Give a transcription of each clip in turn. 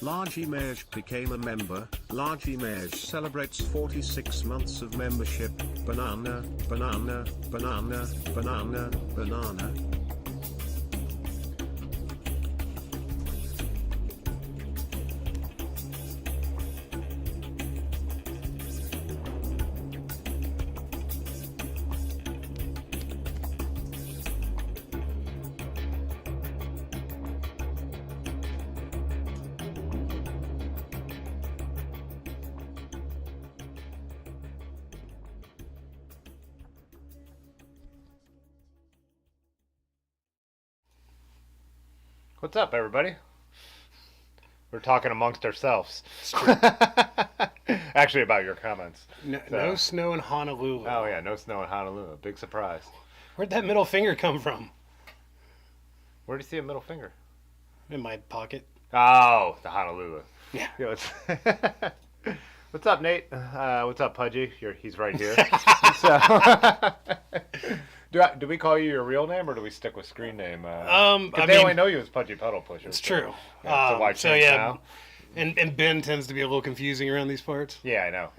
Large Image became a member. Large Image celebrates 46 months of membership. Banana, banana, banana, banana, banana. What's up, everybody? We're talking amongst ourselves. Actually, about your comments. No snow in Honolulu. Oh, yeah, no snow in Honolulu. Big surprise. Where'd that middle finger come from? Where do you see a middle finger? In my pocket. Oh, the Honolulu. Yeah. What's up, Nate? What's up, Pudgy? He's right here. So, do we call you your real name, or do we stick with screen name? They only know you as Pudgy Pedal Pusher. It's true. Yeah, so why change now? And Ben tends to be a little confusing around these parts. Yeah, I know.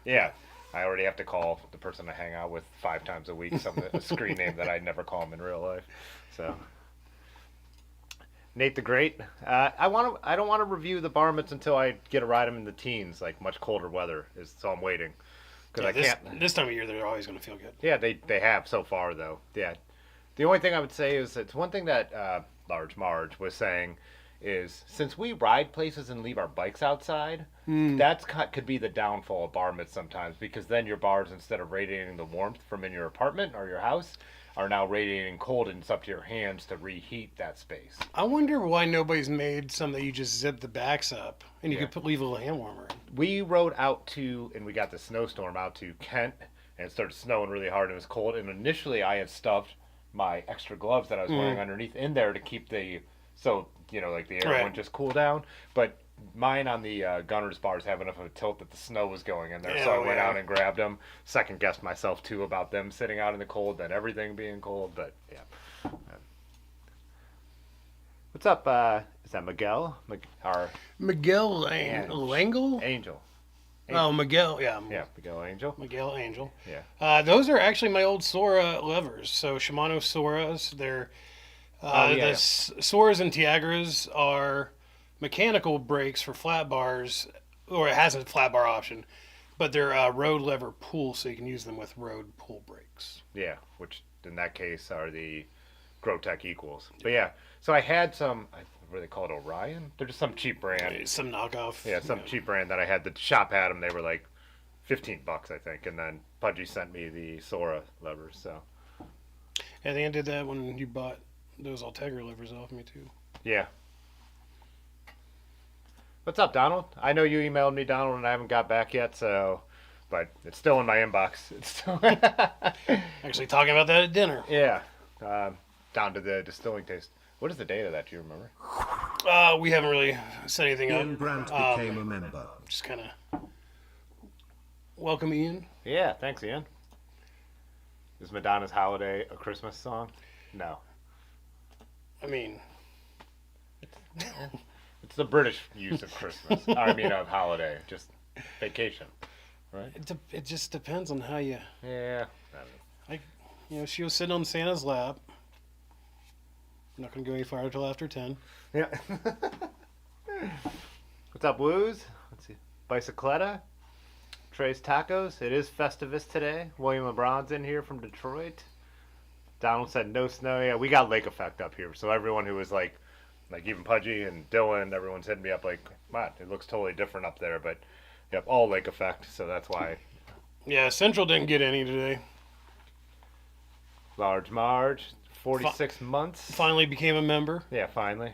Yeah. I already have to call the person I hang out with 5 times a week a screen name that I never call him in real life. So, Nate the Great. I don't want to review the bar mitts until I get to ride them in the teens, like much colder weather. So I'm waiting. This time of year, they're always going to feel good. Yeah, they have so far, though. Yeah. The only thing I would say is it's one thing that Large Marge was saying is since we ride places and leave our bikes outside, that could be the downfall of bar mitts sometimes, because then your bars, instead of radiating the warmth from in your apartment or your house, are now radiating cold, and it's up to your hands to reheat that space. I wonder why nobody's made some that you just zip the backs up and you could leave a little hand warmer in. We rode out to, and we got the snowstorm out to Kent, and it started snowing really hard and it was cold. And initially I had stuffed my extra gloves that I was wearing underneath in there to keep the air wouldn't just cool down. But mine on the gunner's bars have enough of a tilt that the snow was going in there, so I went out and grabbed them. Second guessed myself too about them sitting out in the cold, then everything being cold. But yeah. What's up? Is that Miguel? Miguel Langle? Angel. Oh, Miguel, yeah. Yeah, Miguel Angel. Miguel Angel. Yeah. Those are actually my old Sora levers. So Shimano Soras, they're the Soras and Tiagras are mechanical brakes for flat bars, or it has a flat bar option, but they're road lever pull, so you can use them with road pull brakes. Yeah, which in that case are the Grotech equals. But yeah, so I had some, what do they call it, Orion? They're just some cheap brand. Some knockoff. Yeah, some cheap brand that I had. The shop had them. They were like $15, I think. And then Pudgy sent me the Sora levers. So. Yeah, they did that when you bought those Ultegra levers off me too. Yeah. What's up, Donald? I know you emailed me, Donald, and I haven't got back yet, but it's still in my inbox. It's still actually talking about that at dinner. Yeah, down to the distilling taste. What is the date of that? Do you remember? We haven't really set anything Ian up. Brandt became a member. Just kind of welcome, Ian. Yeah, thanks, Ian. Is Madonna's Holiday a Christmas song? No. I mean, it's the British use of Christmas. I mean, of holiday, just vacation, right? It just depends on how you. Yeah. She was sitting on Santa's lap. I'm not gonna go any farther until after 10. Yeah. What's up, Woos? Let's see. Bicicleta. Trey's Tacos. It is Festivus today. William LeBron's in here from Detroit. Donald said no snow. Yeah, we got lake effect up here. So everyone who was like even Pudgy and Dylan, everyone's hitting me up like, man, it looks totally different up there. But, yep, all lake effect. So that's why. Yeah, Central didn't get any today. Large Marge, 46 months. Finally became a member. Yeah, finally.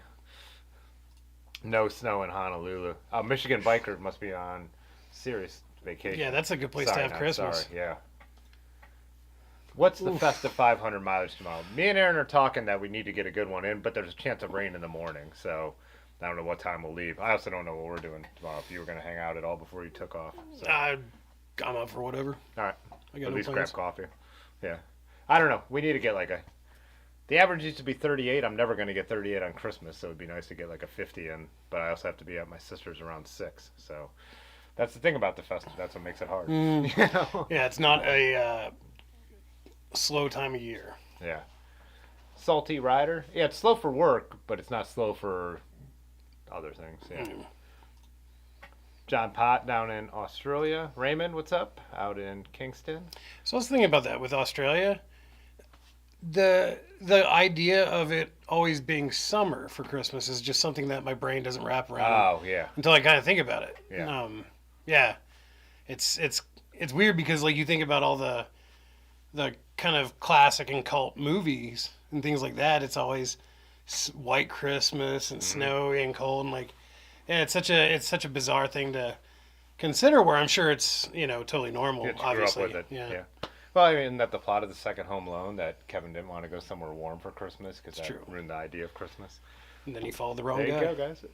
No snow in Honolulu. Michigan biker must be on serious vacation. Yeah, that's a good place to have Christmas. Sorry, yeah. What's the festive 500 mileage tomorrow? Me and Aaron are talking that we need to get a good one in, but there's a chance of rain in the morning, so I don't know what time we'll leave. I also don't know what we're doing tomorrow, if you were going to hang out at all before you took off. So. I'm up for whatever. All right. I got at no least plans. grab coffee. Yeah. I don't know. We need to get like The average used to be 38. I'm never going to get 38 on Christmas, so it'd be nice to get like a 50 in. But I also have to be at my sister's around 6. So that's the thing about the festival. That's what makes it hard. You know? Yeah, it's not a slow time of year. Yeah. Salty rider. Yeah, it's slow for work, but it's not slow for other things. Yeah. John Pott down in Australia. Raymond, what's up? Out in Kingston. So I was thinking about that with Australia. The idea of it always being summer for Christmas is just something that my brain doesn't wrap around. Oh yeah. Until I kind of think about it. Yeah. Yeah. It's weird because like you think about all the kind of classic and cult movies and things like that. It's always White Christmas and snowy and cold and like, yeah, it's such a bizarre thing to consider. Where I'm sure it's totally normal. Obviously, grew up with it. Yeah. Well, I mean, that the plot of the second Home Alone that Kevin didn't want to go somewhere warm for Christmas because that ruined the idea of Christmas. And then he followed the wrong There you guy. go, guys.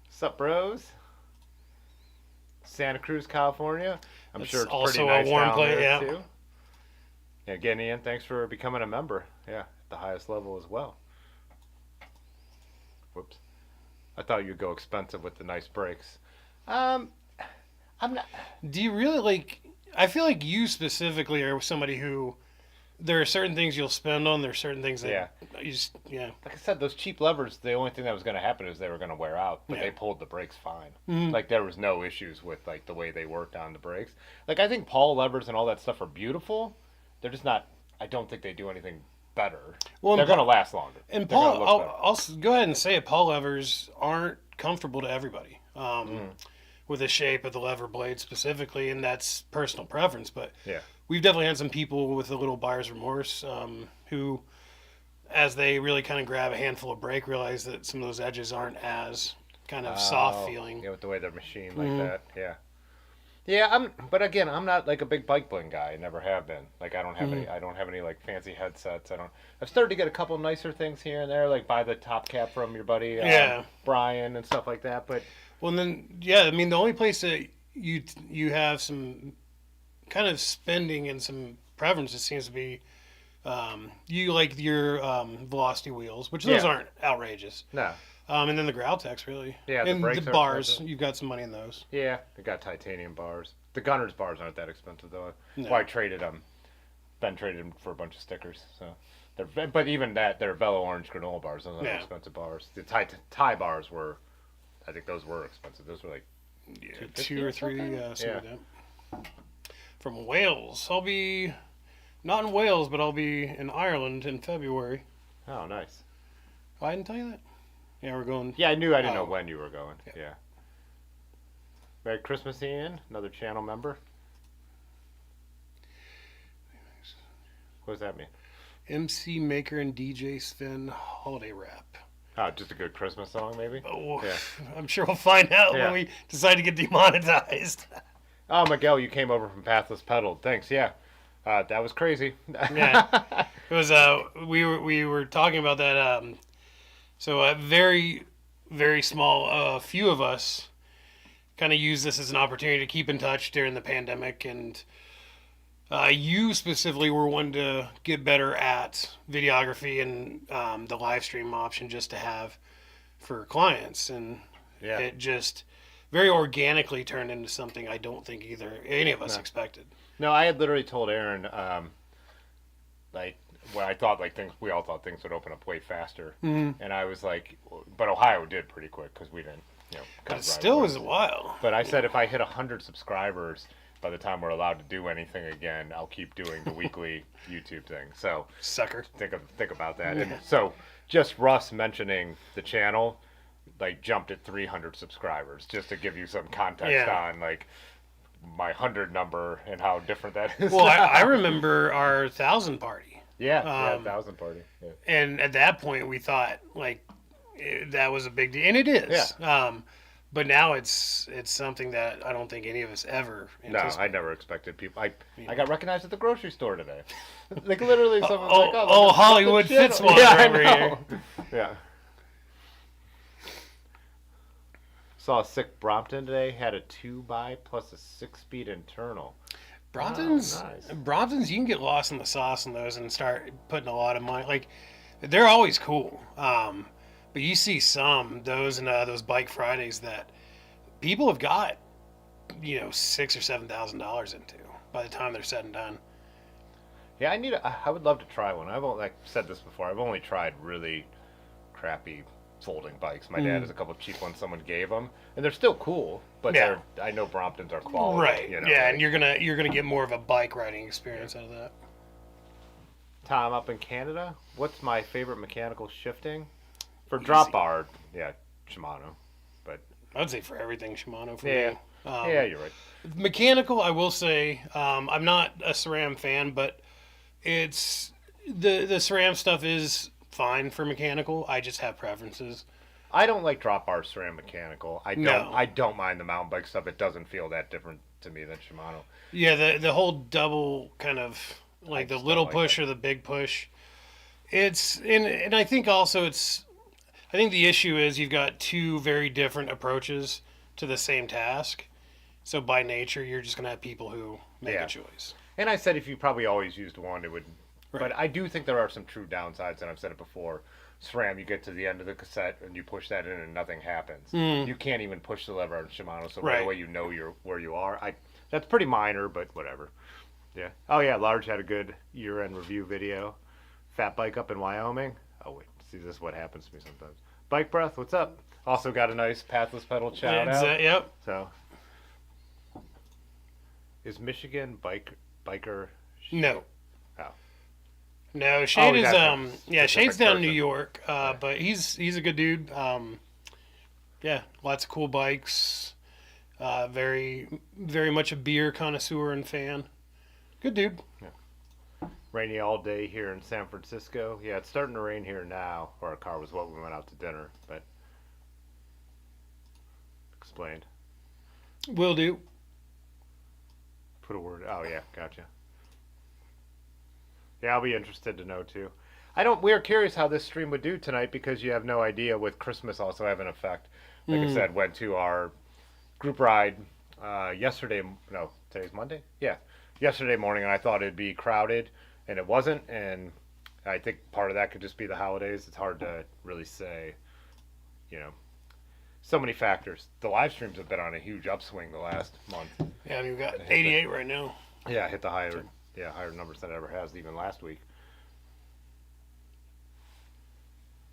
Sup, bros? Santa Cruz, California. I'm That's sure it's also pretty nice a warm down place, there yeah. too. Yeah, again, Ian, thanks for becoming a member. Yeah, at the highest level as well. Whoops. I thought you'd go expensive with the nice brakes. I'm not. Do you really like? I feel like you specifically are somebody who. There are certain things you'll spend on. There are certain things that you just Like I said, those cheap levers. The only thing that was going to happen is they were going to wear out, but they pulled the brakes fine. Like there was no issues with like the way they worked on the brakes. Like I think Paul levers and all that stuff are beautiful. They're just not. I don't think they do anything better. Well, they're going to last longer. And Paul, I'll go ahead and say it. Paul levers aren't comfortable to everybody. With the shape of the lever blade specifically, and that's personal preference. But we've definitely had some people with a little buyer's remorse who, as they really kind of grab a handful of brake, realize that some of those edges aren't as kind of soft feeling. Yeah, with the way they're machined like that. Yeah. Yeah, but again, I'm not like a big bike bling guy. I never have been. Like I don't have any like fancy headsets. I've started to get a couple nicer things here and there, like buy the top cap from your buddy Brian and stuff like that. But well, then I mean the only place that you have some kind of spending and some preference, it seems to be you like your velocity wheels, which those aren't outrageous. No. And then the Growltex, really. Yeah, and the the bars, you've got some money in those. Yeah, they got titanium bars. The Gunner's bars aren't that expensive though. No. Well, I traded them. Ben traded them for a bunch of stickers. So, but even that, they're Velo Orange granola bars. Those are expensive bars. The Thai bars were, I think those were expensive. Those were like two or three. From Wales, I'll be not in Wales, but I'll be in Ireland in February. Oh, nice. Oh, I didn't tell you that. Yeah, we're going. Yeah, I didn't know when you were going. Yeah. Merry Christmas, Ian. Another channel member. What does that mean? MC Maker and DJ Sven holiday rap. Oh, just a good Christmas song, maybe? Oh, yeah. I'm sure we'll find out when we decide to get demonetized. Oh, Miguel, you came over from Pathless Pedal. Thanks, yeah. That was crazy. Yeah. It was, we were talking about that, so a very, very small few of us kind of use this as an opportunity to keep in touch during the pandemic, and you specifically were one to get better at videography and the live stream option just to have for clients, and it just very organically turned into something I don't think any of us expected. No, I had literally told Aaron, like, when I thought we all thought things would open up way faster, and I was like, but Ohio did pretty quick because we didn't, But it still was a while. But I said if I hit 100 subscribers by the time we're allowed to do anything again, I'll keep doing the weekly YouTube thing. So sucker, think about that. And so just Russ mentioning the channel, like jumped at 300 subscribers, just to give you some context on like my 100 number and how different that is. Well, I remember our 1,000 party. Yeah, 1,000 party. Yeah. And at that point, we thought like that was a big deal, and it is. Yeah. But now it's something that I don't think any of us ever anticipated. No, I never expected people. I got recognized at the grocery store today. Like literally, someone was like, "Oh, Hollywood Fitzwater over here." Yeah. Saw a sick Brompton today. Had a 2x plus a 6-speed internal. Bromptons, you can get lost in the sauce on those and start putting a lot of money. Like, they're always cool. But you see those Bike Fridays that people have got, $6,000 or $7,000 into by the time they're said and done. Yeah, I would love to try one. Like said this before, I've only tried really crappy folding bikes. My dad has a couple of cheap ones someone gave him, and they're still cool, but I know Bromptons are quality. Right. Yeah, and you're gonna get more of a bike riding experience out of that. Tom, up in Canada, what's my favorite mechanical shifting? For drop bar, Shimano. But I would say for everything Shimano for me. me. Yeah, you're right. Mechanical, I will say, I'm not a SRAM fan, but it's the SRAM stuff is fine for mechanical. I just have preferences. I don't like drop bar SRAM mechanical. I don't mind the mountain bike stuff. It doesn't feel that different to me than Shimano. Yeah, the whole double kind of like the little push or the big push. And I think also I think the issue is you've got two very different approaches to the same task. So by nature, you're just going to have people who make a choice. And I said if you probably always used one, it would. Right. But I do think there are some true downsides, and I've said it before. SRAM, you get to the end of the cassette and you push that in and nothing happens. You can't even push the lever on Shimano, so right away you know where you are. That's pretty minor, but whatever. Yeah. Oh yeah, Large had a good year-end review video. Fat bike up in Wyoming. Oh wait, see, this is what happens to me sometimes. Bike Breath, what's up? Also got a nice pathless pedal shout out. Yep. So, is Michigan biker? No. Oh. No, Shane is Shane's down in New York, but he's a good dude. Lots of cool bikes. Very very much a beer connoisseur and fan. Good dude. Yeah. Rainy all day here in San Francisco. Yeah, it's starting to rain here now. Or our car was wet when we went out to dinner, but explained. Will do. Put a word. Oh yeah, gotcha. Yeah, I'll be interested to know too. We're curious how this stream would do tonight because you have no idea with Christmas also having an effect. Like I said, went to our group ride yesterday. No, today's Monday? Yeah. Yesterday morning, and I thought it'd be crowded, and it wasn't. And I think part of that could just be the holidays. It's hard to really say, so many factors. The live streams have been on a huge upswing the last month. Yeah, we've got 88 right now. Yeah, hit the higher numbers than it ever has, even last week.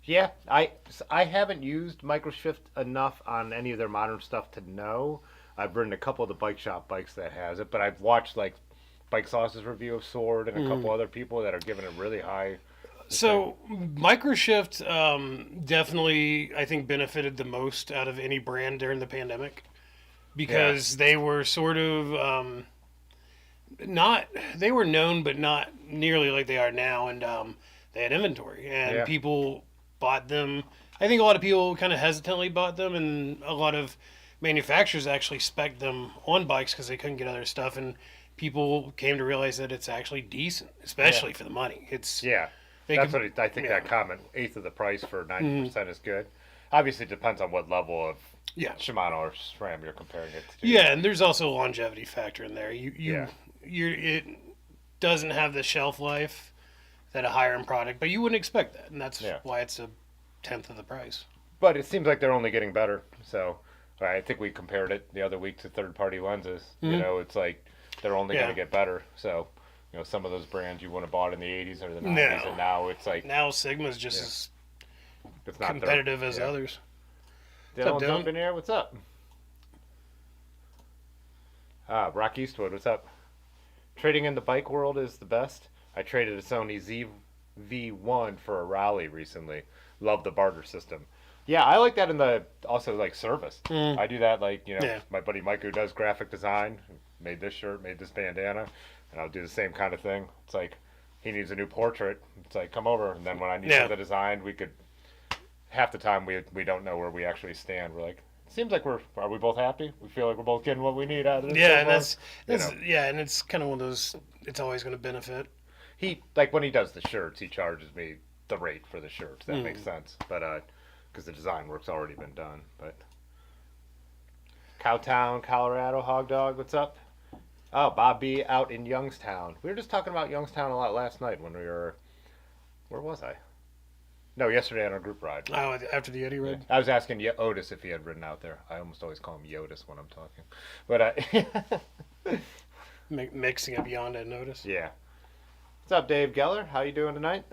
Yeah, I haven't used Microshift enough on any of their modern stuff to know. I've ridden a couple of the bike shop bikes that has it, but I've watched like Bike Sauce's review of Sword and a couple other people that are giving it really high. So Microshift definitely, I think, benefited the most out of any brand during the pandemic because they were sort of they were known, but not nearly like they are now, and they had inventory and people bought them. I think a lot of people kind of hesitantly bought them, and a lot of manufacturers actually spec'd them on bikes because they couldn't get other stuff, and people came to realize that it's actually decent, especially for the money. I think that comment, eighth of the price for 90% is good. Obviously, it depends on what level of Shimano or SRAM you're comparing it to. Yeah, and there's also a longevity factor in there. It doesn't have the shelf life that a higher end product, but you wouldn't expect that, and that's why it's a tenth of the price. But it seems like they're only getting better. So I think we compared it the other week to third-party lenses. It's like they're only going to get better. So some of those brands you would have bought in the 80s or the 90s, and now it's like now Sigma's just as competitive as others. Dylan, jump in here. What's up? Rock Eastwood, what's up? Trading in the bike world is the best. I traded a Sony ZV-1 for a Raleigh recently. Love the barter system. Yeah, I like that in the also like service. I do that my buddy Mike who does graphic design made this shirt, made this bandana, and I'll do the same kind of thing. It's like he needs a new portrait. It's like come over, and then when I need something designed, we could. Half the time we don't know where we actually stand. We're like, it seems like are we both happy? We feel like we're both getting what we need out of this. Yeah, and and it's kind of one of those. It's always going to benefit. He like when he does the shirts, he charges me the rate for the shirts. That makes sense, but because the design work's already been done. But Cowtown, Colorado, Hog Dog, what's up? Oh, Bob B out in Youngstown. We were just talking about Youngstown a lot last night when we were. Where was I? No, yesterday on our group ride. Oh, after the Eddie ride? I was asking Otis if he had ridden out there. I almost always call him Yotis when I'm talking. But Mixing up beyond and notice. yeah. What's up, Dave Geller? How you doing tonight?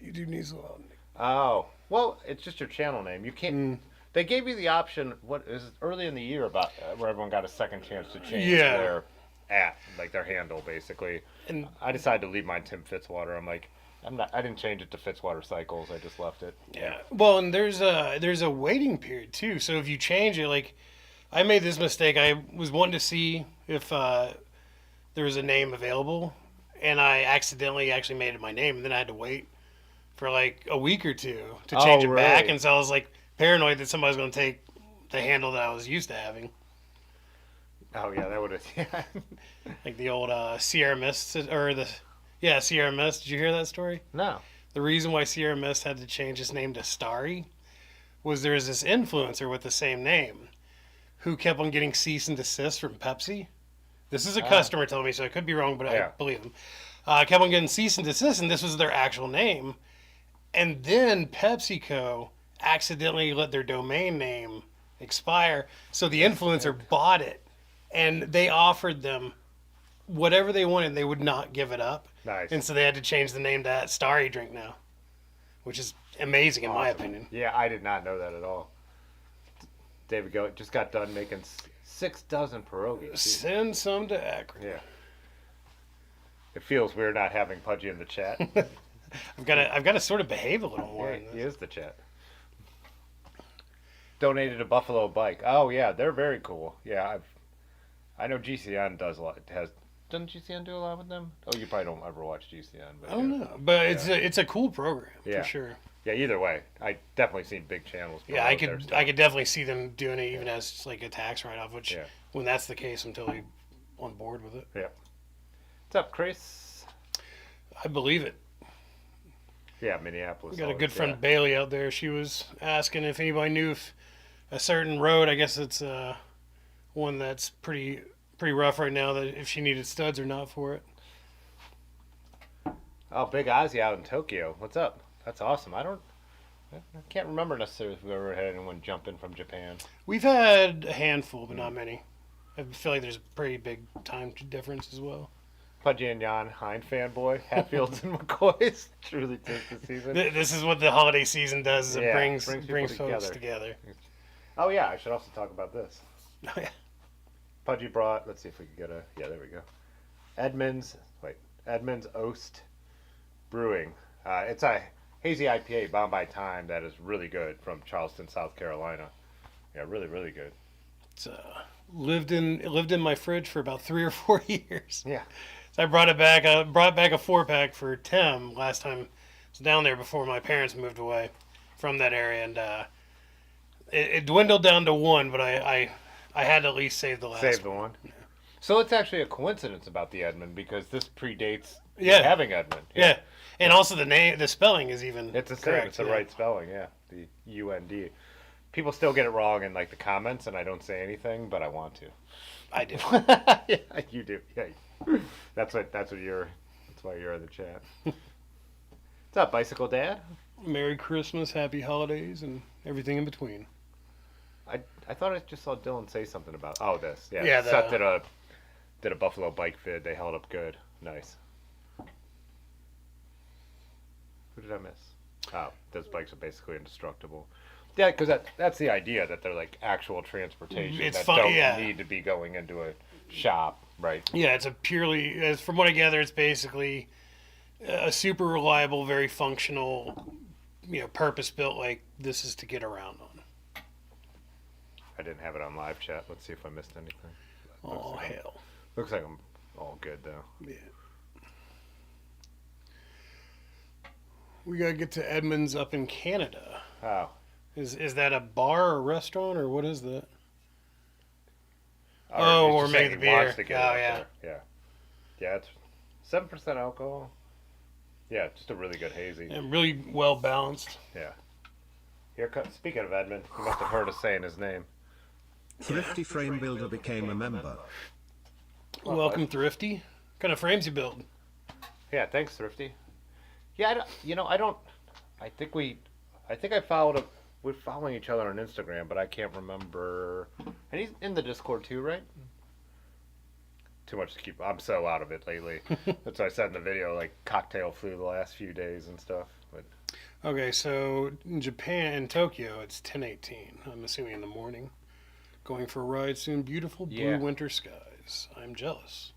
You do need a lot. Oh, well, it's just your channel name. You can't. They gave you the option. What is it, early in the year about where everyone got a second chance to change their their handle basically. And I decided to leave mine Tim Fitzwater. I'm like, I didn't change it to Fitzwater Cycles. I just left it. Yeah. Well, and there's a waiting period too. So if you change it, like I made this mistake. I was wanting to see if there was a name available, and I accidentally actually made it my name, and then I had to wait for like a week or two to change it back, and so I was like paranoid that somebody's going to take the handle that I was used to having. Oh yeah, that would have. Like the old Sierra Mist Sierra Mist. Did you hear that story? No. The reason why Sierra Mist had to change its name to Starry was there was this influencer with the same name who kept on getting cease and desist from Pepsi. This is a customer telling me, so I could be wrong, but I believe him. Kept on getting cease and desist, and this was their actual name. And then PepsiCo accidentally let their domain name expire, so the influencer bought it, and they offered them whatever they wanted. They would not give it up. Nice. And so they had to change the name to that Starry drink now, which is amazing in my opinion. Yeah, I did not know that at all. David just got done making 6 dozen pierogies. Send some to Akron. Yeah. It feels weird not having Pudgy in the chat. I've got to sort of behave a little more. Yeah, he is the chat. Donated a Buffalo bike. Oh yeah, they're very cool. Yeah, I know GCN does a lot. Doesn't GCN do a lot with them? Oh, you probably don't ever watch GCN. But I don't know, but it's a cool program for sure. Yeah, either way, I definitely seen big channels. Yeah, I could definitely see them doing it even as like a tax write-off. Which when that's the case, I'm totally on board with it. Yeah. What's up, Chris? I believe it. Yeah, Minneapolis. We got a good friend Bailey out there. She was asking if anybody knew if a certain road, I guess it's one that's pretty rough right now, that if she needed studs or not for it. Oh, Big Ozzy out in Tokyo. What's up? That's awesome. I can't remember necessarily if we've ever had anyone jump in from Japan. We've had a handful, but not many. I feel like there's a pretty big time difference as well. Pudgy and Jan, Hind fanboy, Hatfields and McCoys. Truly takes the season. This is what the holiday season does. Is it brings folks together. Oh yeah, I should also talk about this. Oh yeah. Pudgy brought. Let's see if we can get a. Yeah, there we go. Edmonds Oast Brewing. It's a hazy IPA bound by time that is really good from Charleston, South Carolina. Yeah, really, really good. It's lived in my fridge for about 3 or 4 years. Yeah. So I brought it back. I brought back a 4-pack for Tim last time I was down there before my parents moved away from that area, and it dwindled down to 1, but I had to at least save the last one. Save the one. Yeah. So it's actually a coincidence about the Edmund, because this predates having Edmund. Yeah. And also the spelling is even it's the same. correct. It's the right spelling. Yeah, the UND. People still get it wrong in like the comments, and I don't say anything, but I want to. I do. Yeah, you do. Yeah, that's why you're in the chat. What's up, Bicycle Dad? Merry Christmas, Happy Holidays, and everything in between. I thought I just saw Dylan say something about this. Yeah, yeah. Seth did a Buffalo bike vid. They held up good. Nice. Who did I miss? Oh, those bikes are basically indestructible. Yeah, because that's the idea, that they're like actual transportation don't need to be going into a shop, right? Yeah, it's from what I gather, it's basically a super reliable, very functional, purpose-built, like this is to get around on. I didn't have it on live chat. Let's see if I missed anything. Oh, hell. Looks like I'm all good, though. Yeah. We got to get to Edmonds up in Canada. Oh. Is that a bar or restaurant, or what is that? Or maybe the beer. Oh, yeah. Yeah. Yeah, it's 7% alcohol. Yeah, just a really good hazy. And really well balanced. Yeah. Speaking of Edmund, you must have heard us saying his name. Thrifty Frame Builder became a member. Welcome, Thrifty. What kind of frames you build? Yeah, thanks, Thrifty. Yeah, I think I followed him. We're following each other on Instagram, but I can't remember. And he's in the Discord too, right? Too much to keep. I'm so out of it lately. That's what I said in the video, like cocktail flu the last few days and stuff. But Okay, so in Japan, in Tokyo, it's 10:18. I'm assuming in the morning. Going for a ride soon. Beautiful blue winter skies. I'm jealous.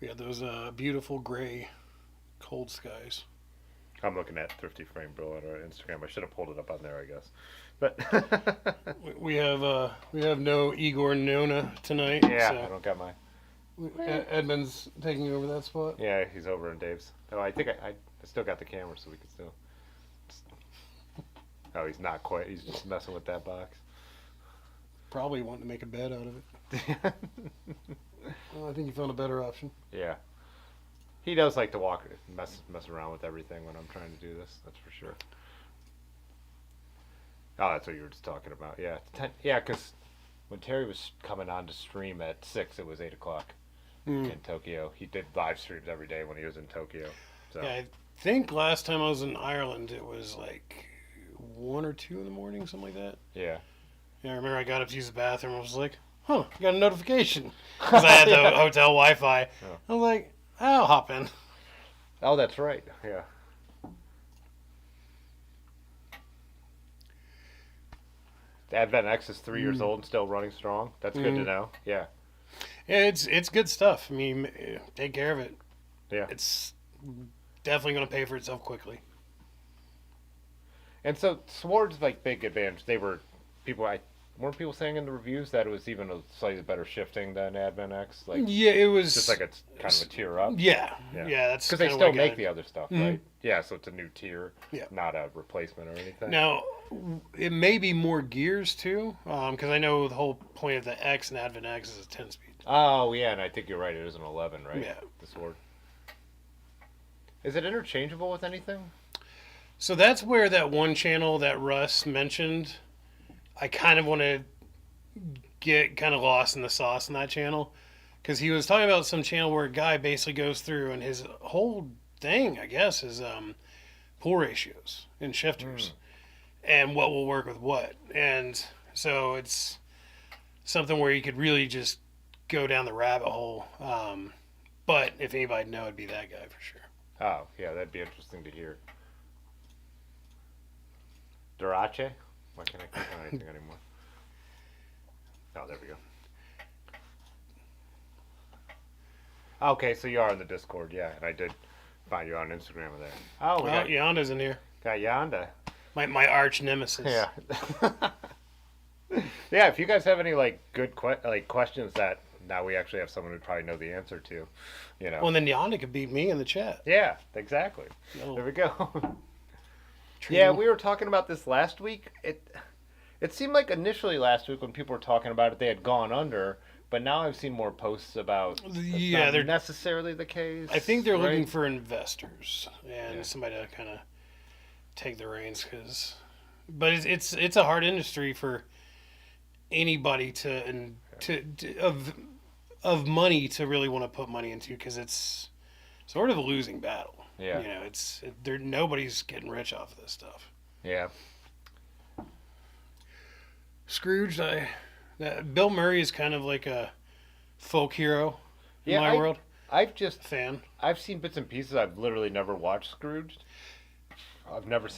We have those beautiful gray, cold skies. I'm looking at Thrifty Frame Builder on Instagram. I should have pulled it up on there, I guess. But we have no Igor Nona tonight. yeah, so I don't got my. Edmund's taking over that spot. Yeah, he's over in Dave's. Oh, I think I still got the camera, so we can still. Oh, he's not quite. He's just messing with that box. Probably wanting to make a bed out of it. Well, I think you found a better option. Yeah. He does like to mess around with everything when I'm trying to do this. That's for sure. Oh, that's what you were just talking about. Yeah, yeah. Because when Terry was coming on to stream at 6, it was 8 o'clock in Tokyo. He did live streams every day when he was in Tokyo. So. Yeah, I think last time I was in Ireland, it was like 1 or 2 in the morning, something like that. Yeah. Yeah, I remember I got up to use the bathroom. I was like, "Huh, I got a notification," because I had the hotel Wi-Fi. Oh. I was like, "I'll hop in." Oh, that's right. Yeah. The Advent X is 3 years old and still running strong. That's good to know. Yeah. Yeah, it's good stuff. I mean, take care of it. Yeah. It's definitely going to pay for itself quickly. And so Sword's like big advantage. Weren't people saying in the reviews that it was even a slightly better shifting than Advent X? Like, yeah, it was just like it's kind of a tier up. Yeah, that's because they still make the other stuff, right? Yeah, so it's a new tier, not a replacement or anything. Now, it may be more gears too, because I know the whole point of the X and Advent X is a 10-speed. Oh yeah, and I think you're right. It is an 11, right? Yeah, the Sword. Is it interchangeable with anything? So that's where that one channel that Russ mentioned, I kind of want to get kind of lost in the sauce in that channel, because he was talking about some channel where a guy basically goes through and his whole thing, I guess, is pull ratios and shifters and what will work with what. And so it's something where you could really just go down the rabbit hole. But if anybody'd know, it'd be that guy for sure. Oh, yeah, that'd be interesting to hear. Durace? Why can't I click on anything anymore? Oh, there we go. Okay, so you are in the Discord, yeah, and I did find you on Instagram there. Oh, Well, Yonda's in here. Got Yonda. My arch nemesis. Yeah. Yeah, if you guys have any like good questions that now we actually have someone who probably know the answer to, you know. Well, then Yonda could beat me in the chat. Yeah, exactly. Oh. There we go. Yeah, we were talking about this last week. It seemed like initially last week when people were talking about it, they had gone under, but now I've seen more posts about they're necessarily the case. I think they're looking for investors and somebody to kind of take the reins, but it's a hard industry for anybody of money to really want to put money into, because it's sort of a losing battle. Yeah, you know, nobody's getting rich off of this stuff. Yeah. Scrooge, Bill Murray is kind of like a folk hero in my world. I've just fan. I've seen bits and pieces. I've literally never watched Scrooged. I've never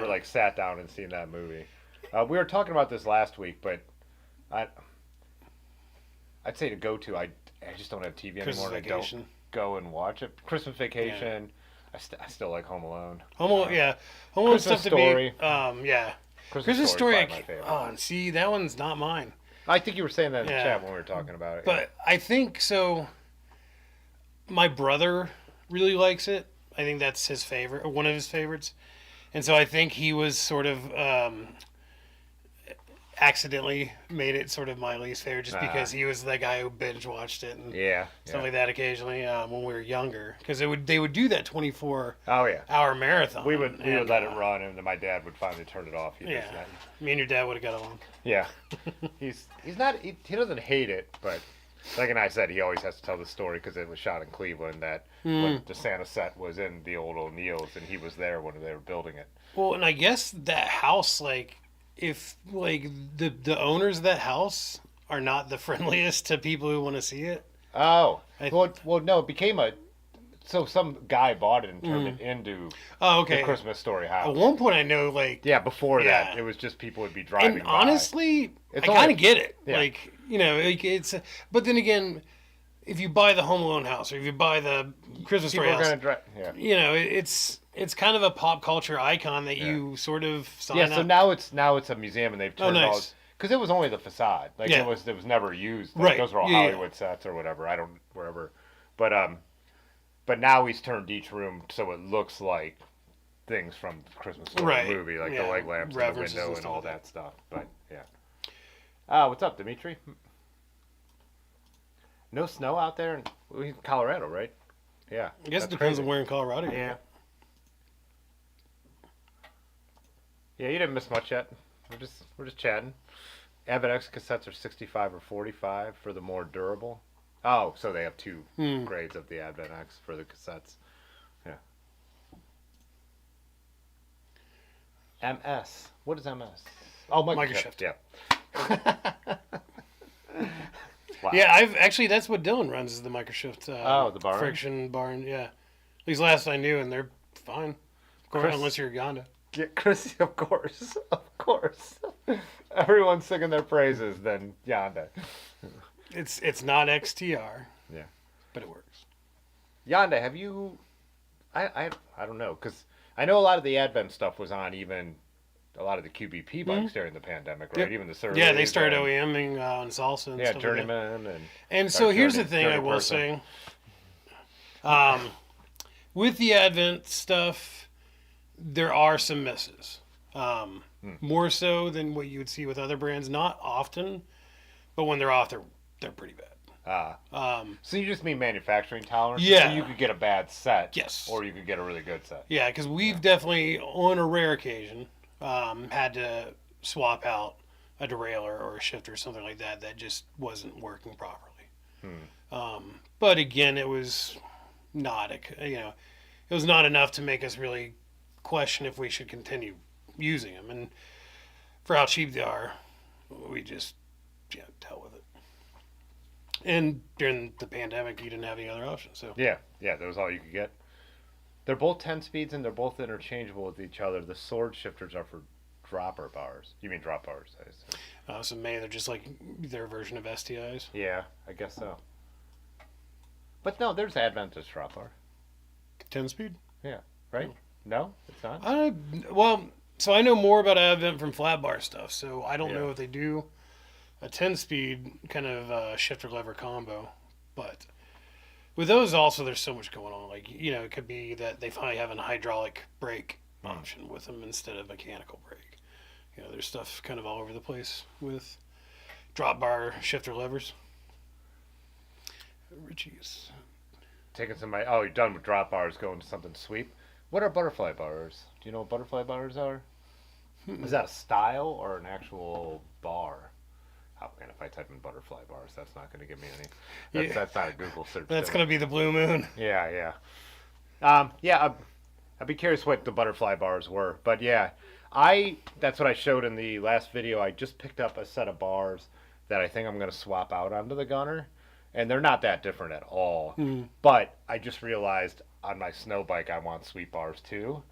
like sat down and seen that movie. We were talking about this last week, but I'd say to go to. I just don't have TV anymore, and I don't go and watch it. Christmas Vacation. Yeah. I still like Home Alone. Home Alone stuff Story. To be. Yeah. Christmas Story. My favorite. Oh, and see, that one's not mine. I think you were saying that in the chat when we were talking about it. But I think so. My brother really likes it. I think that's his favorite, or one of his favorites. And so I think he was sort of accidentally made it sort of my least favorite, just because he was the guy who binge watched it and stuff like that occasionally when we were younger. Because they would do that 24-hour marathon. We would let it run, and then my dad would finally turn it off. Me and your dad would have got along. Yeah, he doesn't hate it, but like I said, he always has to tell the story because it was shot in Cleveland that when the Santa set was in the old O'Neill's, and he was there when they were building it. Well, and I guess that house, like, if like the owners of that house are not the friendliest to people who want to see it. Oh, well, no, it became so some guy bought it and turned it into the Christmas Story house. At one point, I know, like, before that, it was just people would be driving. And honestly, I kind of get it. Yeah. Like, you know, it's. But then again, if you buy the Home Alone house or if you buy the Christmas Story house, you know, it's kind of a pop culture icon that you sort of sign up. So now it's a museum, and they've turned all. Because it was only the facade, like it was never used. Like, those were all Hollywood sets or whatever. I don't wherever, but now he's turned each room so it looks like things from the Christmas Story movie, like the leg lamps in the window and all that stuff. But what's up, Dimitri? No snow out there in Colorado, right? Yeah. I guess it depends on where in Colorado you're at. Yeah, you didn't miss much yet. We're just chatting. AvidX cassettes are 65 or 45 for the more durable. Oh, so they have two grades of the AvidX for the cassettes. Yeah. MS. What is MS? Oh, Microshift. Yeah. Wow. Yeah, that's what Dylan runs, is the Microshift. The barn? Friction barn, yeah. At least last I knew, and they're fine. Of course, unless you're Uganda. Yeah, Chris, of course. Everyone's singing their praises, then Yonda. It's not XTR. Yeah. But it works. Yonda, have you... I don't know, because I know a lot of the Advent stuff was on even a lot of the QBP bikes during the pandemic, right? Yep. Even the Surveys. Yeah, they started OEMing on Salsa and stuff Journeyman. Like and so here's the thing I will say. With the Advent stuff, there are some misses. More so than what you would see with other brands. Not often, but when they're off, they're pretty bad. So you just mean manufacturing tolerance? Yeah. So you could get a bad set. Yes. Or you could get a really good set. Yeah, because we've definitely, on a rare occasion, had to swap out a derailleur or a shifter or something like that just wasn't working properly. But again, it was not it was not enough to make us really question if we should continue using them. And for how cheap they are, we just dealt with it. And during the pandemic, you didn't have any other options. So yeah, that was all you could get. They're both 10 speeds and they're both interchangeable with each other. The sword shifters are for dropper bars. You mean drop bars? So maybe they're just like their version of STIs. Yeah, I guess so. But no, there's Adventist drop bar. 10 speed? Yeah, right? No, it's not? So I know more about Advent from flat bar stuff, so I don't know if they do a 10-speed kind of shifter lever combo. But with those also, there's so much going on. Like, it could be that they finally have a hydraulic brake option with them instead of mechanical brake. There's stuff kind of all over the place with drop bar shifter levers. Richie's taking somebody. Oh, you're done with drop bars, going to something sweep. What are butterfly bars? Do you know what butterfly bars are? Is that a style or an actual bar? Oh man, if I type in butterfly bars, that's not going to give me any. That's not a Google search. That's going to be the Blue Moon. Yeah. I'd be curious what the butterfly bars were, but yeah, that's what I showed in the last video. I just picked up a set of bars that I think I'm going to swap out onto the Gunner, and they're not that different at all. But I just realized on my snow bike I want sweep bars too,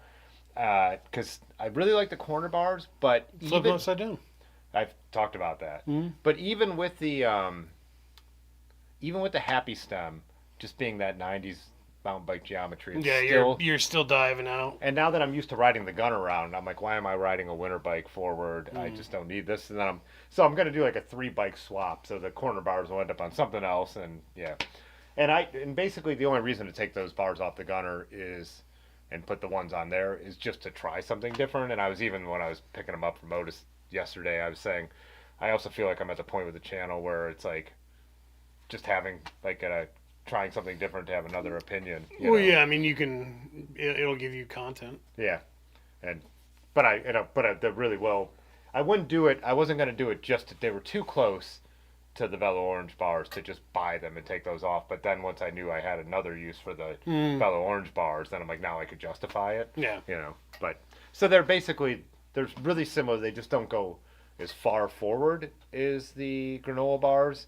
because I really like the corner bars, but flip them upside down. I've talked about that. But even with the happy stem, just being that 90s mountain bike geometry, you're still diving out. And now that I'm used to riding the gun around, I'm like, why am I riding a winter bike forward? I just don't need this. And then I'm going to do like a 3-bike swap, so the corner bars will end up on something else. And and basically the only reason to take those bars off the Gunner and put the ones on there is just to try something different. And when I was picking them up from Otis yesterday, I was saying, I also feel like I'm at the point with the channel where it's like just having like trying something different to have another opinion. Well, yeah, I mean, it'll give you content. Yeah, and the really well. I wouldn't do it. I wasn't going to do it they were too close to the Velo Orange bars to just buy them and take those off. But then once I knew I had another use for the Velo Orange bars, then I'm like, now I could justify it. Yeah. But so they're really similar. They just don't go as far forward as the granola bars.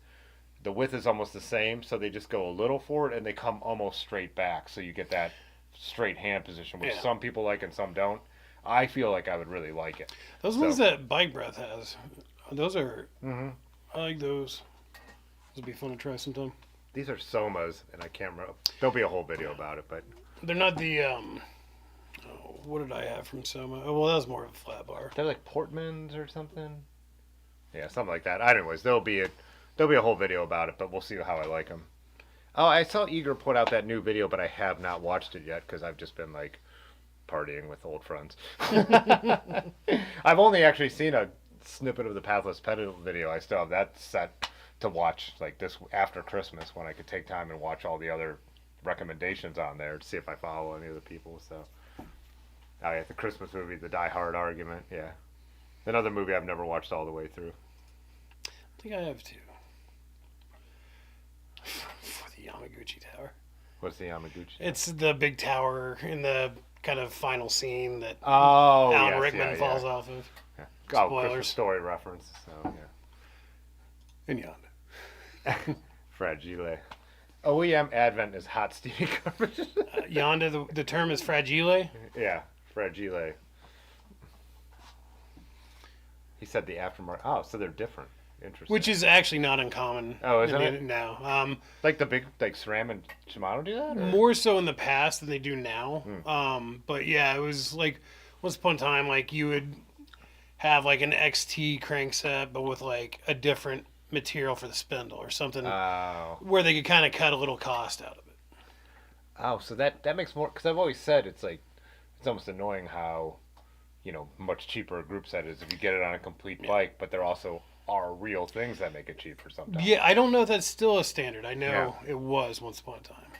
The width is almost the same, so they just go a little forward and they come almost straight back. So you get that straight hand position, which some people like and some don't. I feel like I would really like it. Those ones that Bike Breath has, those are. I like those. Those would be fun to try sometime. These are Somas, and I can't remember. There'll be a whole video about it, but they're not the. What did I have from Soma? Oh, well, that was more of a flat bar. They're like Portmans or something. Yeah, something like that. Anyways, there'll be a whole video about it, but we'll see how I like them. Oh, I saw Eager put out that new video, but I have not watched it yet because I've just been like partying with old friends. I've only actually seen a snippet of the Pathless Pedal video. I still have that set to watch like this after Christmas when I could take time and watch all the other recommendations on there to see if I follow any of the people. So, oh yeah, the Christmas movie, The Die Hard Argument. Yeah, another movie I've never watched all the way through. I think I have too. For the Yamaguchi Tower. What's the Yamaguchi? It's the big tower in the kind of final scene that Alan Rickman falls off of. Yeah. Spoilers. Christmas Story reference. So yeah. And Yonda. Fragile. OEM Advent is hot steamy garbage. Yonda, the term is fragile. Yeah, fragile. He said the aftermarket. Oh, so they're different. Interesting. Which is actually not uncommon. Oh, isn't it? No. Like the big, like SRAM and Shimano do that? Or? More so in the past than they do now. But yeah, it was like, once upon a time, like you would have like an XT crankset, but with like a different material for the spindle or something where they could kind of cut a little cost out of it. Oh, so that makes more, because I've always said it's almost annoying how, much cheaper a group set is if you get it on a complete bike, but there also are real things that make it cheaper sometimes. Yeah, I don't know if that's still a standard. I know it was once upon a time.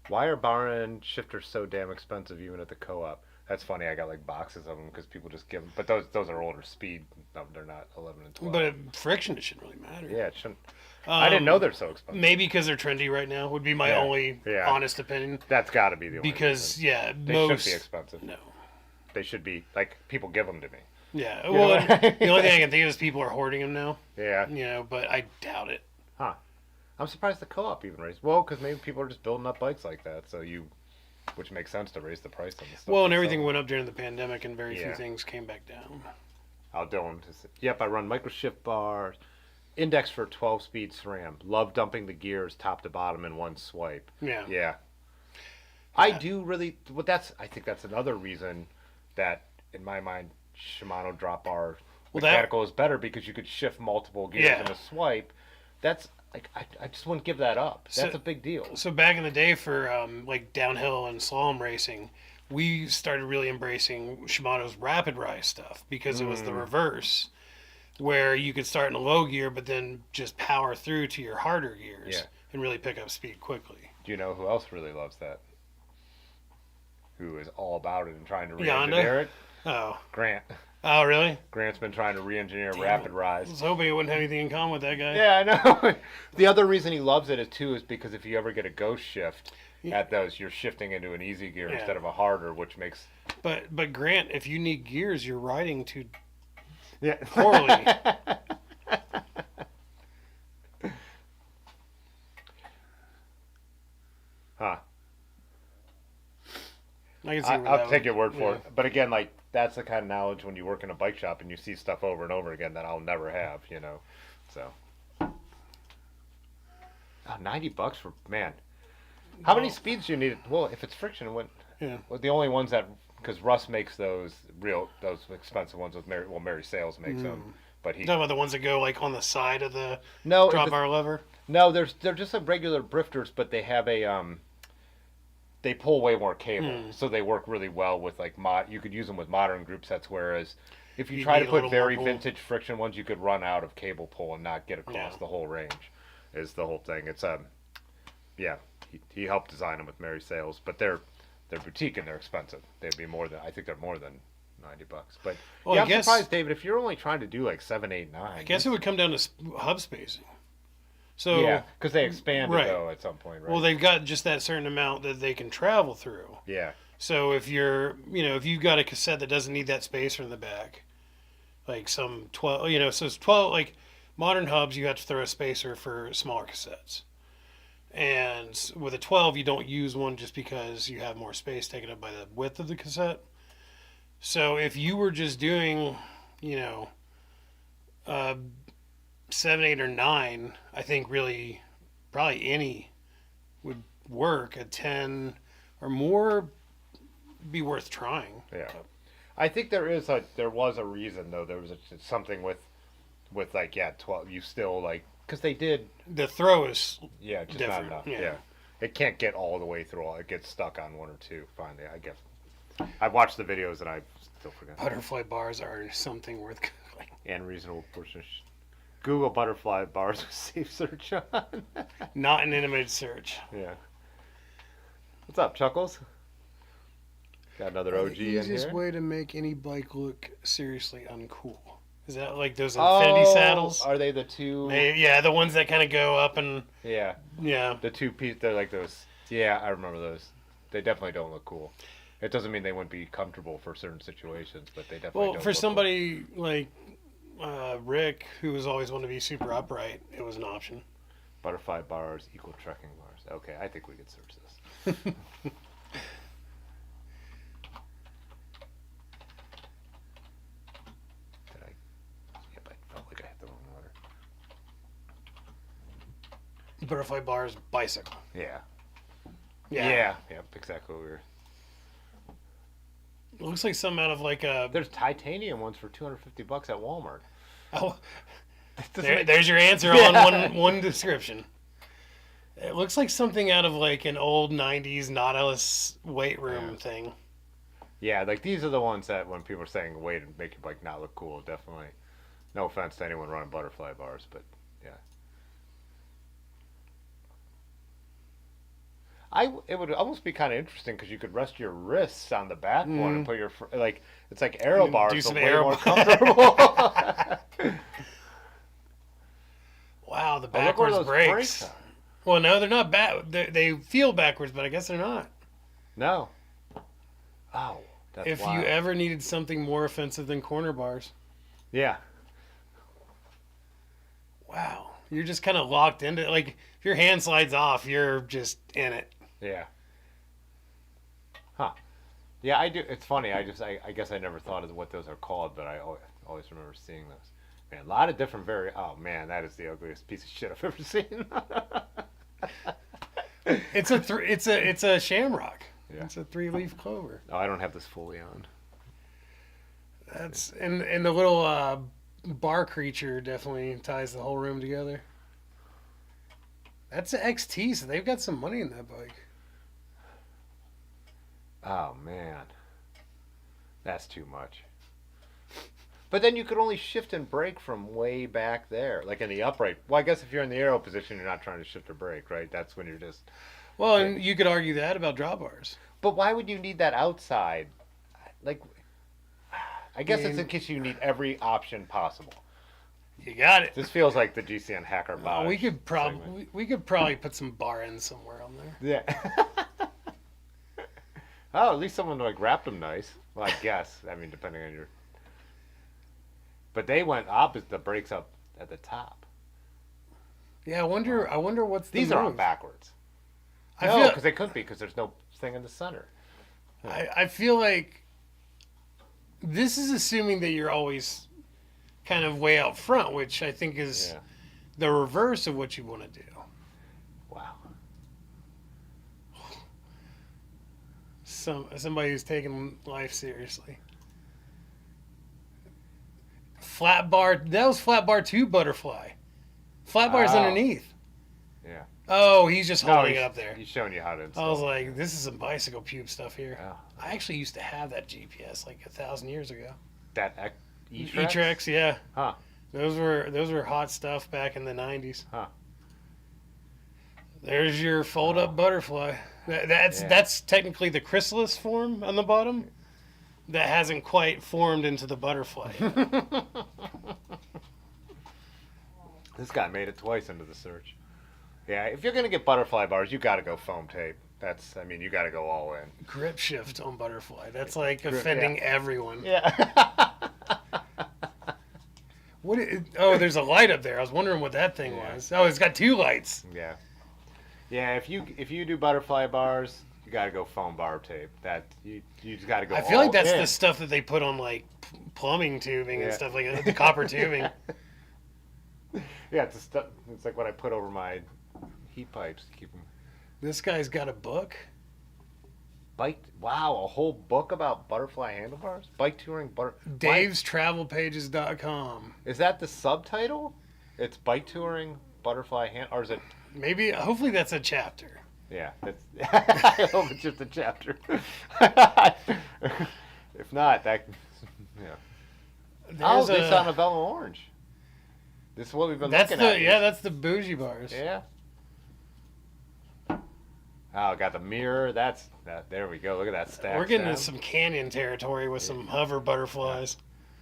Why are bar end shifters so damn expensive even at the co-op? That's funny. I got like boxes of them because people just give them. But those are older speed. No, they're not 11 and 12. But friction, it shouldn't really matter. Yeah, it shouldn't. I didn't know they're so expensive. Maybe because they're trendy right now would be my only honest opinion. That's got to be the only because reason. They shouldn't be expensive. No. They should be, like, people give them to me. Yeah, well, the only thing I can think of is people are hoarding them now. Yeah. But I doubt it. Huh. I'm surprised the co-op even raised. Well, because maybe people are just building up bikes like that, which makes sense to raise the price on the stuff. Well, and everything went up during the pandemic, and very few things came back down. I'll do them. Yep, I run Microshift bars. Index for 12-speed SRAM. Love dumping the gears top to bottom in one swipe. Yeah. I do really. Well, I think that's another reason that, in my mind, Shimano drop bar mechanical is better because you could shift multiple gears in a swipe. That's like I just wouldn't give that up. That's a big deal. So back in the day for like downhill and slalom racing, we started really embracing Shimano's rapid rise stuff because it was the reverse, where you could start in a low gear but then just power through to your harder gears and really pick up speed quickly. Do you know who else really loves that? Who is all about it and trying to re-engineer it? Oh. Grant. Oh, really? Grant's been trying to re-engineer rapid rise. I was hoping it wouldn't have anything in common with that guy. Yeah, I know. The other reason he loves it is because if you ever get a ghost shift at those, you're shifting into an easy gear instead of a harder, which makes... But Grant, if you need gears, you're riding too poorly. Huh. I'll take your word for it. But again, like, that's the kind of knowledge when you work in a bike shop and you see stuff over and over again that I'll never have, So, $90 for, man. How many speeds do you need? Well, if it's friction, the only ones that, because Russ makes those expensive ones with Mary Sales makes them. But he. Talking about the ones that go like on the side of the drop bar lever? No, they're just like regular brifters, but they have they pull way more cable, so they work really well with like you could use them with modern group sets. Whereas if you You try to need a put little very more pull. vintage friction ones, you could run out of cable pull and not get across Yeah. the whole range. Is the whole thing. It's yeah. He helped design them with Mary Sales, but they're boutique and they're expensive. They'd be more than I think they're more than $90. But Well, yeah, I I'm guess- surprised, David. If you're only trying to do like 7, 8, 9, I guess it would come down to hub spacing. So yeah, because they expanded right. though at some point, right? well, they've got just that certain amount that they can travel through. yeah, So if you're, if you've got a cassette that doesn't need that spacer in the back, like some 12, so it's 12, like modern hubs, you have to throw a spacer for smaller cassettes. And with a 12, you don't use one just because you have more space taken up by the width of the cassette. So if you were just doing, 7, 8, or 9, I think really probably any would work. A 10 or more be worth trying. yeah. I think there was a reason though. There was something with like 12. You still like because they did. The throw is Yeah, just different, not enough. yeah. Yeah. It can't get all the way through. It gets stuck on one or two. Finally, I guess. I've watched the videos and I still forget. butterfly bars are something worth googling. And reasonable portion. Google butterfly bars with safe search on. Not an animated search. Yeah. What's up, Chuckles? Got another OG The in easiest here. way to make any bike look seriously uncool. Is that like those infinity saddles? Are they the two? Yeah, the ones that kind of go up and Yeah. yeah. The two piece. They're like those. Yeah, I remember those. They definitely don't look cool. It doesn't mean they wouldn't be comfortable for certain situations, but they definitely Well, don't for look somebody like Rick, who was always wanted to be super upright, it was an option. cool. Butterfly bars equal trekking bars. Okay, I think we can search this. Did I? Yep, I felt like I hit the wrong order. Butterfly bars, bicycle. Yeah. Yeah. Yep, exactly what we were. It looks like some out of like a. There's titanium ones for $250 at Walmart. Oh, Doesn't make- there's your answer on one description. It looks like something out of like an old '90s Nautilus weight room thing. Yeah, like these are the ones that when people are saying way to make your bike not look cool, definitely. No offense to anyone running butterfly bars, but yeah. It would almost be kind of interesting because you could rest your wrists on the back one and put your like it's like aero Do bars, some but way aero more comfortable. Wow, the Oh, look where backwards those brakes. are. Well, no, they're not bad. They feel backwards, but I guess they're not. No. Oh, that's If wild. you ever needed something more offensive than corner bars, Yeah. wow, you're just kind of locked into it. Like if your hand slides off, you're just in it. Yeah. Huh. Yeah, I do. It's funny. I guess I never thought of what those are called, but I always remember seeing those. Man, a lot of different Oh man, that is the ugliest piece of shit I've ever seen. It's a shamrock. Yeah. It's a 3-leaf clover. Oh, I don't have this fully on. That's and the little bar creature definitely ties the whole room together. That's an XT, so they've got some money in that bike. Oh man, that's too much. But then you could only shift and brake from way back there, like in the upright. Well, I guess if you're in the aero position, you're not trying to shift or brake, right? That's when you're just. Well, and you could argue that about drop bars. But why would you need that outside? Like, I guess it's in case you need every option possible. You got it. This feels like the GCN hacker bot. We could probably put some bar ends somewhere on there. Yeah. Oh, at least someone like wrapped them nice. Well, I guess. I mean, depending on your. But they went opposite. The brakes up at the top. Yeah, I wonder what's the These are on move. backwards. I No, feel- because they couldn't be because there's no thing in the center. I feel like this is assuming that you're always kind of way out front, which I think is Yeah. the reverse of what you want to do. Wow. Somebody who's taking life seriously. Flat bar. That was flat bar 2 butterfly. Flat bar's Oh. underneath. Yeah. Oh, he's just holding he's, it up there. He's showing you how to I install. was like, this is some bicycle pube stuff here. Yeah. I actually used to have that GPS like 1,000 years ago. That E-Trex, yeah. Huh. Those were hot stuff back in the 90s. Huh. There's your fold-up butterfly. That's technically the chrysalis form on the bottom that hasn't quite formed into the butterfly. This guy made it twice into the search. Yeah, if you're gonna get butterfly bars, you got to go foam tape. You got to go all in. Grip shift on butterfly. That's like offending everyone. Yeah. There's a light up there. I was wondering what that thing was. Oh, it's got 2 lights. Yeah. Yeah, if you do butterfly bars, you got to go foam bar tape. You just got to go. I feel like that's in. the stuff that they put on like plumbing tubing and stuff like that, the copper tubing. Yeah, it's like what I put over my heat pipes to keep them. This guy's got a book. Wow, a whole book about butterfly handlebars? Bike touring Dave'sTravelPages.com. Is that the subtitle? It's bike touring butterfly or is it? Maybe, hopefully that's a chapter. Yeah, I hope it's just a chapter. If not, yeah. This on a Bella Orange. This is what we've been looking at. Yeah, that's the bougie bars. Yeah. Oh, got the mirror. There we go. Look at that stack. We're getting into some canyon territory with some hover butterflies.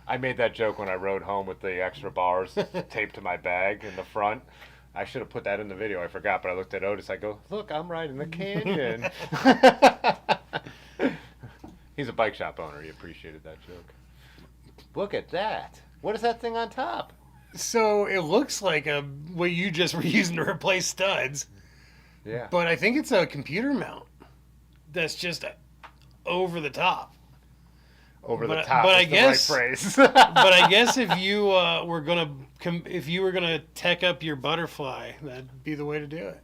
I made that joke when I rode home with the extra bars taped to my bag in the front. I should have put that in the video. I forgot, but I looked at Otis. I go, look, I'm riding the canyon. He's a bike shop owner. He appreciated that joke. Look at that. What is that thing on top? So it looks like what you just were using to replace studs. Yeah. But I think it's a computer mount that's just over the top. Over the top. But is I guess, the right phrase. but I guess if you were gonna tech up your butterfly, that'd be the way to do it.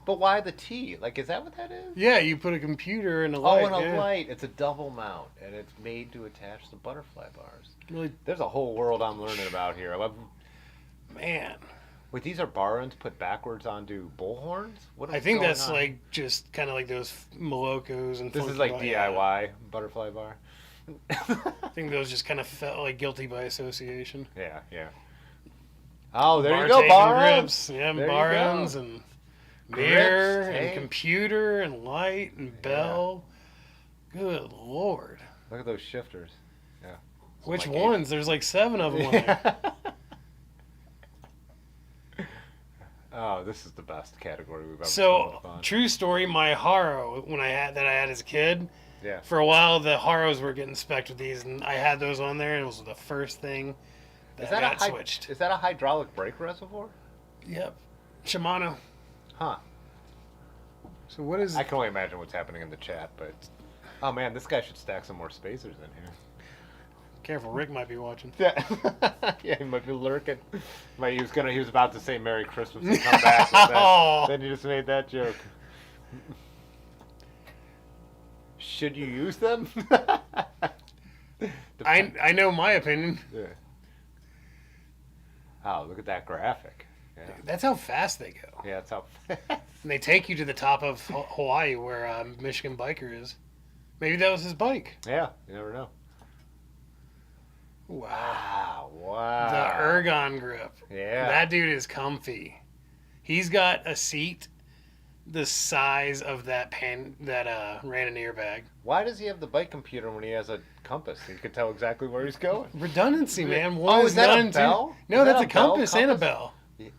But why the T? Like, is that what that is? Yeah, you put a computer and a light. Oh, and a light. It's a double mount, and it's made to attach the butterfly bars. Really? There's a whole world I'm learning about here. Man. Wait, these are bar ends put backwards onto bullhorns? I think that's like just kind of like those Molokos and. This is like DIY butterfly bar. I think those just kind of felt like guilty by association. Yeah, yeah. Oh, there you go, bar ends. Yeah, bar ends and mirror and computer and light and bell. Good Lord. Look at those shifters. Yeah. Which ones? There's like 7 of them on there. Oh, this is the best category we've ever done. So, true story, my Haro, that I had as a kid, yeah. For a while the Haros were getting spec'd with these, and I had those on there, and it was the first thing that got switched. Is that a hydraulic brake reservoir? Yep. Shimano. Huh. So what is... I can only imagine what's happening in the chat, but... Oh man, this guy should stack some more spacers in here. Careful, Rick might be watching. Yeah, yeah, he might be lurking. He was about to say Merry Christmas and come back with that. Then he just made that joke. Should you use them? I know my opinion. Yeah. Oh, look at that graphic. Yeah. That's how fast they go. Yeah, that's how fast. And they take you to the top of Hawaii where Michigan Biker is. Maybe that was his bike. Yeah, you never know. Wow. Wow. The ergon grip. Yeah. That dude is comfy. He's got a seat the size of that Randonneur bag. Why does he have the bike computer when he has a compass? He could tell exactly where he's going. Redundancy, man. Is that a bell? No, that's a compass and a bell.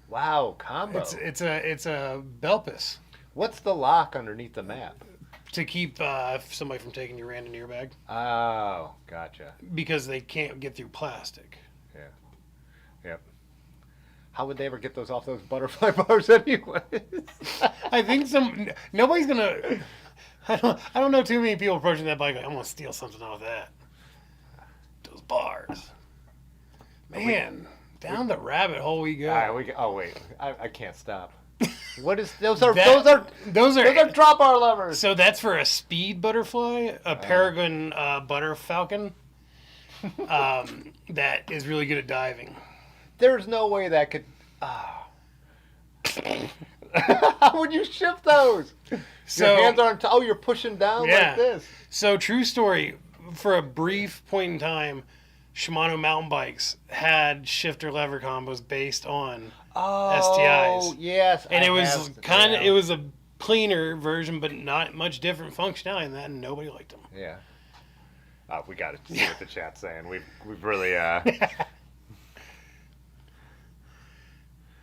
Wow, combo. It's a Belpus. What's the lock underneath the map? To keep somebody from taking your Randonneur bag. Oh, gotcha. Because they can't get through plastic. Yeah. Yep. How would they ever get those off those butterfly bars anyways? I think nobody's gonna. I don't know too many people approaching that bike like, I'm gonna steal something off that. Those bars. Man, down the rabbit hole we go. All right, oh wait, I can't stop. What is those are drop bar levers. So that's for a speed butterfly, a Peregrine butter falcon that is really good at diving. There's no way that could. How would you shift those? So, your hands aren't. You're pushing down like this. So true story. For a brief point in time, Shimano mountain bikes had shifter lever combos based on Oh, STIs. yes. And I it was have- kind of, yeah. it was a cleaner version, but not much different functionality than that, and nobody liked them. Yeah. We got to see what the chat's saying. We've really Oh,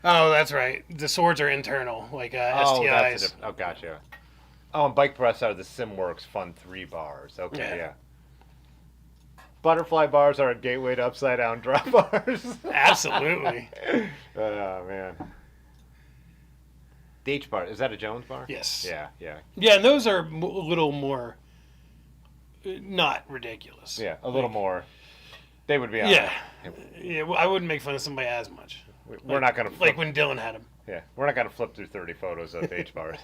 that's right. The swords are internal, like STIs. Gotcha. Oh, and Bike Press are the SimWorks Fun 3 bars. Okay, yeah. Butterfly bars are a gateway to upside down drop bars. Absolutely. Oh man. The H bar, is that a Jones bar? Yes. Yeah. Yeah, and those are a little more not ridiculous. Yeah, a little more. They would be on. Yeah. Well, I wouldn't make fun of somebody as much. We're not gonna like when Dylan had them. Yeah, we're not gonna flip through 30 photos of H bars.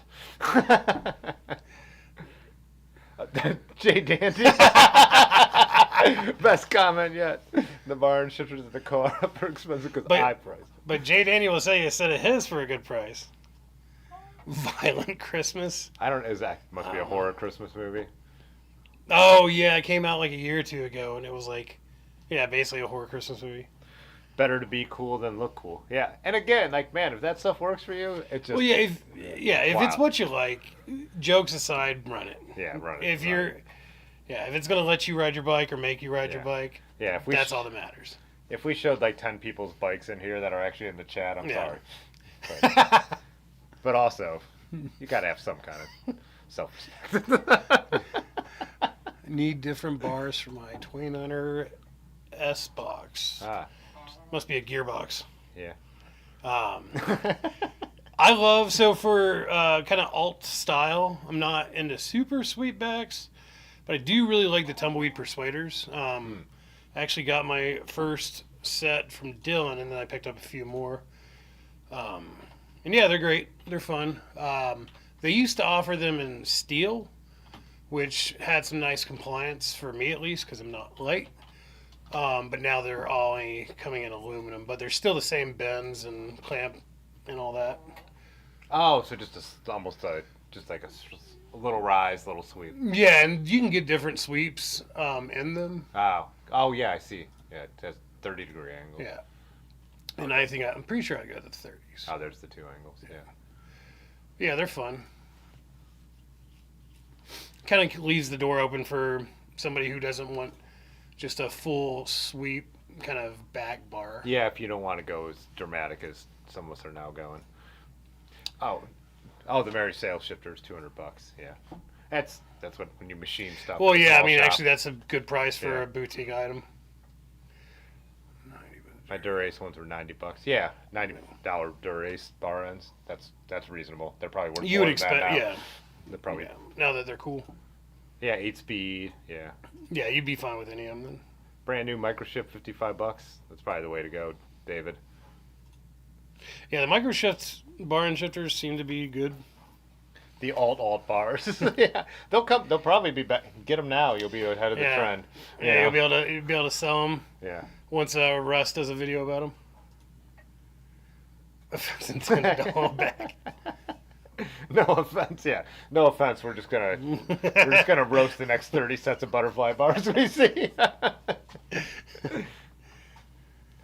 Jay Dandy. Best comment yet. The bar and shifters at the car are expensive because I priced. But Jay Daniel will say a set of his for a good price. Violent Christmas. I don't. Is that must be a horror Christmas movie? Oh yeah, it came out like a year or two ago, and it was like, yeah, basically a horror Christmas movie. Better to be cool than look cool. Yeah, and again, like man, if that stuff works for you, it's just. Well, yeah, if it's what you like, jokes aside, run it. Yeah, run it. If it's gonna let you ride your bike or make you ride your bike, yeah, that's all that matters. If we showed like 10 people's bikes in here that are actually in the chat, I'm sorry. But also, you gotta have some kind of self-respect. Need different bars for my 29er S box. Must be a gearbox. Yeah. I love, so for kind of alt style, I'm not into super sweet backs, but I do really like the Tumbleweed Persuaders. I actually got my first set from Dylan, and then I picked up a few more. And yeah, they're great. They're fun. They used to offer them in steel, which had some nice compliance for me at least, because I'm not light. But now they're all coming in aluminum, but they're still the same bends and clamp and all that. Oh, so just almost like a little rise, little sweep. Yeah, and you can get different sweeps in them. Oh yeah, I see. Yeah, it has 30-degree angles. Yeah. And I'm pretty sure I got the 30s. Oh, there's the two angles. Yeah. Yeah, they're fun. Kind of leaves the door open for somebody who doesn't want just a full sweep kind of back bar. Yeah, if you don't want to go as dramatic as some of us are now going. Oh, the Mary Sales shifter is $200. Yeah, that's what when you machine stuff. Well, yeah, I mean, actually, that's a good price for a boutique item. My Durace ones were $90. Yeah, $90 Durace bar ends. That's reasonable. They're probably worth. You more would than that expect, now. yeah. They're probably now that they're cool. Yeah, 8-speed. Yeah. Yeah, you'd be fine with any of them then. Brand new Microshift, $55. That's probably the way to go, David. Yeah, the Microshift bar and shifters seem to be good. The alt bars. Yeah, they'll come. They'll probably be back. Get them now. You'll be ahead of the trend. Yeah, you'll be able to sell them. Yeah. Once Russ does a video about them. Offense intended to hold back. No offense. Yeah. No offense. We're just gonna roast the next 30 sets of butterfly bars we see.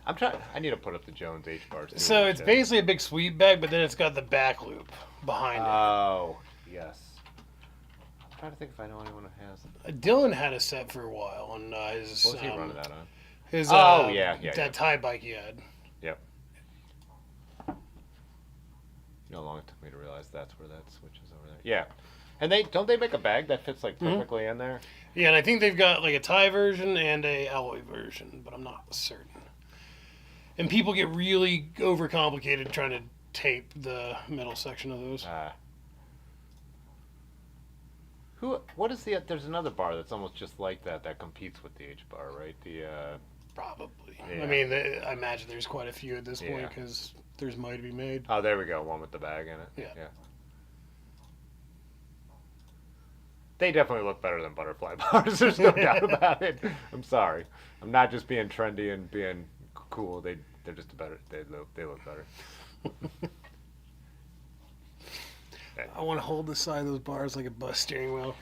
I need to put up the Jones H bars. So it's basically a big sweep bag, but then it's got the back loop behind it. Oh, yes. I'm trying to think if I know anyone who has them. Dylan had a set for a while on his. What was he running that on? His. That tie bike he had. Yep. You know how long it took me to realize that's where that switch is over there. Yeah. And don't they make a bag that fits like perfectly in there? Yeah, and I think they've got like a tie version and a alloy version, but I'm not certain. And people get really overcomplicated trying to tape the middle section of those. What is there's another bar that's almost just like that competes with the H bar, right? Probably. Yeah. I mean, I imagine there's quite a few at this point because there's money to be made. Oh, there we go. One with the bag in it. Yeah. They definitely look better than butterfly bars. There's no doubt about it. I'm sorry. I'm not just being trendy and being cool. They're just better. They look better. I want to hold the side of those bars like a bus steering wheel.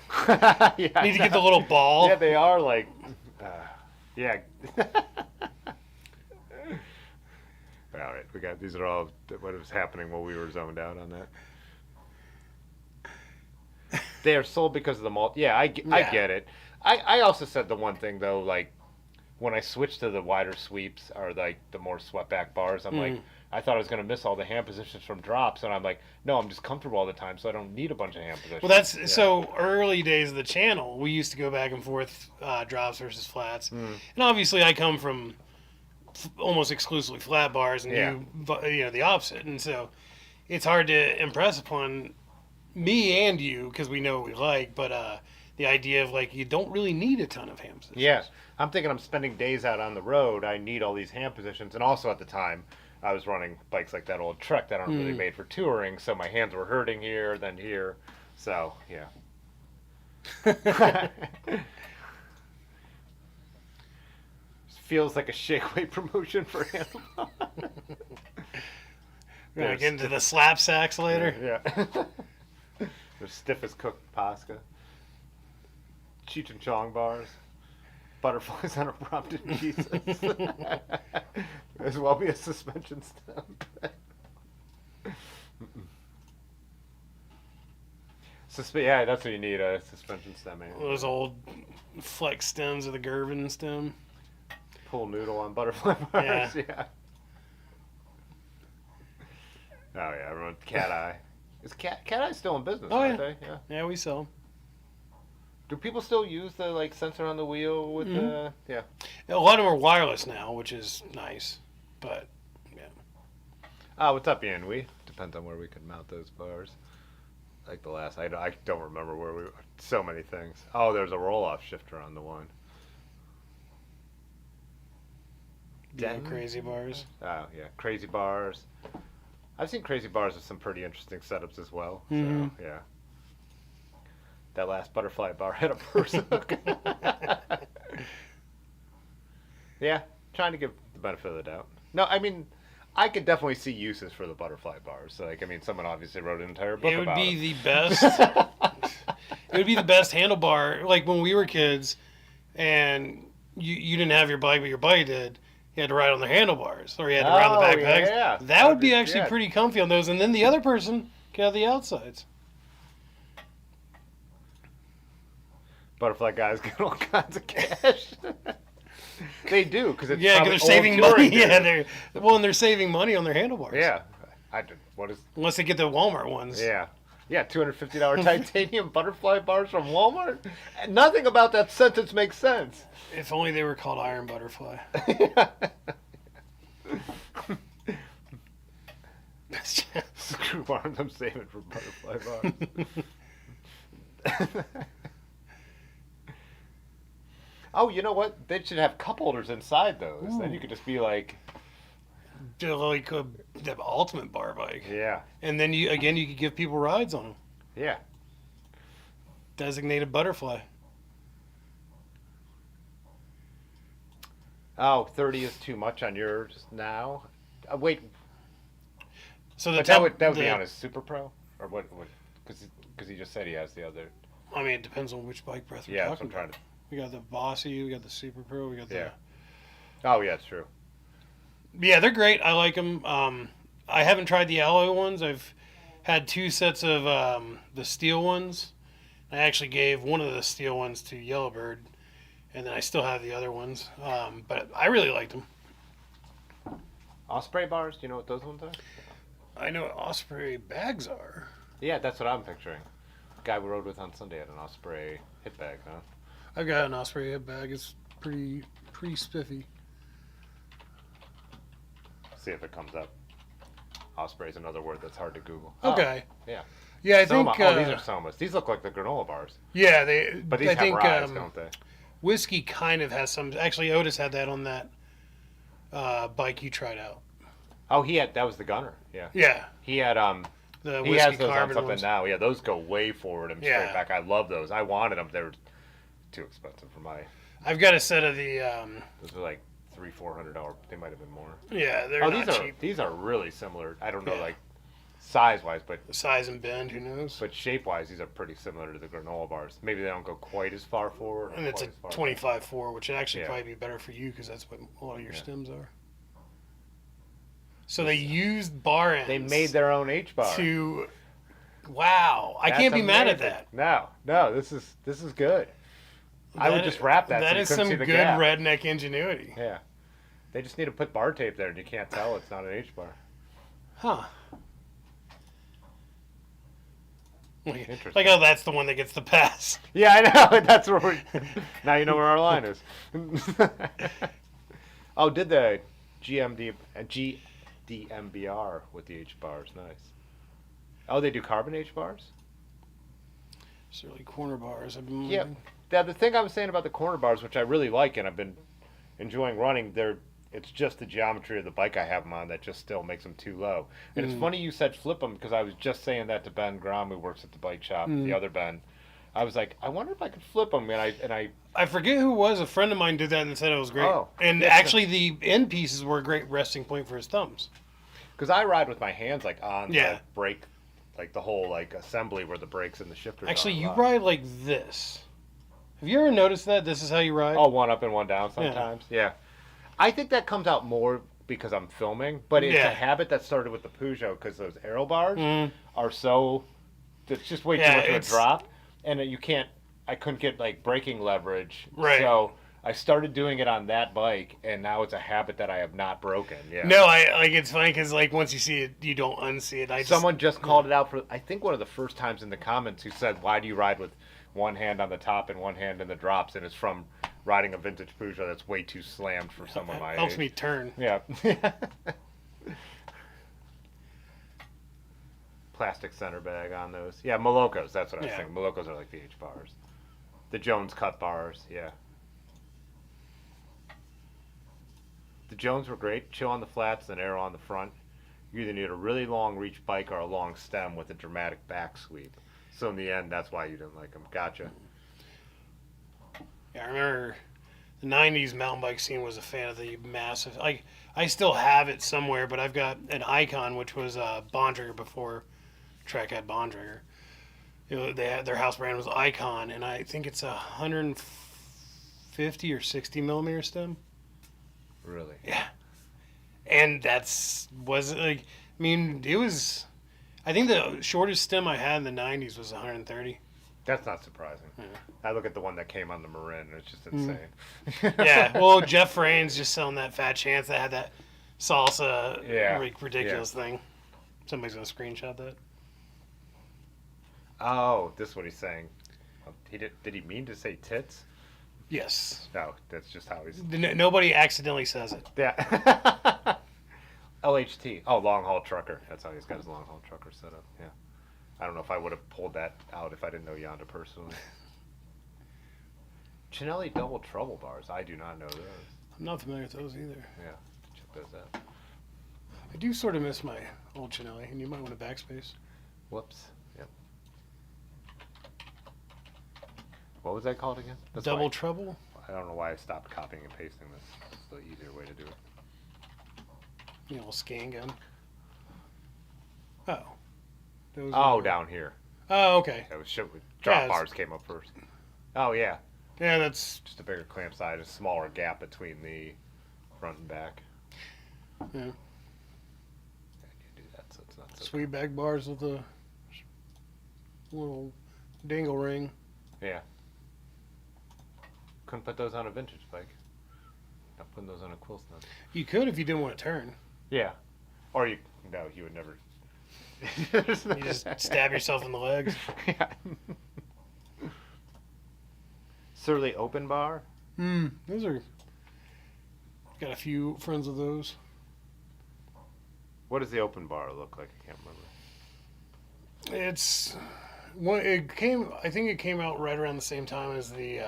Yeah, Need to get the little ball. Yeah, they are like. Yeah. All right, these are all what was happening while we were zoned out on that. They are sold because of the malt. Yeah, I get it. I also said the one thing though, like when I switched to the wider sweeps or like the more swept back bars, I'm like, I thought I was gonna miss all the hand positions from drops, and I'm like, no, I'm just comfortable all the time, so I don't need a bunch of hand positions. Well, that's so early days of the channel. We used to go back and forth, drops versus flats, and obviously I come from almost exclusively flat bars and do the opposite, and so it's hard to impress upon me and you because we know what we like, but the idea of like you don't really need a ton of hand positions. Yeah, I'm thinking I'm spending days out on the road. I need all these hand positions, and also at the time I was running bikes like that old Trek that aren't really made for touring, so my hands were hurting here, then here, so yeah. Feels like a shake weight promotion for him. We're gonna get into the slap sacks later. Yeah. They're stiff as cooked Pasca. Cheech and Chong bars. Butterflies on a Brompton Jesus. As well be a suspension stem. Yeah, that's what you need, a suspension stem. Those old flex stems of the Gervin stem. Pull noodle on butterfly bars. Yeah. Oh yeah, everyone. Cat Eye. Is Cat Eye still in business? Aren't they? Yeah. Yeah, we sell them. Do people still use the like sensor on the wheel with the? Yeah. A lot of them are wireless now, which is nice, but yeah. What's up, Ian? Depends on where we can mount those bars. Like the last, I don't remember where we. So many things. Oh, there's a roll-off shifter on the one. Yeah, crazy bars. Oh yeah, crazy bars. I've seen crazy bars with some pretty interesting setups as well. So yeah. That last butterfly bar had a purse hook. Yeah, trying to give the benefit of the doubt. No, I mean, I could definitely see uses for the butterfly bars. So, like, I mean, someone obviously wrote an entire book about it. It would be the best. It would be the best handlebar. Like when we were kids, and you didn't have your bike, but your buddy did. You had to ride on the handlebars, or you had to ride on the backpacks. Yeah. That would be actually pretty comfy on those, and then the other person could have the outsides. Butterfly guys get all kinds of cash. They do because it's they're saving money. Yeah, they're saving money on their handlebars. Yeah, unless they get the Walmart ones. Yeah, $250 titanium butterfly bars from Walmart. Nothing about that sentence makes sense. If only they were called Iron Butterfly. Screw arms, I'm saving for butterfly bars. Oh, you know what? They should have cup holders inside those. Ooh. Then you could just be like... Like the ultimate bar bike. Yeah. And then you could give people rides on them. Yeah. Designated butterfly. Oh, 30 is too much on yours now? Wait. So that would be on his Super Pro? Or what? Because he just said he has the other... I mean, it depends on which bike breath we're talking about. We got the Bossy, we got the Super Pro, we got the... Yeah. Oh, yeah, it's true. Yeah, they're great. I like them. I haven't tried the alloy ones. I've had 2 sets of the steel ones. I actually gave one of the steel ones to Yellowbird, and then I still have the other ones. But I really liked them. Osprey bars? Do you know what those ones are? I know what Osprey bags are. Yeah, that's what I'm picturing. The guy we rode with on Sunday had an Osprey hip bag, huh? I've got an Osprey hip bag. It's pretty spiffy. See if it comes up. Osprey is another word that's hard to Google. Okay. Oh, yeah. Yeah, I think... these are Somas. These look like the granola bars. Yeah, but these have rides, don't they? Whiskey kind of has some... Actually, Otis had that on that bike you tried out. Oh, that was the Gunner. Yeah. Yeah. He had... the he has those on something now. Yeah, those go way forward and straight back. I love those. I wanted them. They were too expensive for my... I've got a set of the... those are like $300-$400. They might have been more. Yeah, they're not cheap. These are really similar. I don't know, like size-wise, but Size and bend, who knows? shape-wise, these are pretty similar to the granola bars. Maybe they don't go quite as far forward. And it's a quite as far 25-4, which would actually Yeah. probably be better for you because that's what a lot of your Yeah. stems are. So they used bar ends. They made their own H-bar. To, wow, I That's can't be mad at amazing. that. No, this is good. I would just wrap that. That so you is couldn't some see the good gap. redneck ingenuity. Yeah, they just need to put bar tape there, and you can't tell it's not an H-bar. Huh. Interesting. Like, oh, that's the one that gets the pass. Yeah, I know. That's where we. Now you know where our line is. Oh, did the GDMBR with the H bars? Nice. Oh, they do carbon H bars. Certainly corner bars. I've been Yeah. Now the thing I was saying about the corner bars, which I really like, and I've been enjoying running, it's just the geometry of the bike I have them on that just still makes them too low. And it's funny you said flip them because I was just saying that to Ben Grom, who works at the bike shop, the other Ben. I was like, I wonder if I could flip them, and I forget who it was. A friend of mine did that and said it was great. Oh, and yeah, actually, the end pieces were a great resting point for his thumbs. because I ride with my hands like on Yeah. the brake, like the whole like assembly where the brakes and the shifters. Actually, are a you lot. ride like this. Have you ever noticed that? This is how you ride? Oh, one up and one down sometimes. Yeah. I think that comes out more because I'm filming, but it's Yeah. a habit that started with the Peugeot because those aero bars are so. It's just way too Yeah, much of a it's- drop, and you can't. I couldn't get like braking leverage, Right. So I started doing it on that bike, and now it's a habit that I have not broken. Yeah. No, it's funny because like once you see it, you don't unsee it. Someone just called it out for. I think one of the first times in the comments who said, "Why do you ride with one hand on the top and one hand in the drops?" And it's from riding a vintage Peugeot that's way too slammed for someone my helps age. me turn. Yeah. Plastic center bag on those. Yeah, Molokos. That's what I was Yeah. thinking. Molokos are like the H bars. The Jones cut bars. Yeah. The Jones were great. Chill on the flats, then arrow on the front. You either need a really long reach bike or a long stem with a dramatic back sweep. So in the end, that's why you didn't like them. Gotcha. Yeah, I remember the '90s mountain bike scene was a fan of the massive. Like I still have it somewhere, but I've got an Icon, which was a Bontrager before Trek had Bontrager. You know, their house brand was Icon, and I think it's 150 or 60 millimeter stem. Really? Yeah, and wasn't like. I mean, it was. I think the shortest stem I had in the '90s was 130. That's not surprising. Yeah. I look at the one that came on the Marin, and it's just insane. Yeah, well, Jeff Frane's just selling that Fat Chance that had that salsa, Yeah, ridiculous thing. Somebody's gonna screenshot that. Oh, this is what he's saying. Did he mean to say tits? Yes. No, that's just how he's. Nobody accidentally says it. Yeah. LHT. Oh, long haul trucker. That's how he's got his long haul trucker set up. Yeah. I don't know if I would have pulled that out if I didn't know Yonda personally. Chinelli double trouble bars. I do not know those. I'm not familiar with those either. Yeah. Check those out. I do sort of miss my old Chinelli, and you might want a backspace. Whoops. Yep. What was that called again? That's Double why- trouble? I don't know why I stopped copying and pasting this. It's the easier way to do it. You know, scan gun. Oh. Those Oh, are- down here. Oh, okay. It was drop it's- bars came up first. Oh yeah, Yeah, that's. just a bigger clamp size, a smaller gap between the front and back. Yeah. And you do that so it's not so. Sweet back bars with a little dingle ring. Yeah. Couldn't put those on a vintage bike. Not putting those on a quill stud. You could if you didn't want to turn. Yeah. Or you would never. You just stab yourself in the legs. Yeah. Surly open bar. Those are. Got a few friends of those. What does the open bar look like? I can't remember. It's. Well, it came. I think it came out right around the same time as the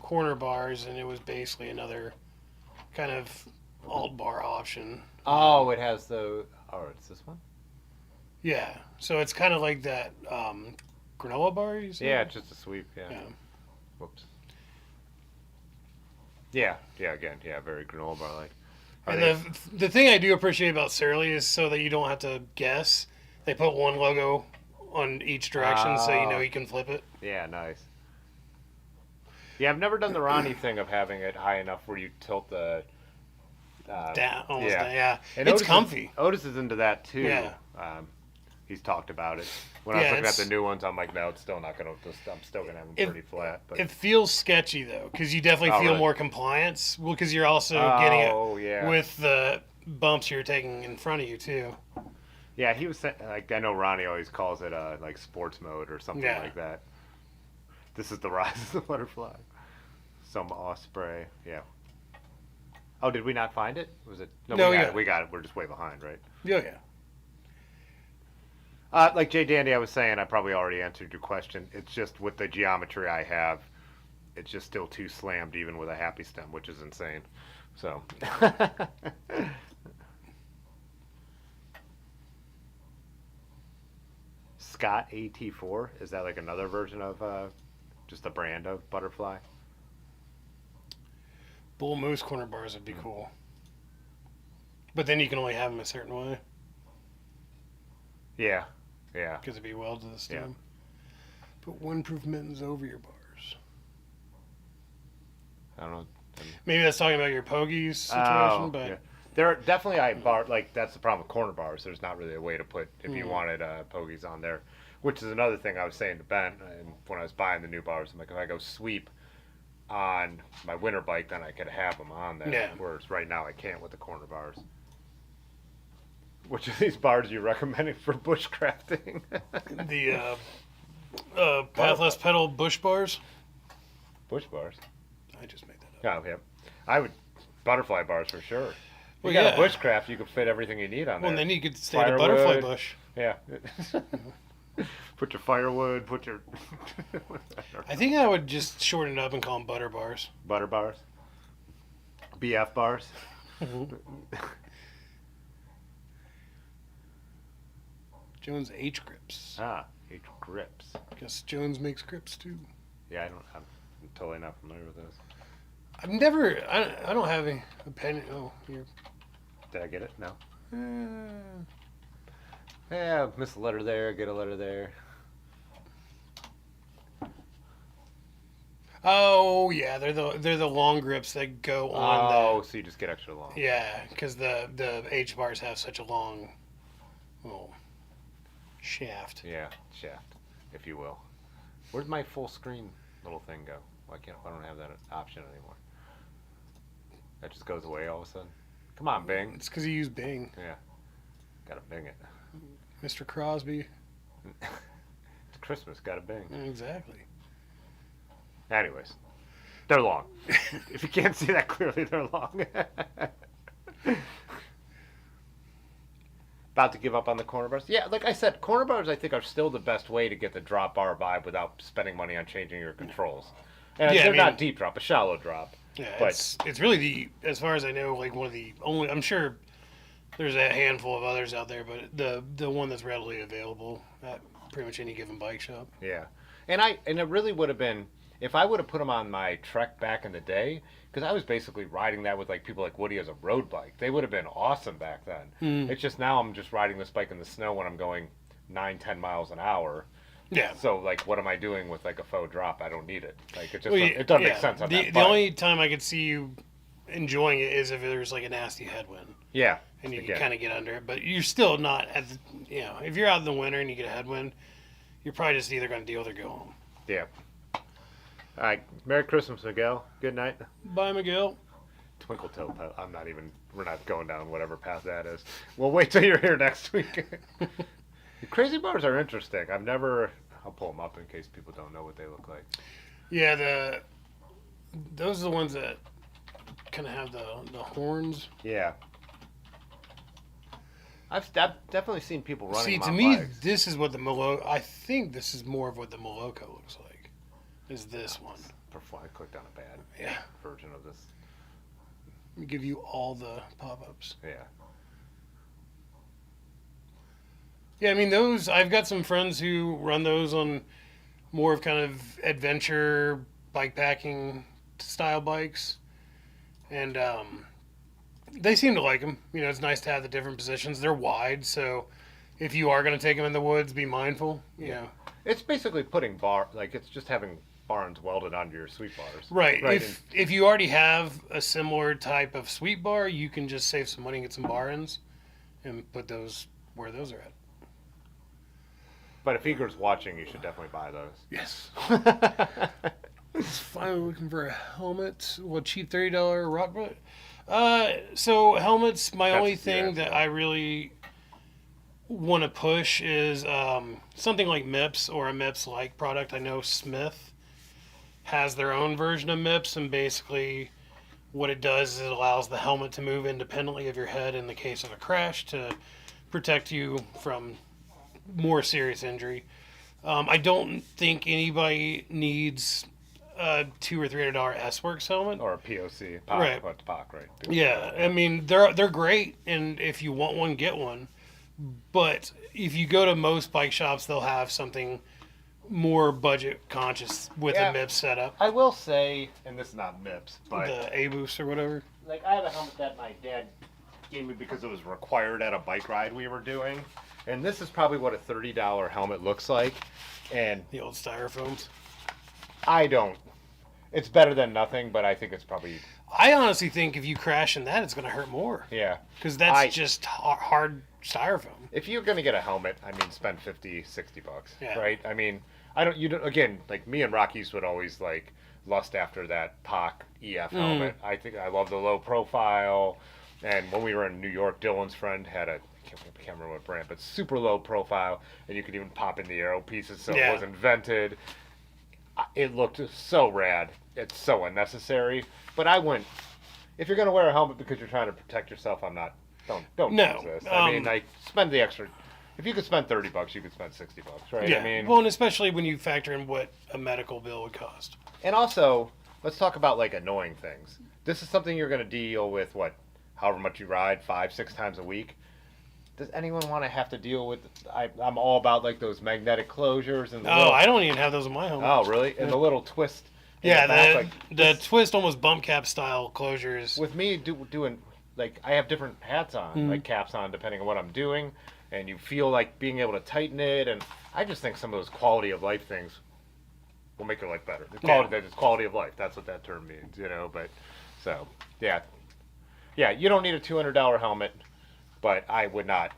corner bars, and it was basically another kind of alt bar option. Oh, it has the. Oh, it's this one. Yeah, so it's kind of like that granola bar. You said? Yeah, it's just a sweep. Yeah. Yeah. Whoops. Yeah. Again, very granola bar like. And the thing I do appreciate about Surly is so that you don't have to guess. They put one logo on each direction, so you know you can flip it. Yeah, nice. Yeah, I've never done the Ronnie thing of having it high enough where you tilt the Down, almost down, yeah. And It's comfy. Otis is into that too. Yeah. He's talked about it. When I was looking at the new ones, I'm like, no, it's still not gonna. I'm still gonna have them pretty flat. But it feels sketchy though, because you definitely feel more compliance. Well, because you're also getting it with the bumps you're taking in front of you too. Yeah, he was saying, like, I know Ronnie always calls it like sports mode or something like that. This is the rise of the butterfly. Some Osprey, yeah. Oh, did we not find it? Was it? No, we got it. We're just way behind, right? Yeah, yeah. Like Jay Dandy, I was saying, I probably already answered your question. It's just with the geometry I have, it's just still too slammed, even with a happy stem, which is insane. So. Scott AT4, is that like another version of just a brand of butterfly? Bull moose corner bars would be cool. But then you can only have them a certain way. Yeah, yeah. Because it'd be welded to the stem. Yeah. Put windproof mittens over your bars. I don't know. Maybe that's talking about your pogies situation, but... Yeah. There are definitely that's the problem with corner bars. There's not really a way to put, if you wanted pogies on there, which is another thing I was saying to Ben and when I was buying the new bars. I'm like, if I go sweep on my winter bike, then I could have them on there. Yeah. Whereas right now I can't with the corner bars. Which of these bars are you recommending for bushcrafting? The pathless pedal bush bars. Bush bars? I just made that up. Oh, yeah. I would, butterfly bars for sure. Well, you got a bushcraft, you could fit everything you need on there. Well, and then you could stay at a butterfly bush. Yeah. Put your firewood, put your... I think I would just shorten it up and call them butter bars. Butter bars? BF bars? Jones H grips. Ah, H grips. Guess Jones makes grips too. Yeah, I'm totally not familiar with those. I've never, I don't have a pen. Oh, here. Did I get it? No. Yeah, miss a letter there, get a letter there. Oh yeah, they're the long grips that go on. Oh, so you just get extra long. Yeah, because the H bars have such a long, shaft. Yeah, shaft, if you will. Where'd my full screen little thing go? Why can't I don't have that option anymore? That just goes away all of a sudden. Come on, Bing. It's because you use Bing. Yeah, gotta Bing it. Mr. Crosby. It's Christmas, gotta Bing. Exactly. Anyways, they're long. If you can't see that clearly, they're long. About to give up on the corner bars? Yeah, like I said, corner bars I think are still the best way to get the drop bar vibe without spending money on changing your controls. And they're not deep drop, a shallow drop. Yeah, but it's really as far as I know, like one of the only. I'm sure there's a handful of others out there, but the one that's readily available at pretty much any given bike shop. Yeah, and it really would have been if I would have put them on my Trek back in the day, because I was basically riding that with like people like Woody as a road bike. They would have been awesome back then. It's just now I'm just riding this bike in the snow when I'm going 9-10 miles an hour. Yeah. So like, what am I doing with like a faux drop? I don't need it. Like it just it doesn't make sense on that bike. The only time I could see you enjoying it is if there's like a nasty headwind. Yeah. And you can kind of get under it, but you're still not at the, if you're out in the winter and you get a headwind, you're probably just either going to deal with it or go home. Yeah. All right. Merry Christmas, Miguel. Good night. Bye, Miguel. Twinkle toe. We're not going down whatever path that is. We'll wait till you're here next week. The crazy bars are interesting. I'll pull them up in case people don't know what they look like. Yeah, those are the ones that kind of have the horns. Yeah. I've definitely seen people running. See, to me, this is what the Moloko. I think this is more of what the Moloko looks like. Is this one? I clicked on a bad version of this. Let me give you all the pop-ups. Yeah. Yeah, I mean those. I've got some friends who run those on more of kind of adventure bike packing style bikes, and They seem to like them. You know, it's nice to have the different positions. They're wide, so if you are going to take them in the woods, be mindful. You know. It's basically putting it's just having barns welded onto your sweep bars. Right. If you already have a similar type of sweep bar, you can just save some money and get some bar ends and put those where those are at. But if Igor's watching, you should definitely buy those. Yes. It's finally looking for a helmet. Well, cheap $30 rock butt. So helmets, my only thing that I really want to push is something like MIPS or a MIPS-like product. I know Smith has their own version of MIPS, and basically what it does is it allows the helmet to move independently of your head in the case of a crash to protect you from more serious injury. I don't think anybody needs a $200 or $300 S-Works helmet or a POC, right? POC, right? Yeah, I mean they're great, and if you want one, get one. But if you go to most bike shops, they'll have something more budget conscious with a MIPS setup. I will say, and this is not MIPS, but the A-Boost or whatever. Like I have a helmet that my dad gave me because it was required at a bike ride we were doing, and this is probably what a $30 helmet looks like. And the old styrofoams. It's better than nothing, but I think it's probably. I honestly think if you crash in that, it's going to hurt more. Yeah. Because that's just hard styrofoam. If you're going to get a helmet, I mean, spend $50, $60, yeah. Right? I mean, again, like me and Rockies would always like lust after that POC EF helmet. I think I love the low profile. And when we were in New York, Dylan's friend had I can't remember what brand, but super low profile, and you could even pop in the arrow pieces, so it wasn't vented. It looked so rad. It's so unnecessary. But I wouldn't. If you're going to wear a helmet because you're trying to protect yourself, don't use this. I mean, like, spend the extra. If you could spend $30, you could spend $60, right? Yeah. I mean, well, and especially when you factor in what a medical bill would cost. And also, let's talk about like annoying things. This is something you're going to deal with. However much you ride, 5-6 times a week. Does anyone want to have to deal with? I'm all about like those magnetic closures and. I don't even have those in my helmet. Oh, really? And the little twist. Yeah, the twist, almost bump cap style closures. With me doing, like, I have different hats on, like caps on, depending on what I'm doing, and you feel like being able to tighten it, and I just think some of those quality of life things will make your life better. It's quality of life. That's what that term means, you know. But so yeah, you don't need a $200 helmet, but I would not.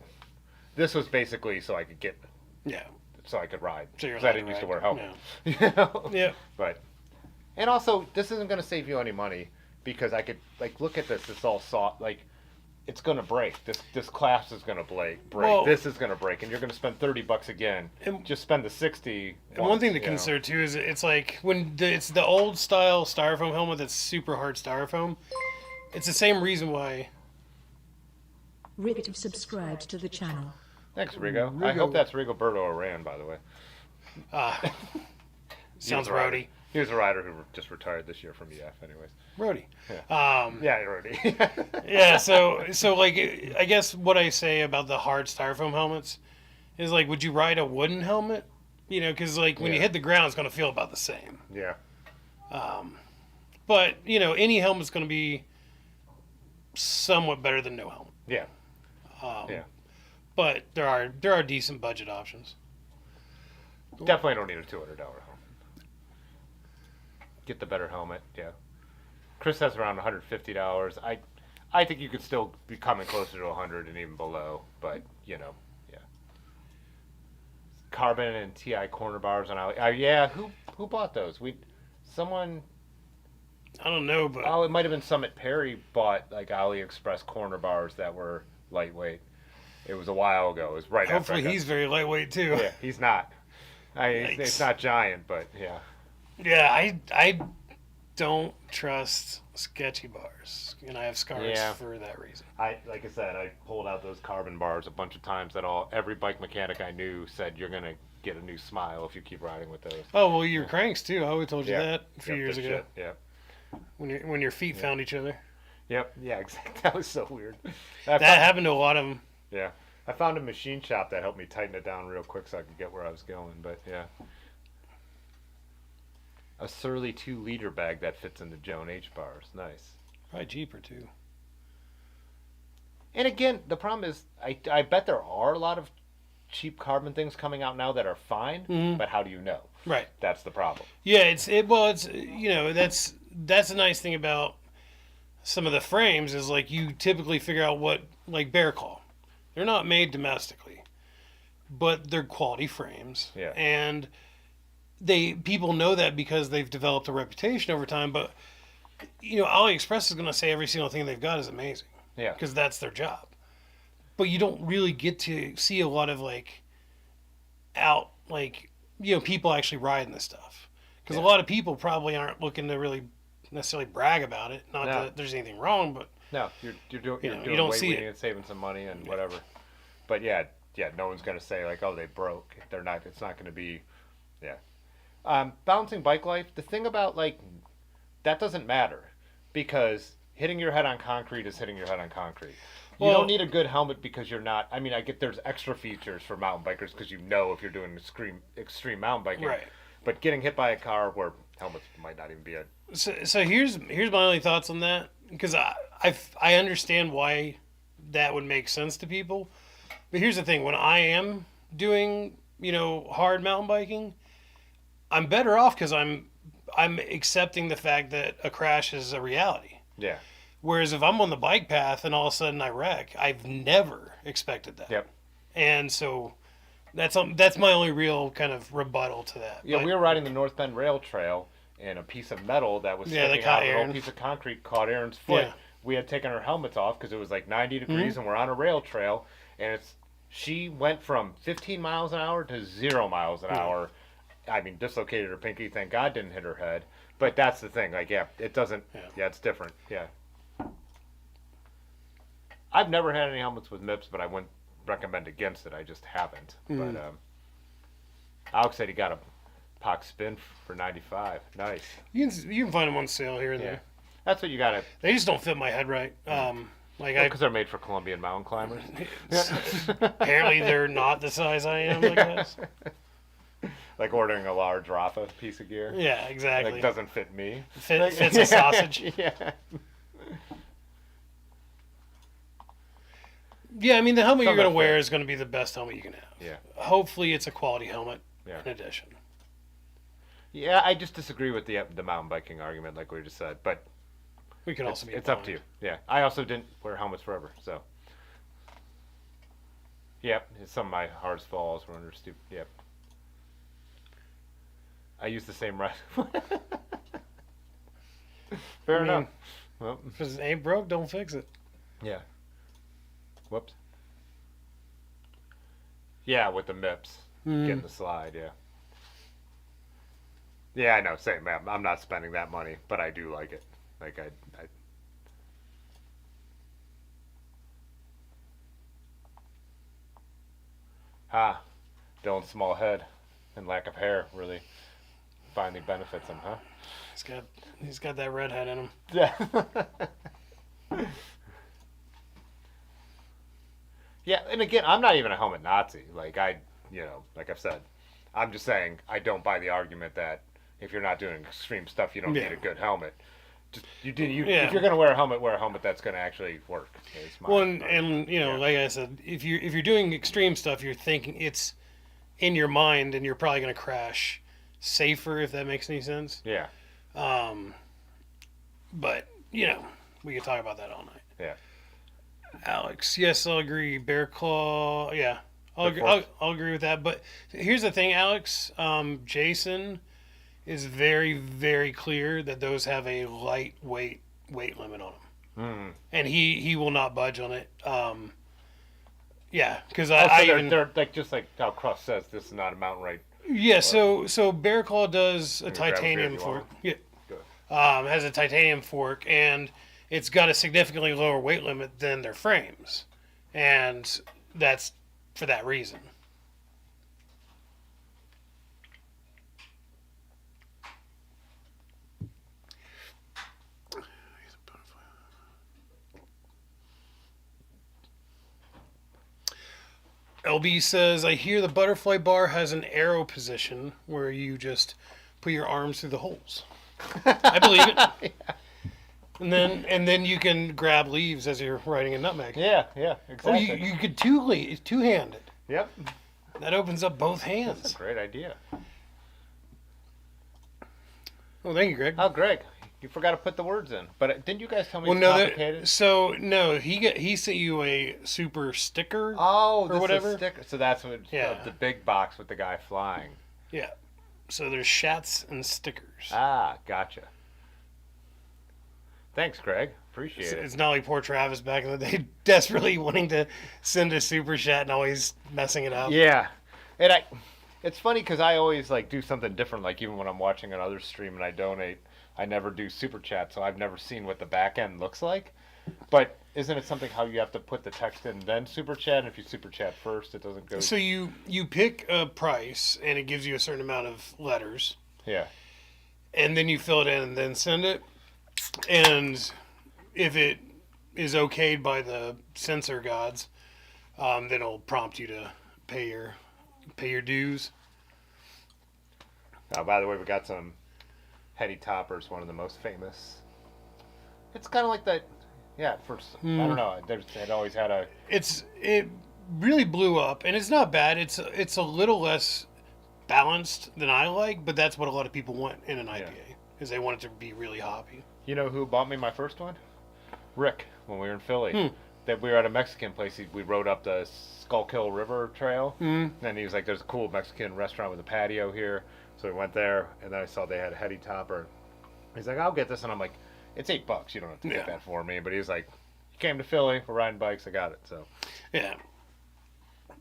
This was basically so I could get. Yeah. So I could ride. So because I didn't used to wear a helmet. Yeah. You know? Yeah. But. And also, this isn't going to save you any money because I could, like, look at this. It's all soft. Like, it's going to break. This clasp is going to break. Well, this is going to break. And you're going to spend $30 again. Just spend the $60. And one thing to consider, too, is it's like when it's the old style styrofoam helmet that's super hard styrofoam. It's the same reason why. Rigot have subscribed to the channel. Thanks, Rigo. I hope that's Rigoberto Oran, by the way. Sounds roady. He was a rider who just retired this year from EF, anyways. Roadie. Yeah, roadie. Yeah, so like, I guess what I say about the hard styrofoam helmets is like, would you ride a wooden helmet? You know, because like when you hit the ground, it's going to feel about the same. Yeah. But you know, any helmet's going to be somewhat better than no helmet. Yeah. But there are decent budget options. Definitely don't need a $200 helmet. Get the better helmet, yeah. Chris has around $150. I think you could still be coming closer to 100 and even below, but you know, yeah. Carbon and TI corner bars on Ali. Yeah, who bought those? Someone. I don't know, but it might have been Summit Perry bought like AliExpress corner bars that were lightweight. It was a while ago. It was right after. Hopefully, he's very lightweight too. Yeah, he's not. It's not giant, but yeah. Yeah, I don't trust sketchy bars, and I have scars for that reason. Like I said, I pulled out those carbon bars a bunch of times. Every bike mechanic I knew said you're gonna get a new smile if you keep riding with those. Oh well, your cranks too. I always told you that a few years ago. Yeah. When your feet found each other. Yep. Yeah. Exactly. That was so weird. That happened to a lot of them. Yeah. I found a machine shop that helped me tighten it down real quick so I could get where I was going. But yeah. A Surly 2-liter bag that fits into Joan H bars. Nice. Probably cheaper too. And again, the problem is, I bet there are a lot of cheap carbon things coming out now that are fine, but how do you know? Right. That's the problem. Yeah, it's that's the nice thing about some of the frames is like you typically figure out what, like bear claw. They're not made domestically, but they're quality frames. Yeah. And people know that because they've developed a reputation over time, but AliExpress is going to say every single thing they've got is amazing. Yeah. Because that's their job. But you don't really get to see a lot of people actually riding this stuff. Because a lot of people probably aren't looking to really necessarily brag about it. Not that there's anything wrong, but no, you're doing you don't see it and saving some money and whatever. But yeah, no one's gonna say like, oh, they broke. They're not. It's not gonna be, balancing bike life. The thing about that doesn't matter because hitting your head on concrete is hitting your head on concrete. You don't need a good helmet because you're not. I mean, I get there's extra features for mountain bikers because if you're doing extreme mountain biking. Right. But getting hit by a car where helmets might not even be a. So here's my only thoughts on that, because I understand why that would make sense to people, but here's the thing: when I am doing hard mountain biking, I'm better off because I'm accepting the fact that a crash is a reality. Yeah. Whereas if I'm on the bike path and all of a sudden I wreck, I've never expected that. Yep. And so that's my only real kind of rebuttal to that. Yeah, we were riding the North Bend Rail Trail, and a piece of metal that was sticking out, a little piece of concrete caught Erin's foot. Yeah. We had taken our helmets off because it was like 90 degrees, and we're on a rail trail, and she went from 15 miles an hour to 0 miles an hour. I mean, dislocated her pinky. Thank God didn't hit her head. But that's the thing. It doesn't. Yeah, it's different. Yeah. I've never had any helmets with MIPS, but I wouldn't recommend against it. I just haven't. But Alex said he got a POC spin for $95. Nice. You can find them on sale here and there. That's what you got to. They just don't fit my head right. Because they're made for Colombian mountain climbers. Apparently, they're not the size I am. I guess. Like ordering a large Rafa piece of gear. Yeah, exactly. Doesn't fit me. Fits a sausage. Yeah. Yeah, I mean, the helmet you're going to wear is going to be the best helmet you can have. Yeah. Hopefully, it's a quality helmet in addition. Yeah, I just disagree with the mountain biking argument, like we just said. But we could also be. It's up to you. Yeah, I also didn't wear helmets forever, so. Yep, some of my hardest falls were under stupid. Yep. I use the same rest. Fair enough. Well, if it ain't broke, don't fix it. Yeah. Whoops. Yeah, with the MIPS. Getting the slide, yeah. Yeah, I know, same, man. I'm not spending that money, but I do like it. Like, Dylan's small head and lack of hair really finally benefits him, huh? He's got that redhead in him. Yeah. Yeah, and again, I'm not even a helmet Nazi. Like like I've said, I'm just saying I don't buy the argument that if you're not doing extreme stuff, you don't need a good helmet. Just if you're going to wear a helmet that's going to actually work. Like I said, if you're doing extreme stuff, you're thinking it's in your mind, and you're probably going to crash safer, if that makes any sense. Yeah. But we could talk about that all night. Yeah. Alex, yes, I'll agree. Bear claw, yeah, I'll agree with that. But here's the thing, Alex. Jason is very, very clear that those have a lightweight weight limit on them, and he will not budge on it. Yeah, because they're like just like how Cross says, this is not a mountain right. Yeah, so Bear Claw does a titanium fork. Yeah, has a titanium fork, and it's got a significantly lower weight limit than their frames, and that's for that reason. LB says, I hear the butterfly bar has an arrow position where you just put your arms through the holes. I believe it. And then you can grab leaves as you're riding a nutmeg. Yeah, Oh, exactly. you could two-handed. Yep. That opens up both hands. That's a great idea. Oh, thank you, Greg. Oh, Greg, you forgot to put the words in. But didn't you guys tell me Well, it's no, complicated? he sent you a super sticker. Oh, or this whatever. is sticker. So that's what Yeah. the big box with the guy flying. Yeah. So there's shats and stickers. Ah, gotcha. Thanks, Greg. Appreciate it. It's not like poor Travis back in the day, desperately wanting to send a super chat and always messing it up. Yeah, and it's funny because I always like do something different. Like even when I'm watching another stream and I donate, I never do super chat, so I've never seen what the back end looks like. But isn't it something how you have to put the text in then super chat? And if you super chat first, it doesn't go. So you pick a price and it gives you a certain amount of letters, Yeah. and then you fill it in and then send it. And if it is okayed by the censor gods, then it'll prompt you to pay your dues. By the way, we got some heady toppers. One of the most famous. It's kind of like that. Yeah. First, I don't know. It always had a. It really blew up, and it's not bad. It's a little less balanced than I like, but that's what a lot of people want in an IPA, is they want it to be really hoppy. You know who bought me my first one? Rick, when we were in Philly. That we were at a Mexican place. We rode up the Schuylkill River Trail. And he was like, there's a cool Mexican restaurant with a patio here. So we went there, and then I saw they had a heady topper. He's like, I'll get this. And I'm like, it's $8. You don't have to get that for me. But he was like, you came to Philly, we're riding bikes, I got it. So Yeah.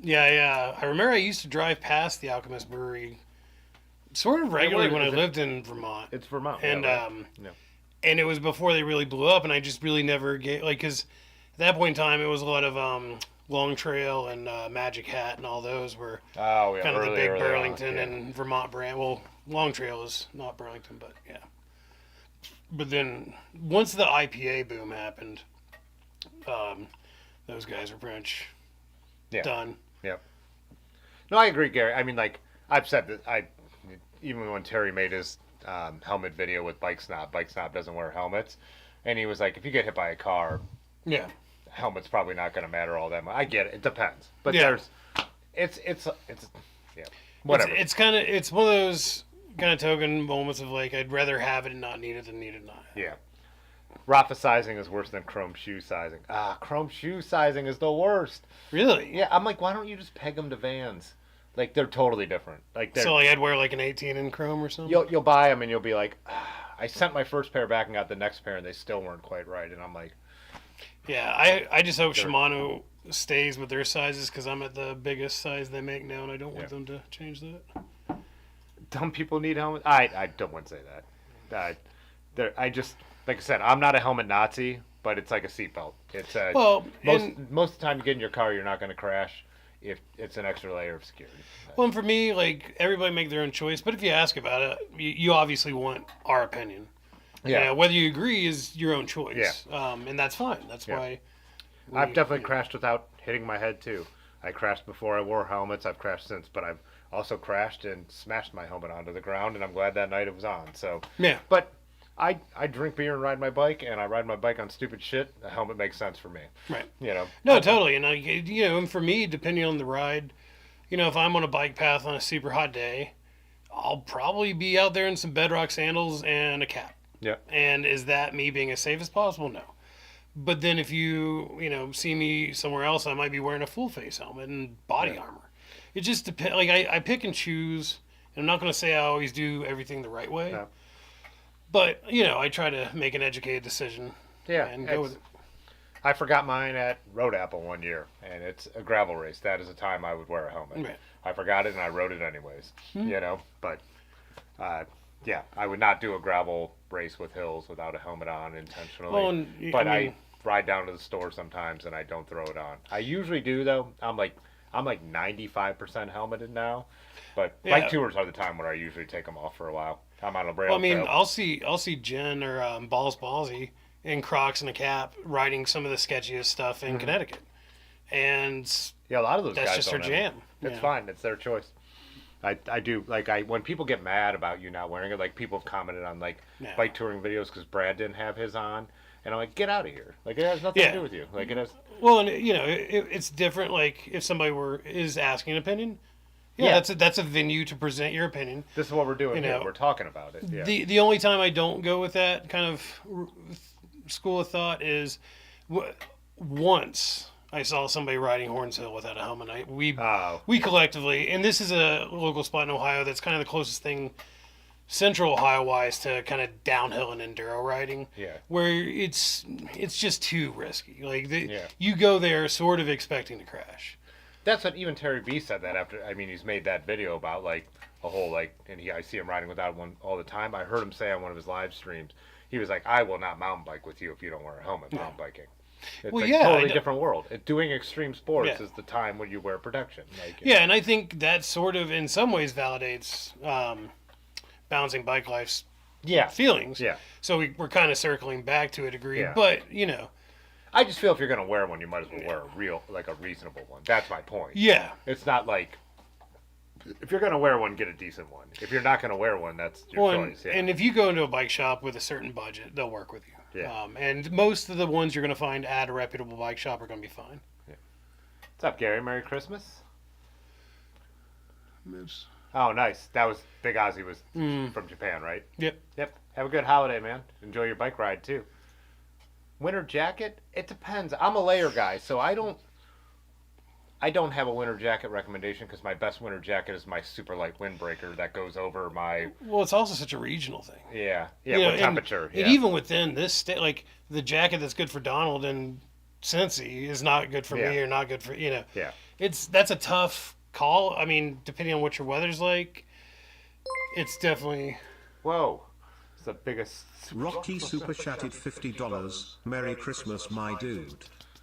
I remember I used to drive past the Alchemist Brewery sort of regularly when I lived in Vermont. It's Vermont. And yeah, and it was before they really blew up, and I just really never get because at that point in time it was a lot of Long Trail and Magic Hat and all those were kind of the big Burlington and Vermont brand. Well, Long Trail is not Burlington, but yeah. But then once the IPA boom happened, those guys were pretty much done. Yep. No, I agree, Gary. I mean, like I've said that even when Terry made his helmet video with Bike Snob doesn't wear helmets, and he was like, if you get hit by a car, helmet's probably not going to matter all that much. I get it. It depends, but it's whatever. It's one of those kind of token moments of like I'd rather have it and not need it than need it not. Yeah. Rafa sizing is worse than chrome shoe sizing. Chrome shoe sizing is the worst. Really? Yeah, I'm like, why don't you just peg them to Vans? Like, they're totally different. So I'd wear like an 18 in chrome or something? You'll buy them and you'll be like, I sent my first pair back and got the next pair and they still weren't quite right. And I'm like... Yeah, I just hope Shimano stays with their sizes because I'm at the biggest size they make now and I don't want them to change that. Dumb people need helmets? I don't want to say that. I just... Like I said, I'm not a helmet Nazi, but it's like a seatbelt. It's most of the time you get in your car, you're not going to crash if it's an extra layer of security. Well, and for me, like everybody make their own choice, but if you ask about it, you obviously want our opinion. Yeah. Whether you agree is your own choice. Yeah. And that's fine. That's why. I've definitely crashed without hitting my head too. I crashed before I wore helmets. I've crashed since, but I've also crashed and smashed my helmet onto the ground, and I'm glad that night it was on. So. Yeah. But. I drink beer and ride my bike, and I ride my bike on stupid shit. A helmet makes sense for me. Right. No, totally. And and for me, depending on the ride, if I'm on a bike path on a super hot day, I'll probably be out there in some Bedrock sandals and a cap. Yeah. And is that me being as safe as possible? No. But then if you see me somewhere else, I might be wearing a full face helmet and body armor. It just depends. Like I pick and choose. And I'm not going to say I always do everything the right way. No. But, I try to make an educated decision and go with it. I forgot mine at Road Apple one year, and it's a gravel race. That is a time I would wear a helmet. Right. I forgot it, and I rode it anyways, But, I would not do a gravel race with hills without a helmet on intentionally. Well, I ride down to the store sometimes, and I don't throw it on. I usually do, though. I'm like 95% helmeted now. But bike tours are the time where I usually take them off for a while. I'm on a rail trail. I'll see Jen or Balls Ballsy in Crocs and a cap riding some of the sketchiest stuff in Connecticut, and a lot of those guys. That's just her jam. It's fine. It's their choice. I do when people get mad about you not wearing it, like people have commented on bike touring videos because Brad didn't have his on. And I'm like, get out of here. Like, it has nothing to do with you. Like, it has... Well, and, it's different, like, if somebody is asking an opinion. Yeah, that's a venue to present your opinion. This is what we're doing here. We're talking about it. Yeah. The only time I don't go with that kind of school of thought is once I saw somebody riding Horns Hill without a helmet. We collectively, and this is a local spot in Ohio that's kind of the closest thing Central Ohio wise to kind of downhill and enduro riding. Yeah. Where it's just too risky. Like you go there sort of expecting to crash. That's what even Terry B said that after. I mean, he's made that video about like a whole like, and I see him riding without one all the time. I heard him say on one of his live streams, he was like, "I will not mountain bike with you if you don't wear a helmet mountain biking." It's a totally different world. Doing extreme sports is the time when you wear protection. Like, and I think that sort of in some ways validates balancing bike life's feelings. Yeah. So we're kind of circling back to a degree, but I just feel if you're going to wear one, you might as well wear a reasonable one. That's my point. Yeah. It's not like, if you're going to wear one, get a decent one. If you're not going to wear one, that's your choice. Yeah. And if you go into a bike shop with a certain budget, they'll work with you. Yeah. And most of the ones you're going to find at a reputable bike shop are going to be fine. Yeah. What's up, Gary? Merry Christmas. Moves. Oh, nice. That was Big Ozzy was from Japan, right? Yep. Have a good holiday, man. Enjoy your bike ride, too. Winter jacket? It depends. I'm a layer guy, so I don't have a winter jacket recommendation because my best winter jacket is my super light windbreaker that goes over my... Well, it's also such a regional thing. Yeah. Yeah, what temperature. And even within this state, like the jacket that's good for Donald in Cincy is not good for me or not good for, Yeah. That's a tough call. I mean, depending on what your weather's like, it's definitely... Whoa. It's the biggest... Rocky super chatted $50. Merry Christmas, my dude.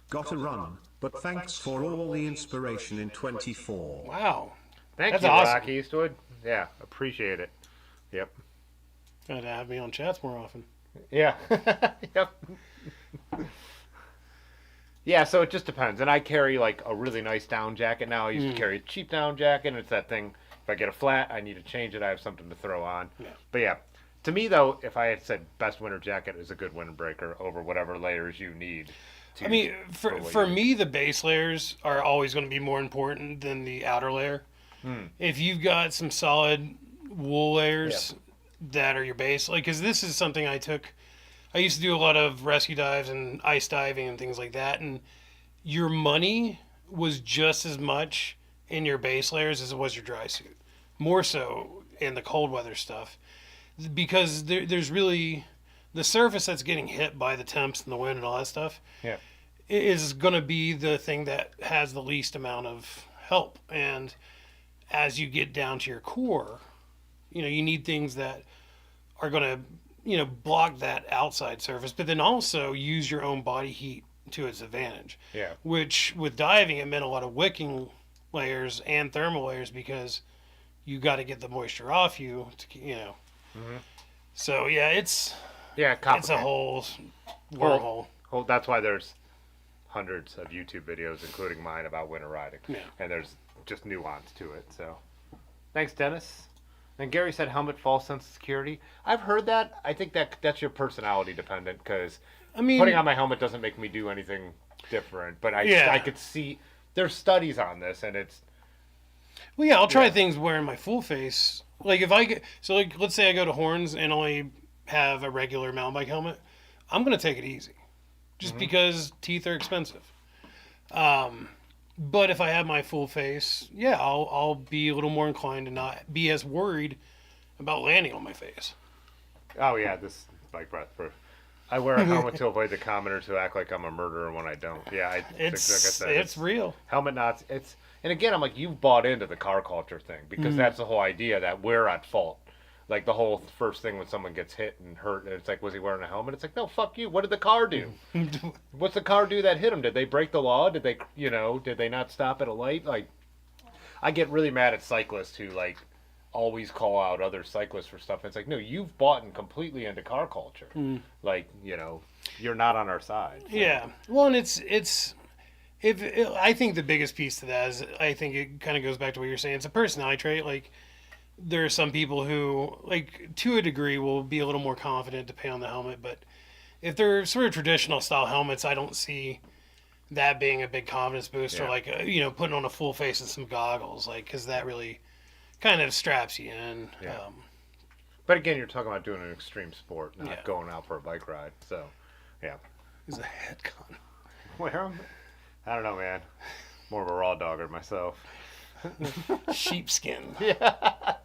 Gotta run, but thanks for all the inspiration in 24. Wow. That's you, awesome. Rocky Eastwood. Yeah, appreciate it. Yep. Gotta have me on chats more often. Yeah. Yep. Yeah, so it just depends. And I carry like a really nice down jacket now. I used to carry a cheap down jacket, and it's that thing. If I get a flat, I need to change it. I have something to throw on. Yeah. But yeah. To me, though, if I had said best winter jacket is a good windbreaker over whatever layers you need. I mean, for me, the base layers are always going to be more important than the outer layer. If you've got some solid wool layers that are your base, like, because this is something I used to do a lot of rescue dives and ice diving and things like that, and your money was just as much in your base layers as it was your dry suit. More so in the cold weather stuff. Because there's really the surface that's getting hit by the temps and the wind and all that stuff is going to be the thing that has the least amount of help. And as you get down to your core, you need things that are going to, block that outside surface, but then also use your own body heat to its advantage. Yeah. Which with diving, it meant a lot of wicking layers and thermal layers because you got to get the moisture off you to, So it's a whole wormhole. Well, that's why there's hundreds of YouTube videos, including mine, about winter riding, and there's just nuance to it. So, thanks, Dennis. And Gary said helmet false sense of security. I've heard that. I think that's your personality dependent because putting on my helmet doesn't make me do anything different. But I could see there's studies on this, and it's. Well, I'll try things wearing my full face. Like if let's say I go to Horns and only have a regular mountain bike helmet, I'm gonna take it easy, just because teeth are expensive. But if I have my full face, I'll be a little more inclined to not be as worried about landing on my face. Oh yeah, this bike breath proof. I wear a helmet to avoid the commoners who act like I'm a murderer when I don't. Yeah, it's real. Helmet knots. And again, I'm like, you've bought into the car culture thing because that's the whole idea that we're at fault. Like the whole first thing when someone gets hit and hurt, and it's like, was he wearing a helmet? It's like, no, fuck you. What did the car do? What's the car do that hit him? Did they break the law? Did they not stop at a light? Like, I get really mad at cyclists who like always call out other cyclists for stuff. It's like, no, you've bought and completely into car culture. Like, you're not on our side. So. Yeah. Well, and I think the biggest piece to that is I think it kind of goes back to what you're saying. It's a personality trait. Like there are some people who, like to a degree, will be a little more confident depending on the helmet, but if they're sort of traditional style helmets, I don't see that being a big confidence booster. Yeah. Like putting on a full face and some goggles, like because that really kind of straps you in. Yeah. But again, you're talking about doing an extreme sport, not Yeah. going out for a bike ride. So, yeah. Is a head gun. Wear them? I don't know, man. More of a raw dogger myself. Sheepskin. Yeah.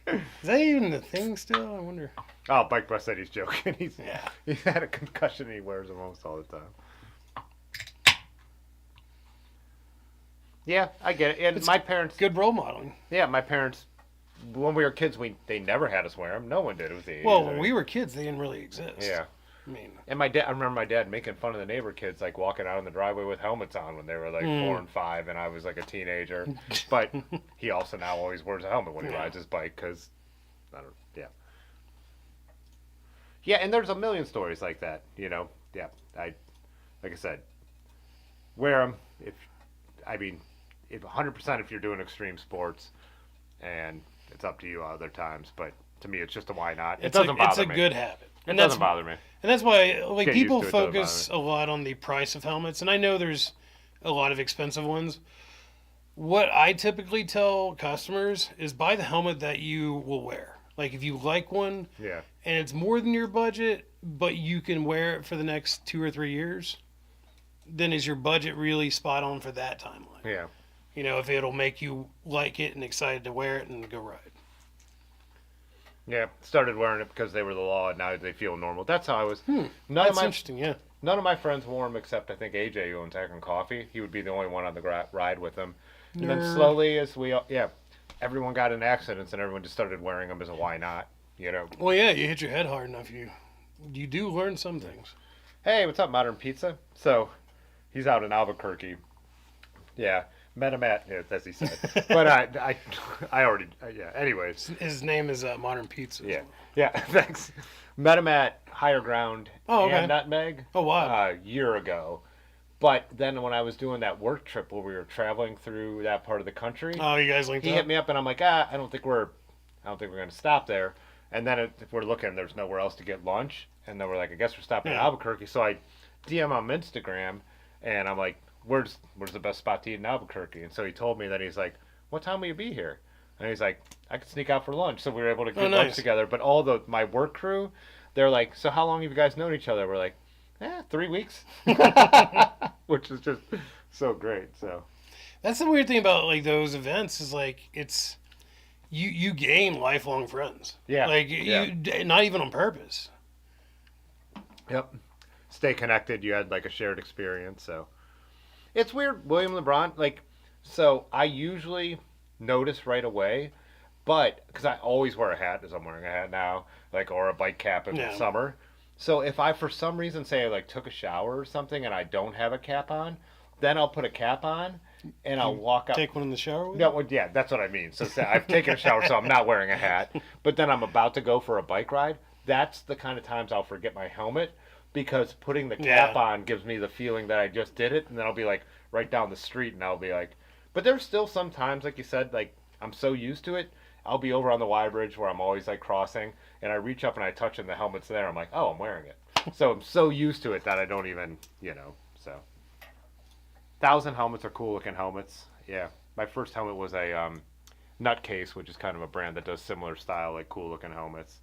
Is that even the thing still? I wonder. Oh, Bike Bus said he's joking. He's had a concussion and he wears them almost all the time. Yeah, I get it. And my parents... Good role modeling. Yeah, my parents... When we were kids, they never had us wear them. No one did. It was the 80s. Well, when we were kids, they didn't really exist. Yeah. I mean... And I remember my dad making fun of the neighbor kids, like walking out in the driveway with helmets on when they were like 4 and 5, and I was like a teenager. But he also now always wears a helmet when he rides his bike because, yeah, and there's a million stories like that, Yeah, like I said, wear them if 100% if you're doing extreme sports, and it's up to you other times. But to me, it's just a why not. It doesn't bother me. It's a good habit. It doesn't bother me. And that's why, like, Get people used to it, doesn't focus a lot on the price of helmets, and I know there's a lot of expensive ones. What I typically tell customers is buy the helmet that you will wear. Like, if you like one, Yeah. and it's more than your budget, but you can wear it for the next 2 or 3 years, then is your budget really spot on for that timeline? Yeah. If it'll make you like it and excited to wear it and go ride. Yeah, started wearing it because they were the law, and now they feel normal. That's how I was. That's interesting, yeah. None of my friends wore them except I think AJ, who owns Hack and Coffee. He would be the only one on the ride with them. And then slowly, as everyone got in accidents, and everyone just started wearing them as a why not, Well, yeah, you hit your head hard enough, you do learn some things. Hey, what's up, Modern Pizza? So, he's out in Albuquerque. Yeah, met him at, as he said. But I already, anyways. His name is Modern Pizza. Yeah, thanks. Met him at Higher Ground and Nutmeg. Oh, wow. A year ago. But then when I was doing that work trip where we were traveling through that part of the country. Oh, you guys linked He up? hit me up and I'm like, I don't think we're going to stop there. And then if we're looking, there's nowhere else to get lunch. And then we're like, I guess we're stopping in Albuquerque. So I DM him on Instagram and I'm like, where's the best spot to eat in Albuquerque? And so he told me that he's like, what time will you be here? And he's like, I could sneak out for lunch. So we were able to get lunch together. But all my work crew, they're like, so how long have you guys known each other? We're like, 3 weeks. Which is just so great. So that's the weird thing about like those events is like it's you gain lifelong friends. Yeah. Like you not even on purpose. Yep. Stay connected. You had like a shared experience. So it's weird. William LeBron, so I usually notice right away, but because I always wear a hat, as I'm wearing a hat now, or a bike cap in the summer. So if I, for some reason, say I took a shower or something and I don't have a cap on, then I'll put a cap on and I'll walk out. Take one in the shower with you? No, yeah, that's what I mean. So say I've taken a shower, so I'm not wearing a hat, but then I'm about to go for a bike ride. That's the kind of times I'll forget my helmet because putting the cap on gives me the feeling that I just did it, and then I'll be right down the street and I'll be but there's still some times, like you said, I'm so used to it. I'll be over on the Y Bridge where I'm always crossing, and I reach up and I touch and the helmet's there. I'm like, oh, I'm wearing it. So I'm so used to it that I don't even, so. 1,000 helmets are cool looking helmets. Yeah. My first helmet was a Nutcase, which is kind of a brand that does similar style, cool looking helmets.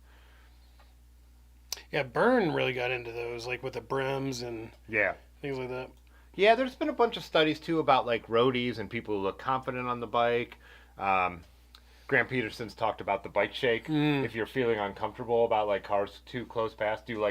Yeah, Burn really got into those, with the brims and things like that. Yeah, there's been a bunch of studies too about roadies and people who look confident on the bike. Grant Peterson's talked about the bike shake. If you're feeling uncomfortable about cars too close past, do a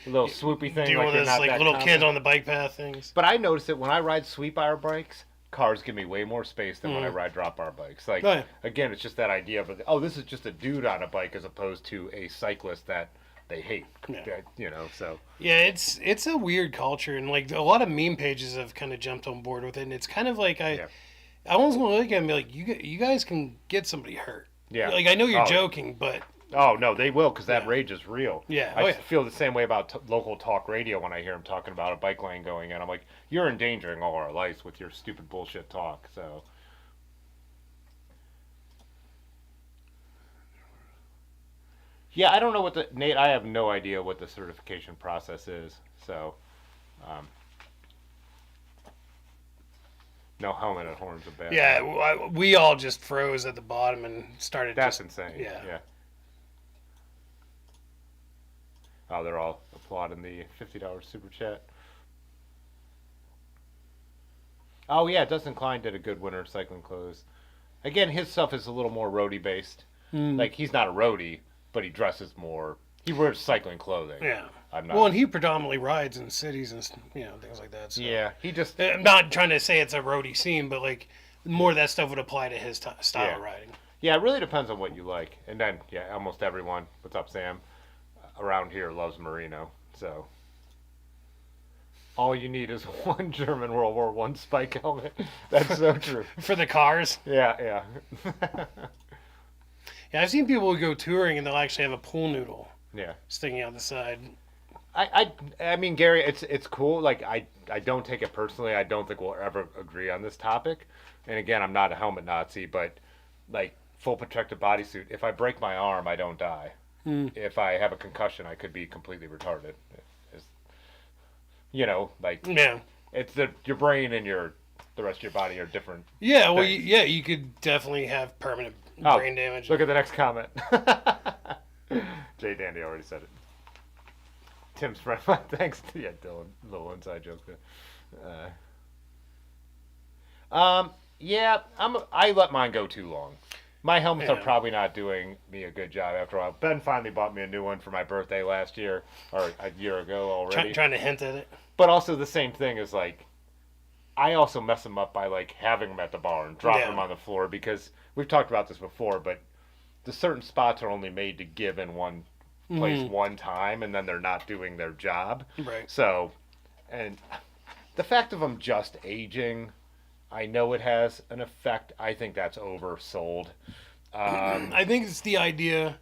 little swoopy thing. Do one of those little kid on the bike path things. But I notice that when I ride sweep bar bikes, cars give me way more space than when I ride drop bar bikes. Again, it's just that idea of this is just a dude on a bike as opposed to a cyclist that they hate. So. Yeah, it's a weird culture, and a lot of meme pages have kind of jumped on board with it, and it's kind of I almost want to look at it and be like, you guys can get somebody hurt. Yeah. I know you're joking, but... Oh, no, they will, because that rage is real. Yeah. I feel the same way about local talk radio when I hear them talking about a bike lane going in. I'm like, you're endangering all our lives with your stupid bullshit talk, so... Yeah, I don't know Nate, I have no idea what the certification process is. So, no helmet at horns of bad. Yeah, we all just froze at the bottom and started. That's insane. Yeah. Oh, they're all applauding the $50 super chat. Oh yeah, Dustin Klein did a good winter cycling clothes. Again, his stuff is a little more roadie based. Like he's not a roadie, but he dresses more. He wears cycling clothing. Yeah. I'm not. Well, and he predominantly rides in cities and things like that. So. Yeah, he just. I'm not trying to say it's a roadie scene, but like more of that stuff would apply to his style of riding. Yeah, it really depends on what you like. And then, almost everyone. What's up, Sam? Around here loves merino. So all you need is one German World War I spike helmet. That's so true. For the cars. Yeah. Yeah, I've seen people who go touring and they'll actually have a pool noodle. Yeah. Sticking out the side. I mean, Gary, it's cool. Like I don't take it personally. I don't think we'll ever agree on this topic. And again, I'm not a helmet Nazi, but like full protective bodysuit. If I break my arm, I don't die. If I have a concussion, I could be completely retarded. It's your brain and the rest of your body are different. Yeah, well, you could definitely have permanent brain damage. Look at the next comment. Jay Dandy already said it. Tim's friend, thanks. Yeah, Dylan, little inside joke there. I let mine go too long. My helmets are probably not doing me a good job after a while. Ben finally bought me a new one for my birthday last year, or a year ago already. Trying to hint at it. But also the same thing is like, I also mess them up by like having them at the bar and dropping them on the floor because we've talked about this before, but the certain spots are only made to give in one place one time, and then they're not doing their job. Right. So, and the fact of them just aging, I know it has an effect. I think that's oversold. I think it's the idea.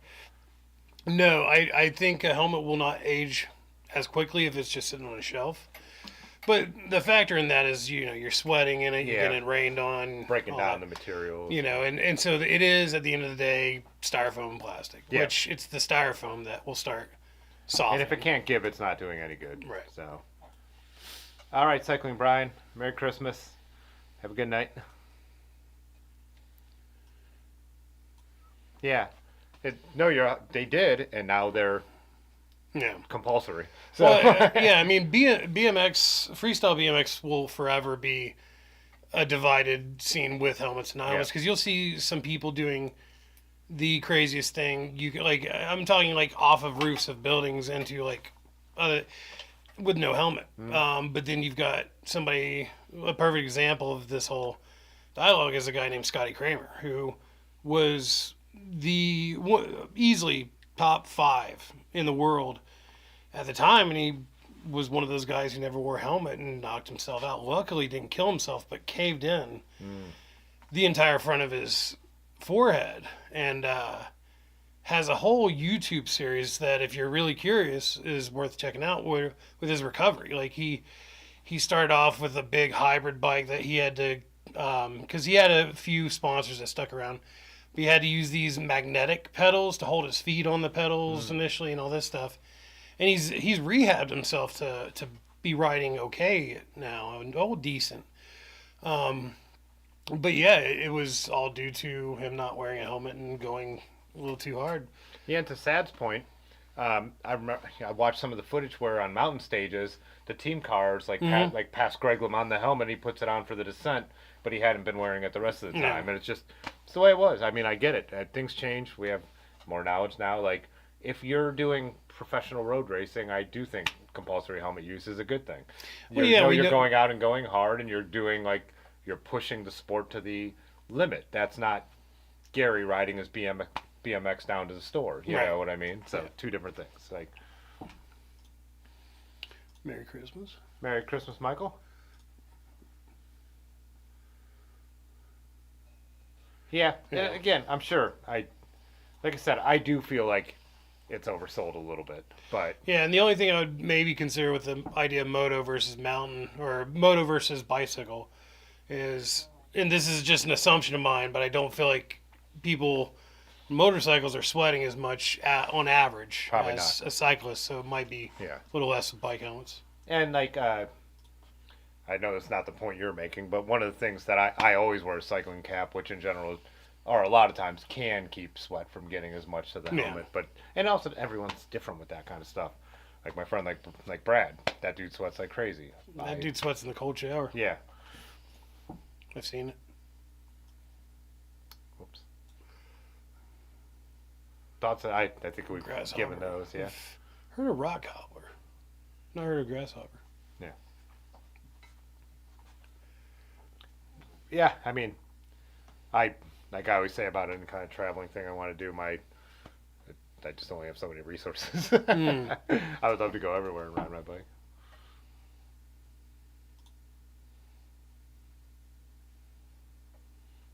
No, I think a helmet will not age as quickly if it's just sitting on a shelf. But the factor in that is, you're sweating in it, you're getting rained on. Breaking down the materials. And so it is, at the end of the day, styrofoam and plastic. Yeah. Which it's the styrofoam that will start softening. And if it can't give, it's not doing any good. Right. So, all right, Cycling Brian, Merry Christmas. Have a good night. Yeah. They did, and now they're compulsory. So. Well, I mean, BMX, freestyle BMX will forever be a divided scene with helmets and helmets because you'll see some people doing the craziest thing. You could, like, I'm talking like off of roofs of buildings into like with no helmet. But then you've got a perfect example of this whole dialogue is a guy named Scotty Kramer, who was easily top 5 in the world at the time, and he was one of those guys who never wore a helmet and knocked himself out. Luckily, he didn't kill himself, but caved in the entire front of his forehead, and has a whole YouTube series that, if you're really curious, is worth checking out with his recovery. Like he started off with a big hybrid bike that he had to, because he had a few sponsors that stuck around. But he had to use these magnetic pedals to hold his feet on the pedals initially and all this stuff. And he's rehabbed himself to be riding okay now and decent. But yeah, it was all due to him not wearing a helmet and going a little too hard. Yeah, and to Sad's point, I watched some of the footage where on mountain stages, the team cars pass Greg LeMond the helmet, he puts it on for the descent, but he hadn't been wearing it the rest of the time, and it's the way it was. I mean, I get it. Things change. We have more knowledge now. Like, if you're doing professional road racing, I do think compulsory helmet use is a good thing. You're going out and going hard, and you're doing you're pushing the sport to the limit. That's not Gary riding his BMX down to the store. You know what I mean? So two different things. Like, Merry Christmas. Merry Christmas, Michael. Yeah. Again, I'm sure. Like I said, I do feel like it's oversold a little bit, but and the only thing I would maybe consider with the idea of moto versus mountain or moto versus bicycle is, and this is just an assumption of mine, but I don't feel like people Motorcycles are sweating as much on average Probably as not. a cyclist, so it might be Yeah. a little less with bike helmets. And like, I know that's not the point you're making, but one of the things that I always wear a cycling cap, which in general, or a lot of times, can keep sweat from getting as much to the Yeah. helmet. But and also everyone's different with that kind of stuff. Like my friend, like Brad, that dude sweats like crazy. That dude sweats in the cold shower. Yeah. I've seen it. Whoops. Thoughts? I think we've Grasshopper. given those. Yeah. Heard of rock gobbler. Not heard of grasshopper. Yeah. Yeah. I mean, like I always say about any kind of traveling thing I want to do. I just only have so many resources. I would love to go everywhere and ride my bike.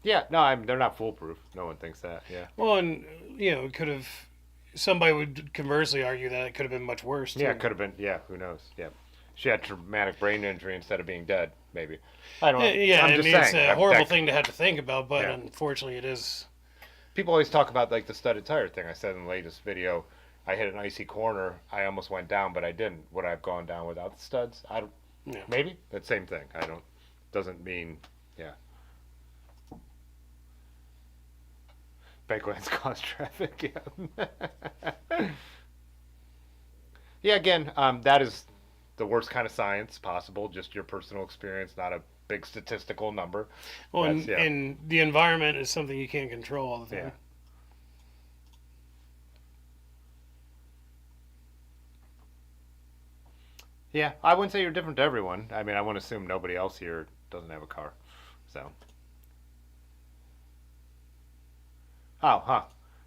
Yeah, no, they're not foolproof. No one thinks that. Yeah. Well, and it could have. Somebody would conversely argue that it could have been much worse. Yeah, too. it could have been. Yeah, who knows? Yeah, she had traumatic brain injury instead of being dead. Maybe. I don't know. Yeah, I'm I just mean, it's saying, a horrible thing to have to think about, but Yeah. unfortunately, it is. People always talk about like the studded tire thing. I said in the latest video, I hit an icy corner. I almost went down, but I didn't. Would I have gone down without the studs? I don't. Yeah. Maybe that same thing. I don't. Doesn't mean. Yeah. Bike lanes cause traffic. Yeah. Yeah. Again, that is the worst kind of science possible. Just your personal experience, not a big statistical number. Well, That's- yeah. and the environment is something you can't control all the time. Yeah. Yeah, I wouldn't say you're different to everyone. I mean, I wouldn't assume nobody else here doesn't have a car. So. Oh, huh.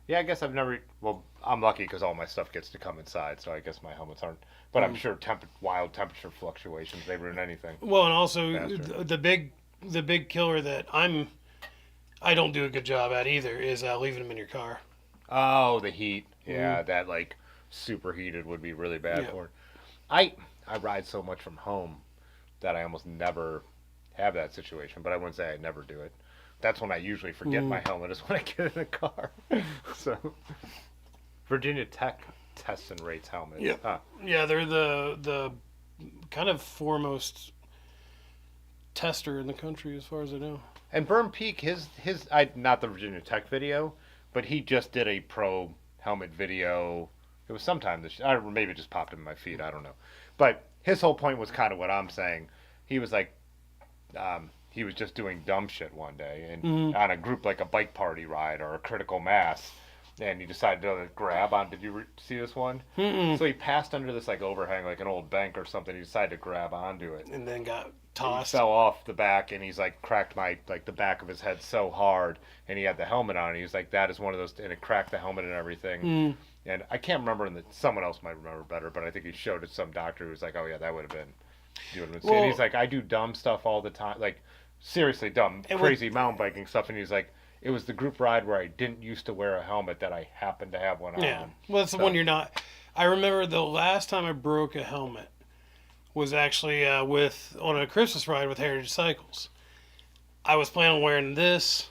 Yeah, I guess I've never. Well, I'm lucky because all my stuff gets to come inside, so I guess my helmets aren't. But I'm sure wild temperature fluctuations, they ruin anything. Well, and also Faster. the big killer that I don't do a good job at either is leaving them in your car. Oh, the heat. Yeah, that like superheated would be really bad Yeah. for it. I ride so much from home that I almost never have that situation, but I wouldn't say I never do it. That's when I usually forget my helmet is when I get in a car. So Virginia Tech tests and rates helmets. Yep. Huh. Yeah, they're the kind of foremost tester in the country, as far as I know. And Burn Peak, his not the Virginia Tech video, but he just did a pro helmet video. It was sometime this year. Or maybe it just popped in my feed. I don't know. But his whole point was kind of what I'm saying. He was like, he was just doing dumb shit one day and on a group like a bike party ride or a critical mass. And he decided to grab on. Did you see this one? Mm-mm. So he passed under this like overhang, like an old bank or something. He decided to grab onto it. And then got He tossed. fell off the back, and he's like cracked the back of his head so hard, and he had the helmet on. And he was like, "That is one of those," and it cracked the helmet and everything. And I can't remember, someone else might remember better, but I think he showed it to some doctor who was like, "Oh yeah, that would have been." Well, and he's like, "I do dumb stuff all the time, like seriously dumb, crazy mountain biking stuff." And he's like, "It was the group ride where I didn't used to wear a helmet that I happened to have one Yeah. on." Well, that's the one you're not. I remember the last time I broke a helmet was actually on a Christmas ride with Heritage Cycles. I was planning on wearing this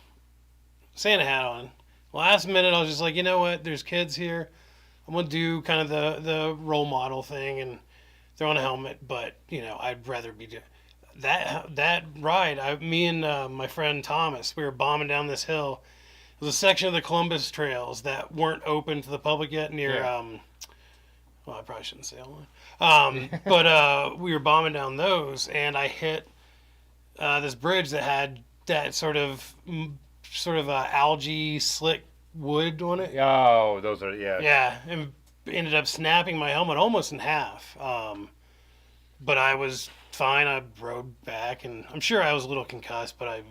Santa hat on. Last minute, I was just like, you know what? There's kids here. I'm gonna do kind of the role model thing and throw on a helmet, but I'd rather be that ride. Me and my friend Thomas, we were bombing down this hill. It was a section of the Columbus trails that weren't open to the public yet near. Yeah. Well, I probably shouldn't say all that. But we were bombing down those, and I hit this bridge that had that sort of algae slick wood on it. Oh, those are Yeah, and ended up snapping my helmet almost in half. But I was fine. I rode back, and I'm sure I was a little concussed, but I,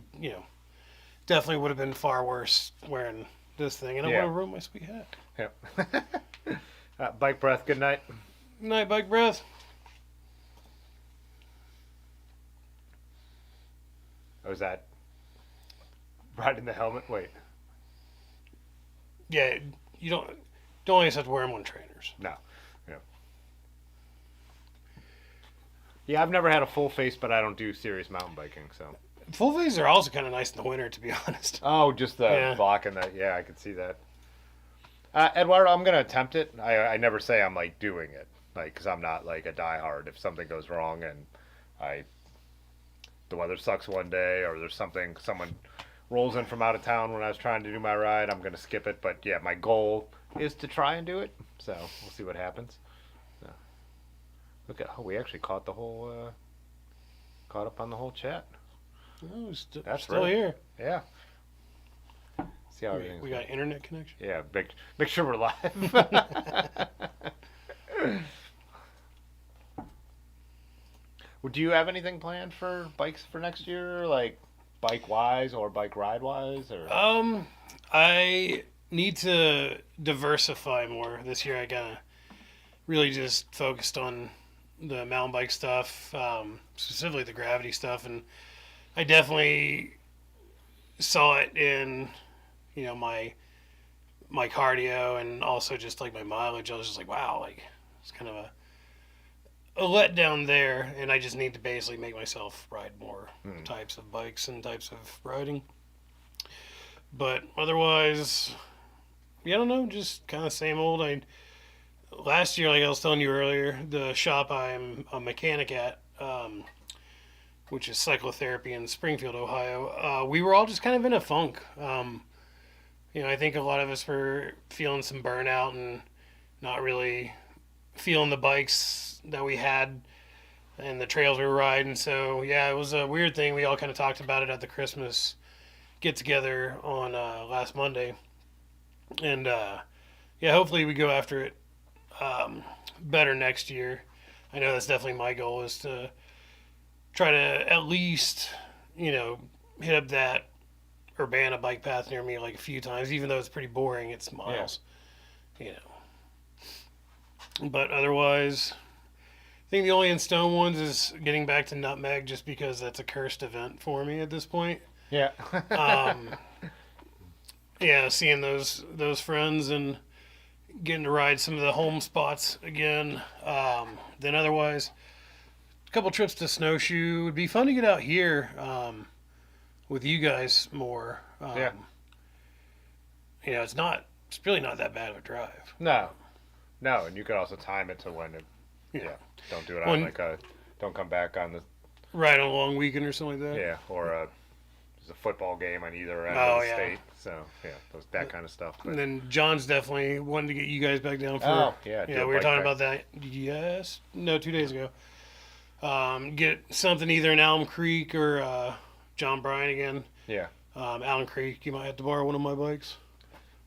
definitely would have been far worse wearing this thing, and I would have ruined my sweet hat. Yeah. Bike breath. Good night. Good night, bike breath. Oh, is that riding the helmet? Wait. Yeah, you don't always have to wear them on trainers. No. Yeah. Yeah, I've never had a full face, but I don't do serious mountain biking, so. Full faces are also kind of nice in the winter, to be honest. Oh, just the Yeah. blocking that. Yeah, I could see that. Eduardo, I'm gonna attempt it. I never say I'm like doing it, like because I'm not like a diehard. If something goes wrong and I the weather sucks one day or there's someone rolls in from out of town when I was trying to do my ride, I'm gonna skip it. But yeah, my goal is to try and do it. So we'll see what happens. So, look at we actually caught the whole caught up on the whole chat. Oh, That's still right. here. Yeah. See how We got internet connection. Yeah, make sure we're live. Do you have anything planned for bikes for next year, like bike wise or bike ride wise, or? I need to diversify more this year. I gotta really just focused on the mountain bike stuff, specifically the gravity stuff, and I definitely saw it in my cardio and also just like my mileage. I was just like, wow, like it's kind of a letdown there, and I just need to basically make myself ride more types of bikes and types of riding. But otherwise, yeah, I don't know, just kind of same old. Last year, like I was telling you earlier, the shop I'm a mechanic at, which is cyclotherapy in Springfield, Ohio, we were all just kind of in a funk. I think a lot of us were feeling some burnout and not really feeling the bikes that we had and the trails we were riding. So, yeah, it was a weird thing. We all kind of talked about it at the Christmas get-together on last Monday. And, yeah, hopefully we go after it better next year. I know that's definitely my goal is to try to at least, hit up that Urbana bike path near me like a few times, even though it's pretty boring. It's miles, But otherwise, I think the only in stone ones is getting back to Nutmeg, just because that's a cursed event for me at this point. Yeah. Yeah, seeing those friends and getting to ride some of the home spots again. Then otherwise, a couple trips to Snowshoe. Would be fun to get out here with you guys more. It's really not that bad of a drive. No, and you could also time it to when it. Yeah. Don't do it on don't come back on the. Right on a long weekend or something like that. Yeah, or there's a football game on either end of the state. So yeah, that kind of stuff. But. And then John's definitely wanting to get you guys back down for. Oh yeah. Yeah, we were talking about that. 2 days ago. Get something either in Elm Creek or John Bryan again. Yeah. Allen Creek, you might have to borrow one of my bikes.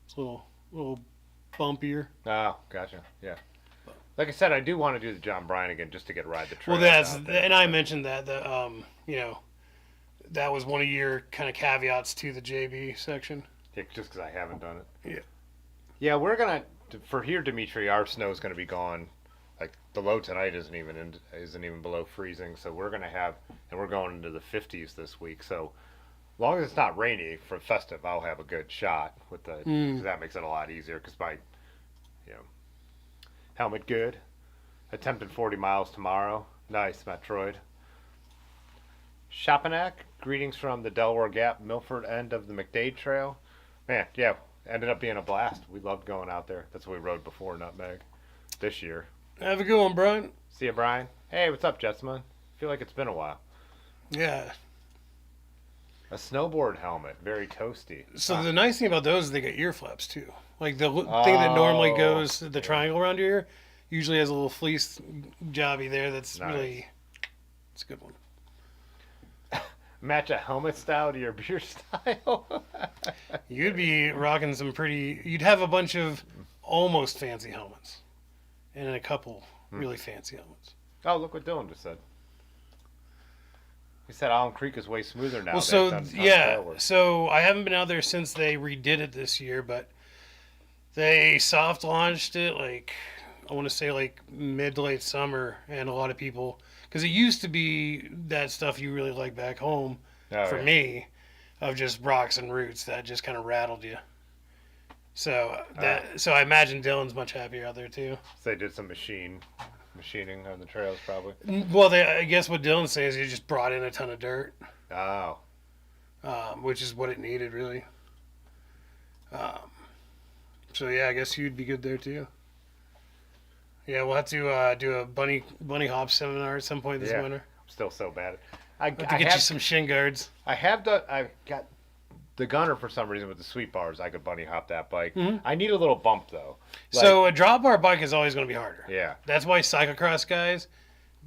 It's a little bumpier. Oh, gotcha. Yeah. Like I said, I do want to do the John Bryan again just to get ride the trail. Well, and I mentioned that that was one of your kind of caveats to the JB section. Yeah, just because I haven't done it. Yeah. Yeah, we're gonna for here, Dimitri. Our snow's gonna be gone. Like the low tonight isn't even below freezing, so we're going into the 50s this week. So as long as it's not rainy for festive, I'll have a good shot with the. Cause that makes it a lot easier. Cause my, helmet good. Attempted 40 miles tomorrow. Nice, Metroid. Shopanak, greetings from the Delaware Gap, Milford end of the McDade Trail. Man, yeah, ended up being a blast. We loved going out there. That's what we rode before Nutmeg this year. Have a good one, Brian. See ya, Brian. Hey, what's up, Jetsman? Feel like it's been a while. Yeah. A snowboard helmet, very toasty. So the nice thing about those is they got ear flaps too. Like the thing that normally goes the triangle around your ear usually has a little fleece jobby there. That's nice. It's a good one. Match a helmet style to your beer style. You'd be rocking you'd have a bunch of almost fancy helmets and a couple really fancy helmets. Oh, look what Dylan just said. He said Allen Creek is way smoother now. Well, so I haven't been out there since they redid it this year, but they soft launched it I want to say mid to late summer, and a lot of people, because it used to be that stuff you really like back home me, of just rocks and roots that just kind of rattled you. So so I imagine Dylan's much happier out there too. So they did some machining on the trails probably. Well, I guess what Dylan's saying is he just brought in a ton of dirt. Oh. Which is what it needed really. So yeah, I guess you'd be good there too. Yeah, we'll have to do a bunny hop seminar at some point this winter. I'm still so bad. I have to get you some shin guards. I've got the gunner for some reason with the sweep bars. I could bunny hop that bike. Mm-hmm. I need a little bump though. So a drop bar bike is always going to be harder. Yeah. That's why cyclocross guys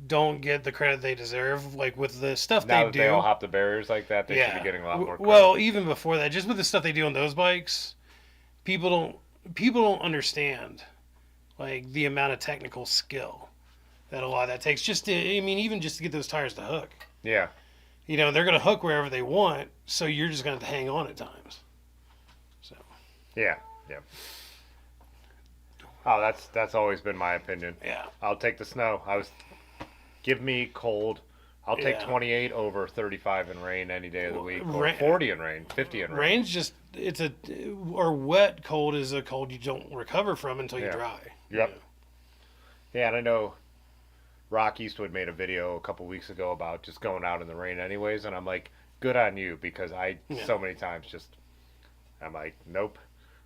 don't get the credit they deserve. Like with the stuff now they that do. They all hop the barriers like that. They should be getting a lot more credit. Well, even before that, just with the stuff they do on those bikes, people don't understand like the amount of technical skill that a lot of that takes. Even just to get those tires to hook. Yeah. You know, they're going to hook wherever they want, so you're just going to have to hang on at times. So. Yeah. Oh, that's always been my opinion. Yeah. I'll take the snow. Give me cold. I'll take 28 over 35 in rain any day of the week, or 40 in rain, 50 in rain. Rain's just or wet cold is a cold you don't recover from until you dry. Yep. Yeah, and I know Rock Eastwood made a video a couple weeks ago about just going out in the rain anyways, and I'm like, good on you, because so many times I'm like, nope.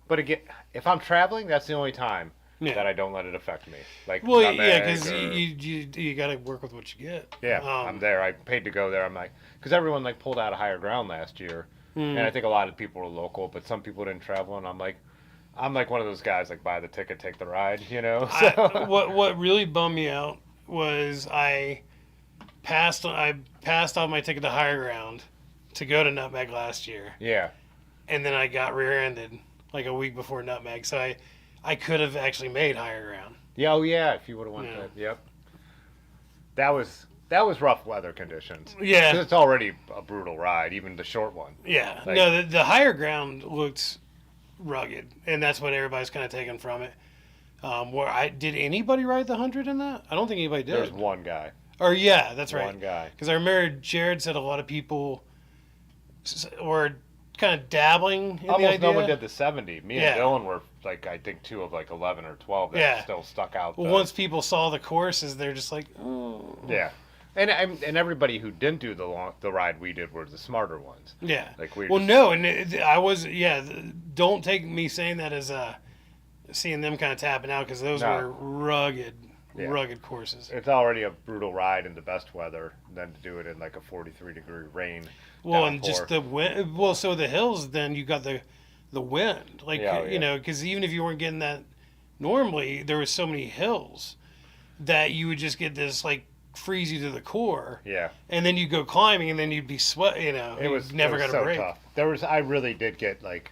But again, if I'm traveling, that's the only time that I don't let it affect me. Like, because you got to work with what you get. Yeah, I'm there. I paid to go there. I'm like, because everyone like pulled out of higher ground last year, and I think a lot of people were local, but some people didn't travel, and I'm like one of those guys like buy the ticket, take the ride, you know. So. What really bummed me out was I passed off my ticket to higher ground to go to Nutmeg last year. Yeah. And then I got rear-ended like a week before Nutmeg, so I could have actually made higher ground. Yeah, oh yeah, if you would have went that. Yep. That was rough weather conditions. Yeah. 'Cause it's already a brutal ride, even the short one. Yeah. No, the higher ground looked rugged, and that's what everybody's kind of taken from it. Did anybody ride the 100 in that? I don't think anybody did. There's one guy. Or yeah, that's right. One guy. Because I remember Jared said a lot of people were kind of dabbling in the idea. Almost no one did the 70. Me and Dylan were like, I think 2 of like 11 or 12 that still stuck out. Well, once people saw the courses, they're just like, oh. Yeah. And everybody who didn't do the ride we did were the smarter ones. Yeah. Like don't take me saying that as seeing them kind of tapping out, because those were rugged courses. It's already a brutal ride in the best weather, then to do it in like a 43-degree rain. Well, and just the wind. Well, so the hills, then you got the wind, like you know, because even if you weren't getting that normally, there was so many hills that you would just get this like freeze you to the core. Yeah. And then you go climbing, and then you'd be sweat. You know, it was never got a break. Tough. I really did get like,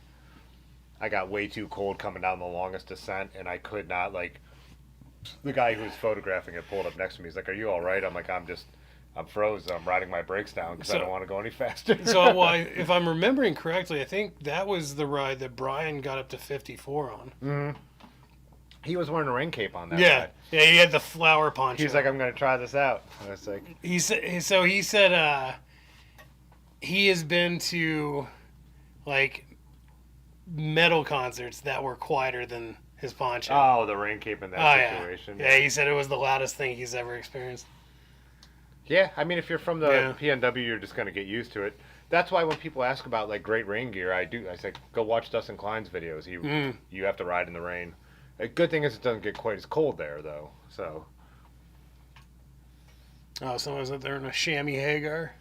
I got way too cold coming down the longest descent, and I could not like. The guy who was photographing it pulled up next to me. He's like, "Are you all right?" I'm like, "I'm frozen. I'm riding my brakes down because I don't want to go any faster." So, if I'm remembering correctly, I think that was the ride that Brian got up to 54 on. Mm-hmm. He was wearing a rain cape on that ride. Yeah, he had the flower poncho. He's like, "I'm going to try this out." And I was like, he said he has been to like metal concerts that were quieter than his poncho. Oh, the rain cape in that situation. Yeah, he said it was the loudest thing he's ever experienced. Yeah, I mean, if you're from the PNW, you're just going to get used to it. That's why when people ask about like great rain gear, I say, go watch Dustin Klein's videos. You have to ride in the rain. A good thing is it doesn't get quite as cold there, though. So. Oh, someone's up there in a chamois Hagar.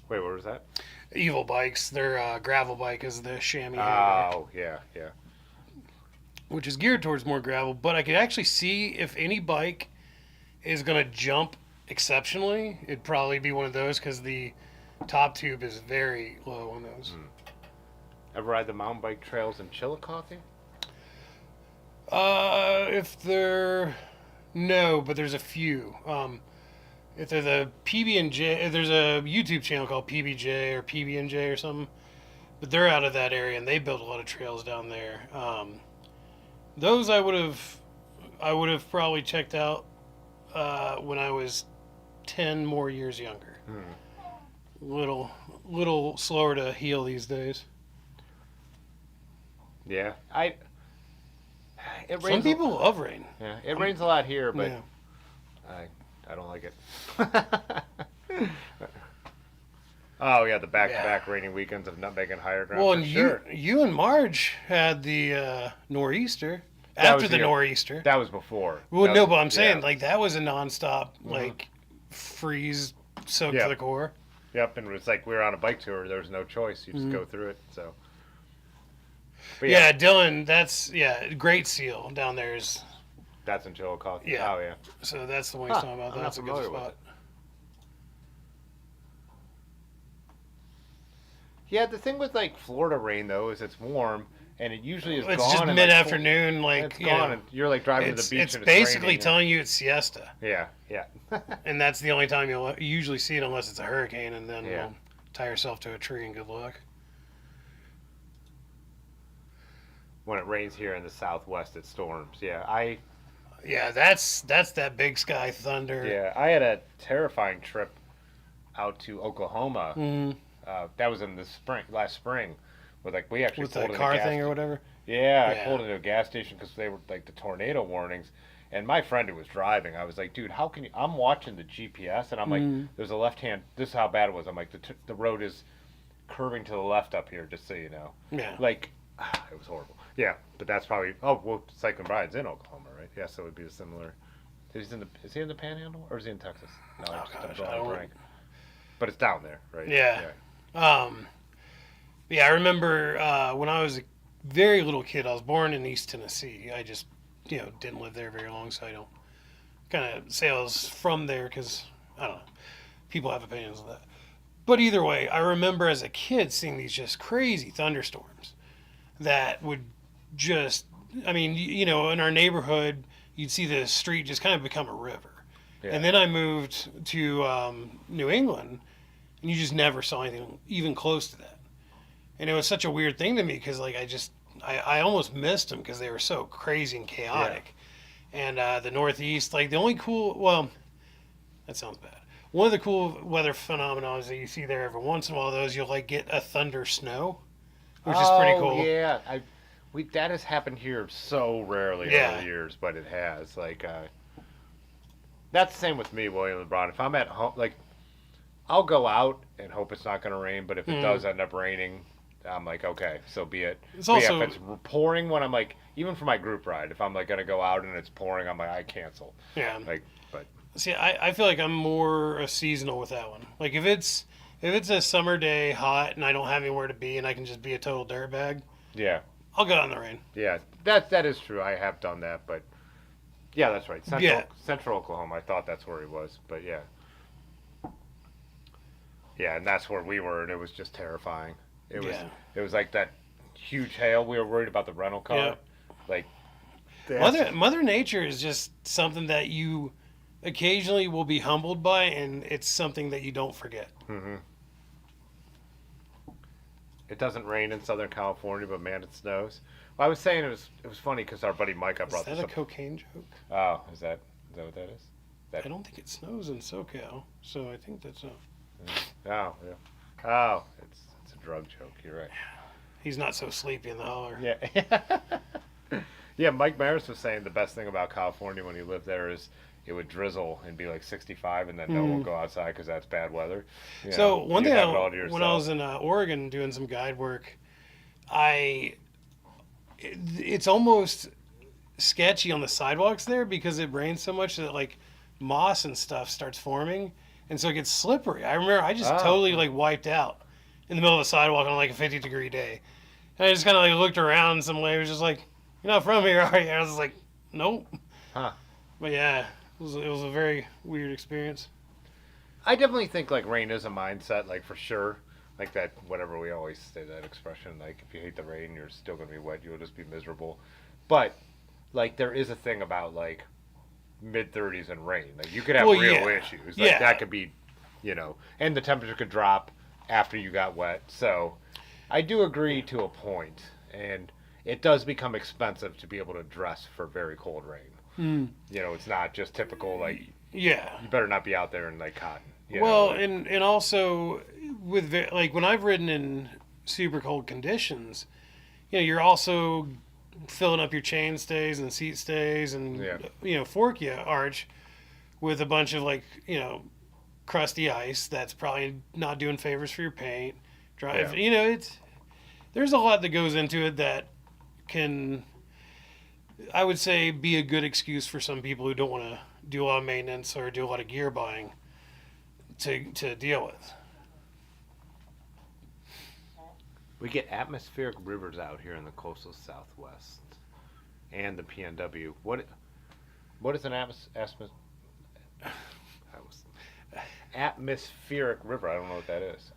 Wait, what was that? Evil Bikes. Their gravel bike is the chamois Hagar. Oh, yeah. Which is geared towards more gravel, but I could actually see if any bike is going to jump exceptionally, it'd probably be one of those, because the top tube is very low on those. Ever ride the mountain bike trails in Chillicothe? No, but there's a few. If they're the PB&J, there's a YouTube channel called PBJ or PB&J or something, but they're out of that area, and they built a lot of trails down there. Those I would have probably checked out when I was 10 more years younger. Little slower to heal these days. Yeah, Some people love rain. Yeah, it rains a lot here, but I don't like it. Oh yeah, the back-to-back raining weekends of Nutmeg and Higher Ground. Well, for and sure. you and Marge had the nor'easter That after was the nor'easter. That was before. Well, That no, was- but I'm saying yeah. like that was a nonstop like freeze soaked Yeah. to the core. Yep, and it was like we were on a bike tour. There was no choice. You just go through it. So. But Yeah, Dylan, that's great seal down there is. That's in Chillicothe. Yeah. Oh yeah. So that's the one he's talking about. I'm not That's a good familiar with spot. it. Yeah, the thing with like Florida rain though is it's warm and it usually is It's gone. just in, mid-afternoon, like, like it's you gone, know, and you're like driving to the beach. it's and basically raining, telling you it's siesta, Yeah, yeah. and that's the only time you'll usually see it unless it's a hurricane, and then Yeah. you'll tie yourself to a tree and good luck. When it rains here in the Southwest, it storms. Yeah, that's that big sky thunder. Yeah, I had a terrifying trip out to Oklahoma. Mhm. That was in the last spring, where like we actually With pulled the in a car gas thing or whatever. Yeah, I Yeah. pulled into a gas station because they were like the tornado warnings. And my friend who was driving, I was like, dude, how can you? I'm watching the GPS and I'm like, there's a left hand. This is how bad it was. I'm like, the road is curving to the left up here, just so you know. Yeah. Like, it was horrible. Yeah, but that's probably. Oh, well, Cycling Bride's in Oklahoma, right? Yeah, so it would be a similar. Is he in the Panhandle or is he in Texas? No, Oh, just gosh, drawing I a don't- blank. But it's down there, right? Yeah. Yeah, I remember when I was a very little kid. I was born in East Tennessee. I just, didn't live there very long, so I don't kind of say I was from there because I don't know. People have opinions on that. But either way, I remember as a kid seeing these just crazy thunderstorms that would just, I mean, in our neighborhood, you'd see the street just kind of become a river. Yeah. And then I moved to New England, and you just never saw anything even close to that. And it was such a weird thing to me because, like, I almost missed them because they were so crazy and chaotic. And the Northeast, like, the only that sounds bad. One of the cool weather phenomena that you see there every once in a while, though, is you'll, like, get a thunder snow, which is pretty cool. Yeah, that has happened here so rarely over the years, but it has. Like, that's the same with me, William LeBron. If I'm at home, like, I'll go out and hope it's not going to rain, but if it does end up raining, I'm like, okay, so be it. It's But also- if it's pouring when I'm like, even for my group ride, if I'm like going to go out and it's pouring, I'm like, I cancel. Yeah. Like, but See, I feel like I'm more a seasonal with that one. Like, if it's a summer day, hot, and I don't have anywhere to be, and I can just be a total dirtbag, yeah, I'll go out in the rain. yeah, that is true. I have done that, but yeah, that's right. Central Oklahoma. I thought that's where he was, but yeah. Yeah, and that's where we were, and it was just terrifying. It was like that huge hail. We were worried about the rental car. Yeah. Like, Mother Nature is just something that you occasionally will be humbled by, and it's something that you don't forget. it doesn't rain in Southern California, but man, it snows. Well, I was saying it was funny because our buddy Mike, I Is brought that this a up. cocaine joke? Oh, is that what that is? I don't think it snows in SoCal, so I think that's a... Oh, yeah. Oh, it's a drug joke. You're right. He's not so sleepy in the holler. Yeah. Yeah, Mike Maris was saying the best thing about California when he lived there is it would drizzle and be like 65 and then no one would go outside because that's bad weather. You So know, one you thing, have it all to when I yourself. was in Oregon doing some guide work, it's almost sketchy on the sidewalks there because it rains so much that like moss and stuff starts forming, and so it gets slippery. I remember I just totally like wiped out in the middle of the sidewalk on like a 50-degree day, and I just kind of like looked around, and some lady was just like, "You're not from here, are you?" And I was like, "Nope." Huh. But yeah, it was a very weird experience. I definitely think like rain is a mindset, like for sure. Like that, whatever we always say that expression, like if you hate the rain, you're still gonna be wet. You'll just be miserable. But like there is a thing about like mid-30s and rain. Like you could have real issues. Like that could be, and the temperature could drop after you got wet. So I do agree to a point, and it does become expensive to be able to dress for very cold rain. It's not just typical like you better not be out there in like cotton. And also with like when I've ridden in super cold conditions, you're also filling up your chain stays and seat stays and fork arch with a bunch of like crusty ice that's probably not doing favors for your paint. Yeah. You know, there's a lot that goes into it that can, I would say, be a good excuse for some people who don't want to do a lot of maintenance or do a lot of gear buying to deal with. We get atmospheric rivers out here in the coastal Southwest and the PNW. What is an atmospheric river? I don't know what that is.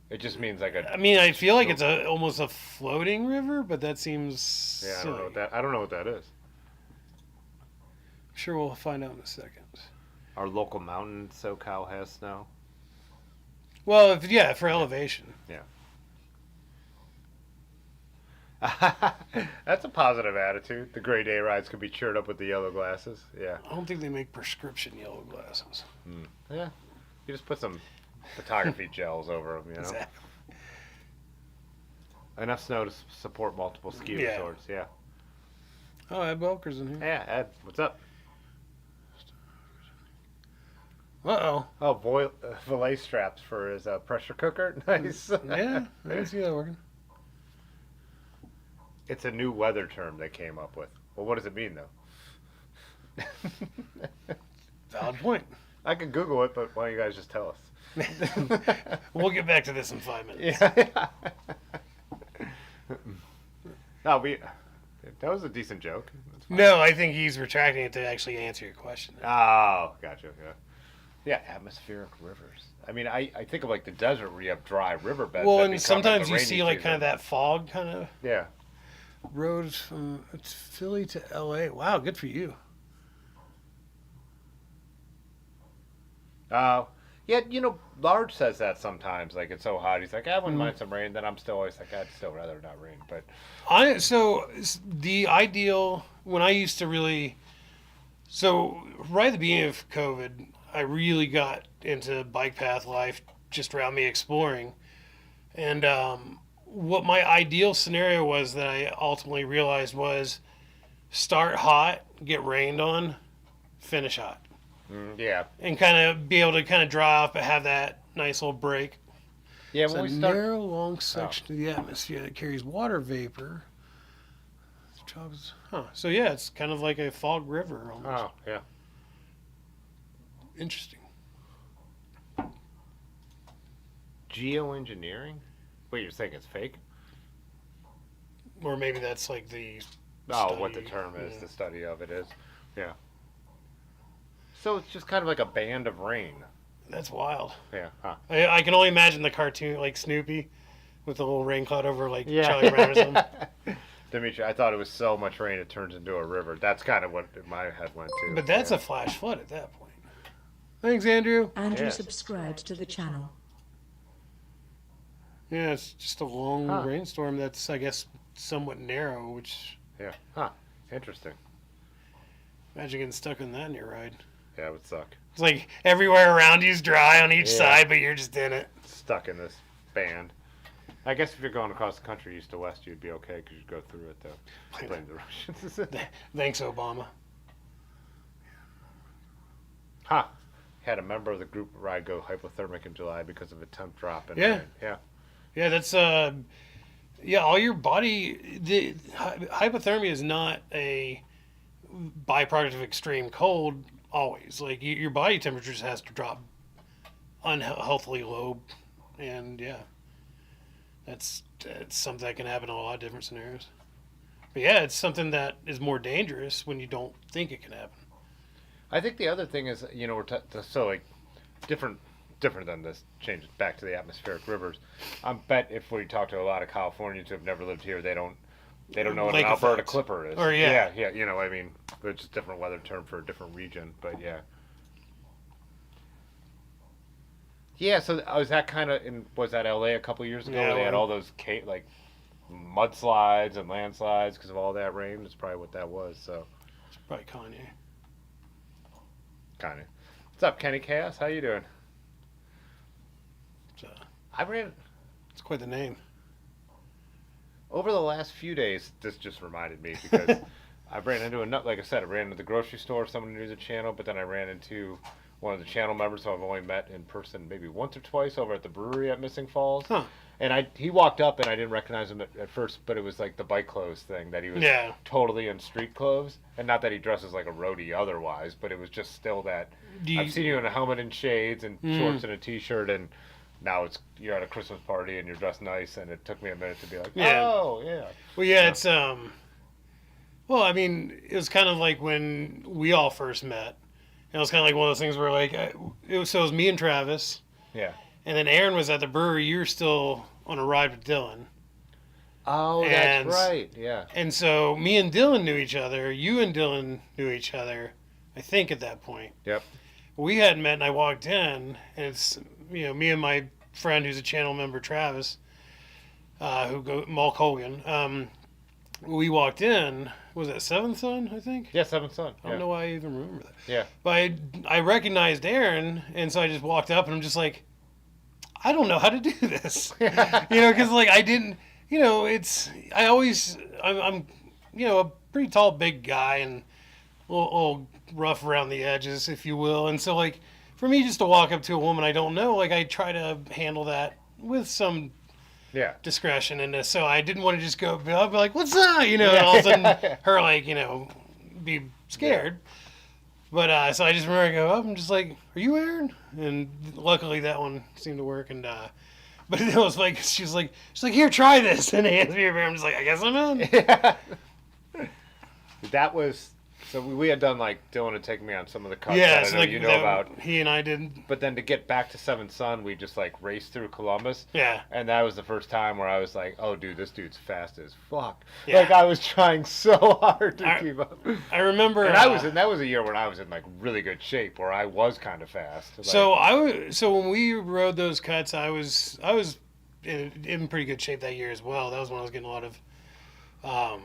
It just means like a. I mean, I feel like it's almost a floating river, but that seems. Yeah, I silly. don't know what that. I don't know what that is. I'm sure we'll find out in a second. Our local mountain SoCal has snow. Well, for elevation. Yeah. That's a positive attitude. The gray day rides could be cheered up with the yellow glasses. Yeah. I don't think they make prescription yellow glasses. Yeah. You just put some photography gels over them, you know. Exactly. Enough snow to support multiple ski resorts. Yeah. Oh, Ed Welker's in here. Yeah, Ed, what's up? Uh-oh. Oh, fillet straps for his pressure cooker. Nice. Yeah, I can see that working. It's a new weather term they came up with. Well, what does it mean, though? Valid point. I could Google it, but why don't you guys just tell us? We'll get back to this in 5 minutes. Yeah. No, that was a decent joke. No, I think he's retracting it to actually answer your question. Oh, gotcha. Yeah, atmospheric rivers. I mean, I think of like the desert where you have dry riverbeds. Well, that and become sometimes the you rainy see like season. kind of that fog kind of Yeah. roads from Philly to LA. Wow, good for you. Yeah, Large says that sometimes. Like, it's so hot. He's like, I wouldn't mind some rain. Then I'm still always like, I'd still rather not rain. But So the ideal, when I used to right at the beginning of COVID, I really got into bike path life just around me exploring. And what my ideal scenario was that I ultimately realized was start hot, get rained on, finish hot. yeah. And kind of be able to kind of dry off, but have that nice little break. Yeah, It's when a we start. narrow, long section of the atmosphere that carries water vapor. So yeah, it's kind of like a fog river almost. Oh, yeah. Interesting. Geoengineering? Wait, you're saying it's fake? Or maybe that's like the Oh, what the study, term is, yeah. the study of it is. Yeah. So it's just kind of like a band of rain. That's wild. Yeah. Huh. I can only imagine the cartoon, like Snoopy, with the little rain cloud over, like Yeah. Charlie Brown or something. Dimitri, I thought it was so much rain it turns into a river. That's kind of what my head went to. But that's a flash flood at that point. Thanks, Andrew. Andrew Yeah. subscribed to the channel. Yeah, it's just a long Huh. rainstorm that's, I guess, somewhat narrow, which, Yeah. Huh. Interesting. imagine getting stuck on that in your ride. Yeah, it would suck. It's like everywhere around you's dry on each Yeah. side, but you're just in it. Stuck in this band. I guess if you're going across the country east to west, you'd be okay because you'd go through it, though. Blame the Russians. Thanks, Obama. Huh. Had a member of the group ride go hypothermic in July because of a temp drop. And Yeah. rain. Yeah. Yeah, that's all your body. The hypothermia is not a byproduct of extreme cold. Always, like your body temperature just has to drop unhealthily low, and yeah, that's something that can happen in a lot of different scenarios. But yeah, it's something that is more dangerous when you don't think it can happen. I think the other thing is, we're so like different than this. Changes back to the atmospheric rivers. I bet if we talk to a lot of Californians who have never lived here, they don't know what Lake an Alberta effect. clipper is. Or, yeah. Yeah. I mean, it's just a different weather term for a different region. But yeah. Yeah. So was that kind of was that LA a couple years ago? Yeah, where they had well- all those like mudslides and landslides because of all that rain. That's probably what that was. So It's probably Kanye. kind of. What's up, Kenny Chaos? How you doing? So, I ran. it's quite the name. Over the last few days, this just reminded me because I ran into like I said, I ran into the grocery store, someone new to the channel, but then I ran into one of the channel members who I've only met in person maybe once or twice over at the brewery at Missing Falls. Huh. And he walked up and I didn't recognize him at first, but it was like the bike clothes thing that he was totally in street clothes. And not that he dresses like a roadie otherwise, but it was just still that I've seen you in a helmet and shades and shorts and a t-shirt, and now you're at a Christmas party and you're dressed nice, and it took me a minute to be like, oh, yeah. Well, yeah, it's, well, I mean, it was kind of like when we all first met. It was kind of like one of those things where, like, it was me and Travis. Yeah. And then Aaron was at the brewery. You were still on a ride with Dylan. Oh, that's right. Yeah. And so me and Dylan knew each other. You and Dylan knew each other, I think, at that point. Yep. We hadn't met, and I walked in, and it's, me and my friend who's a channel member, Travis, Malk Hogan. We walked in. Was that Seventh Son, I think? Yeah, Seventh Son. I don't know why I even remember that. Yeah. But I recognized Aaron, and so I just walked up, and I'm just like, I don't know how to do this. Because, like, I didn't, I'm a pretty tall, big guy, and a little rough around the edges, if you will. And so, like, for me just to walk up to a woman I don't know, like, I try to handle that with some discretion. And so I didn't want to just go, I'll be like, what's up? And all of a sudden her, like, be scared. But so I just remember I go up, I'm just like, are you Aaron? And luckily that one seemed to work. And but it was like, she's like, here, try this. And hands me a beer. I'm just like, I guess I'm in. Yeah. That was, so we had done, like, Dylan had taken me on some of the cuts that I know you know about. He and I did. But then to get back to Seventh Son, we just, like, raced through Columbus. Yeah. And that was the first time where I was like, oh, dude, this dude's fast as fuck. Yeah. Like, I was trying so hard to keep up. I remember. And that was a year when I was in, like, really good shape, where I was kind of fast. Like, so when we rode those cuts, I was in pretty good shape that year as well. That was when I was getting a lot of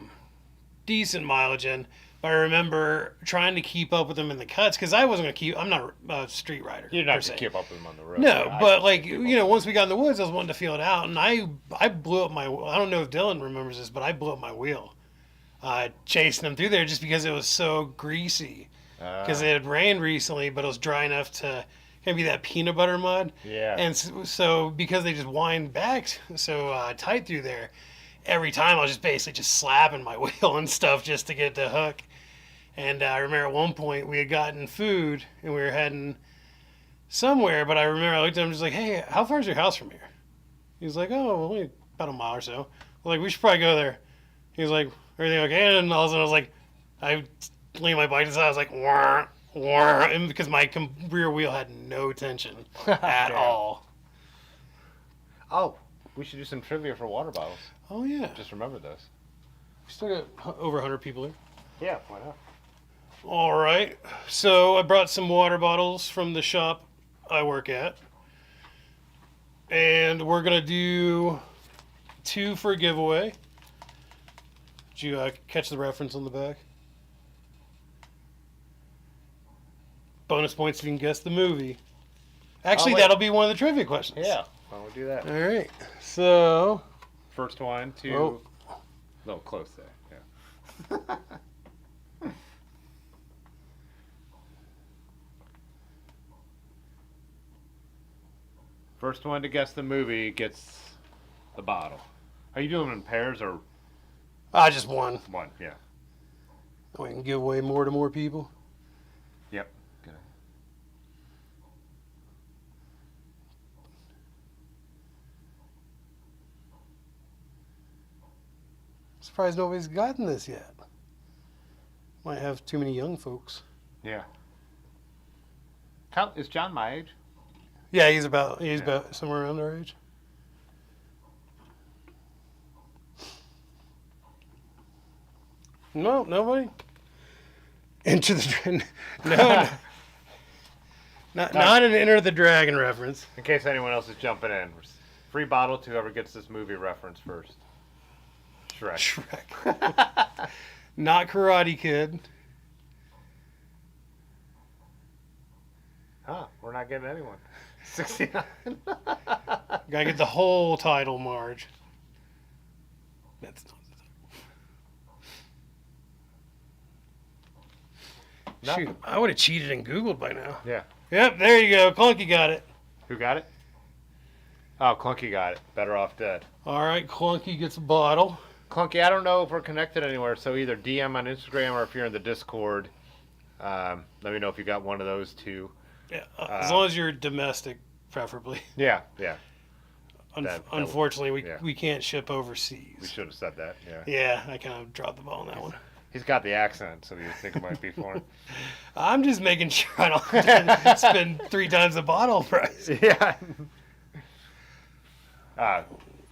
decent mileage in. But I remember trying to keep up with them in the cuts because I wasn't going to keep. I'm not a street rider. You're not going to keep up with them on the road. No, but like once we got in the woods, I was wanting to feel it out, and I blew up my. I don't know if Dylan remembers this, but I blew up my wheel, chasing them through there just because it was so greasy. Because it had rained recently, but it was dry enough to kind of be that peanut butter mud. Yeah. And so because they just wind back so tight through there, every time I was just basically slapping my wheel and stuff just to get the hook. And I remember at one point we had gotten food and we were heading somewhere, but I remember I looked at him and was like, hey, how far is your house from here? He was like, oh, only about a mile or so. We're like, we should probably go there. He was like, everything okay? And all of a sudden I was like, I leaned my bike to the side, I was like, wah, wah, and because my rear wheel had no tension at all. Oh, we should do some trivia for water bottles. Oh, yeah. Just remember this. We still got over 100 people here. Yeah, why not? All right. So I brought some water bottles from the shop I work at. And we're going to do 2 for a giveaway. Did you catch the reference on the back? Bonus points if you can guess the movie. Actually, that'll be one of the trivia questions. Yeah, why don't we do that? All right. So... First one to... Oh. No, close there. Yeah. First one to guess the movie gets the bottle. Are you doing them in pairs or? Just one. One, yeah. We can give away more to more people. Yep. Good. Surprised nobody's gotten this yet. Might have too many young folks. Yeah. Is John my age? Yeah, he's about somewhere around our age. No, nobody. Enter the no, not an Enter the Dragon reference. In case anyone else is jumping in, free bottle to whoever gets this movie reference first. Shrek. Not Karate Kid. Huh? We're not getting anyone. 69. Gotta get the whole title, Marge. That's not. Shoot, I would have cheated and Googled by now. Yeah. Yep, there you go. Clunky got it. Who got it? Oh, Clunky got it. Better off dead. All right, Clunky gets a bottle. Clunky, I don't know if we're connected anywhere, so either DM on Instagram or if you're in the Discord, let me know if you got one of those two. Yeah, as long as you're domestic, preferably. Yeah, yeah. Unfortunately, we can't ship overseas. We should have said that, yeah. Yeah, I kind of dropped the ball on that one. He's got the accent, so you think it might be foreign. I'm just making sure I don't have to spend 3 times the bottle price. Yeah.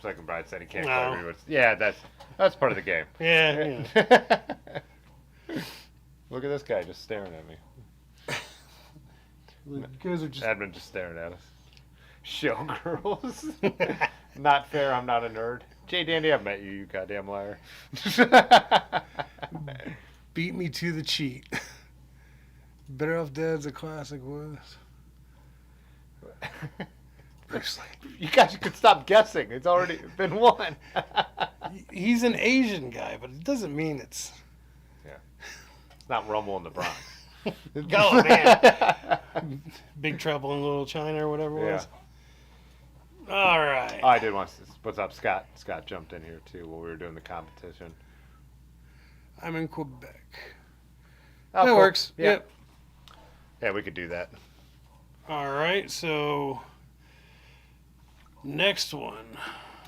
Second Bride said he can't quite agree with. Yeah, that's part of the game. Yeah. Look at this guy just staring at me. You guys are just... Edmund just staring at us. Showgirls. Not fair, I'm not a nerd. Jay Dandy, I've met you, you goddamn liar. Beat me to the cheat. Better Off Dead's a classic was. Bruce Lee. You guys could stop guessing. It's already been won. He's an Asian guy, but it doesn't mean it's... Yeah. It's not Rumble in the Bronx. Go, man. Big Trouble in Little China or whatever it was. All right. Oh, I did want to... What's up, Scott? Scott jumped in here, too, while we were doing the competition. I'm in Quebec. Oh, that cool. works. Yeah. Yep. Yeah, we could do that. All right, so... Next one.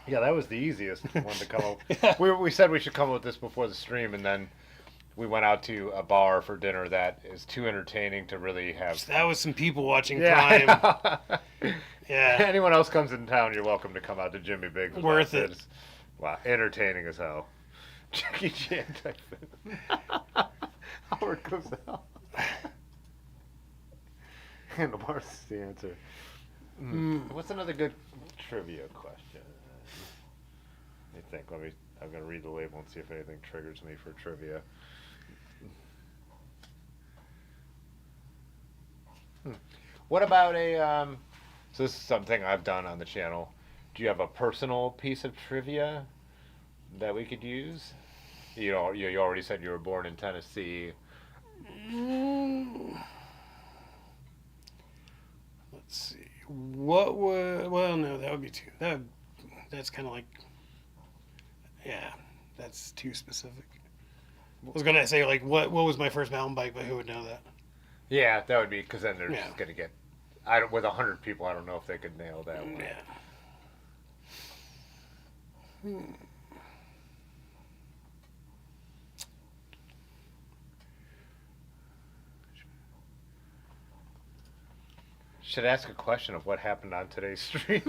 Yeah, that was the easiest one to come up. We said we should come up with this before the stream, and then we went out to a bar for dinner that is too entertaining to really have. That was some people watching crime. Yeah. Anyone else comes in town, you're welcome to come out to Jimmy Biggs. Worth it. Wow, entertaining as hell. Jackie Chan type thing. Howard Cosell. Handlebars is the answer. What's another good trivia question? Let me think. I'm going to read the label and see if anything triggers me for trivia. What about so this is something I've done on the channel. Do you have a personal piece of trivia that we could use? You know, you already said you were born in Tennessee. Let's see. What would... Well, no, that would be too... That's kind of like... Yeah, that's too specific. I was going to say, like, what was my first mountain bike, but who would know that? Yeah, that would be... Because then they're just going to get... with 100 people, I don't know if they could nail that one. Yeah. Should ask a question of what happened on today's stream.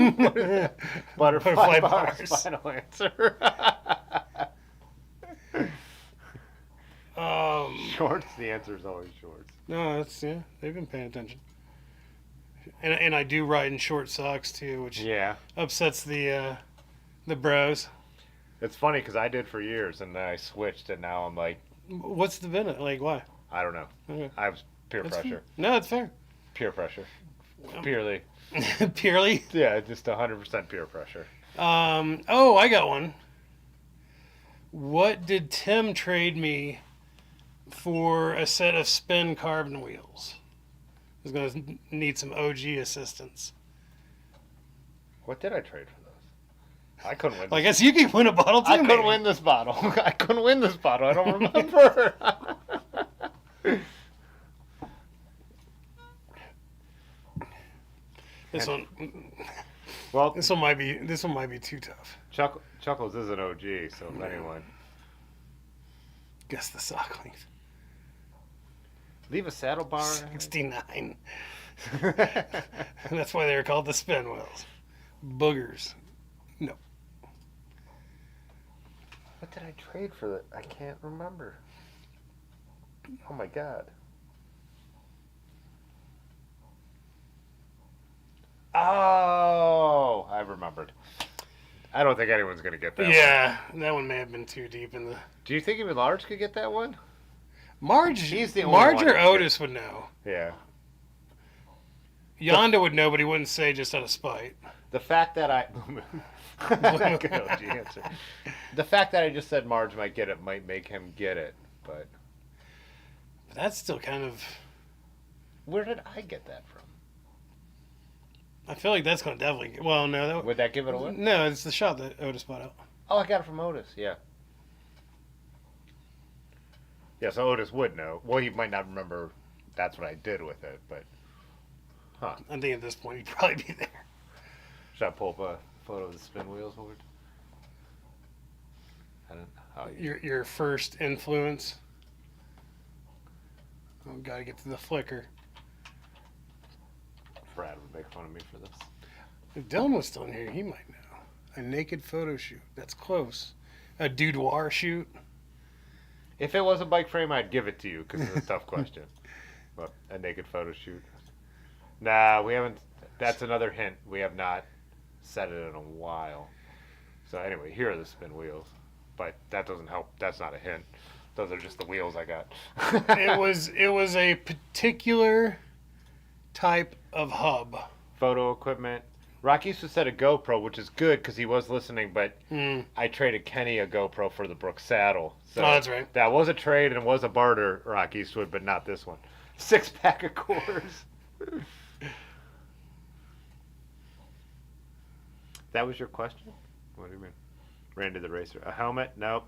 Butterfly bars. Final answer. Shorts. The answer is always shorts. No, they've been paying attention. And I do ride in short socks too, which upsets the bros. It's funny because I did for years, and then I switched, and now I'm like, what's the benefit? Like, why? I don't know. Okay. I was peer pressure. Fair. No, it's fair. Peer pressure. Purely. Purely? Yeah, just 100% peer pressure. Oh, I got one. What did Tim trade me for a set of spin carbon wheels? I was going to need some OG assistance. What did I trade for those? I couldn't win. Well, I guess you can win a bottle too. I couldn't win this bottle. I couldn't win this bottle. I don't remember. This one. Well, this one might be too tough. Chuckles is an OG, so if anyone. Guess the sock length. Leave a saddle bar. 69. That's why they were called the spin wheels. Boogers. No. What did I trade for that? I can't remember. Oh my god. Oh, I remembered. I don't think anyone's going to get that one. Yeah, that one may have been too deep in the... Do you think even Large could get that one? Marge or Otis would know. Yeah. Yonda would know, but he wouldn't say just out of spite. The fact that I... Good OG answer. The fact that I just said Marge might get it might make him get it, but... That's still kind of... Where did I get that from? I feel like that's going to definitely... Well, no. Would that give it away? No, it's the shot that Otis bought out. Oh, I got it from Otis, yeah. Yeah, so Otis would know. Well, he might not remember that's what I did with it, but... Huh. I think at this point he'd probably be there. Should I pull up a photo of the spin wheels? I don't know. Oh, Your first influence. Oh, gotta get to the flicker. Brad would make fun of me for this. If Dylan was still in here, he might know. A naked photo shoot. That's close. A boudoir shoot. If it was a bike frame, I'd give it to you because it's a tough question. But a naked photo shoot. Nah, we haven't. That's another hint. We have not said it in a while. So anyway, here are the spin wheels. But that doesn't help. That's not a hint. Those are just the wheels I got. It was a particular type of hub. Photo equipment. Rocky used to set a GoPro, which is good because he was listening, but I traded Kenny a GoPro for the Brooks saddle. So that's right. That was a trade and was a barter, Rock Eastwood, but not this one. 6-pack of Coors. That was your question? What do you mean? Randy the Racer. A helmet? Nope.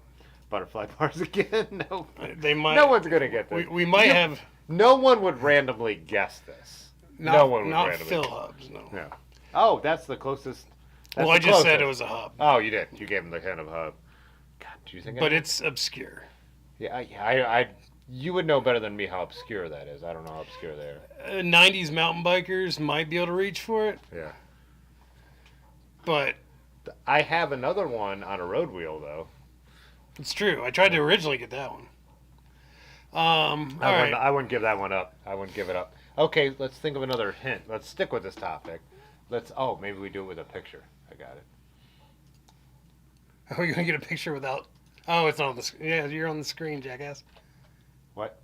Butterfly bars again? Nope. They might. No one's going to get this. We might have. No one would randomly guess this. No one would not randomly. Phil Hubs, no. Yeah. Oh, that's the closest. That's Well, I just said it was a hub. Oh, you did. You gave him the hint of hub. God, do you think? But it's obscure. Yeah, I you would know better than me how obscure that is. I don't know how obscure they are. 90s mountain bikers might be able to reach for it, Yeah. but I have another one on a road wheel though. it's true. I tried to originally get that one. All right. I wouldn't give that one up. I wouldn't give it up. Okay, let's think of another hint. Let's stick with this topic. Maybe we do it with a picture. I got it. Are we going to get a picture without... Oh, it's not on the screen. Yeah, you're on the screen, jackass. What?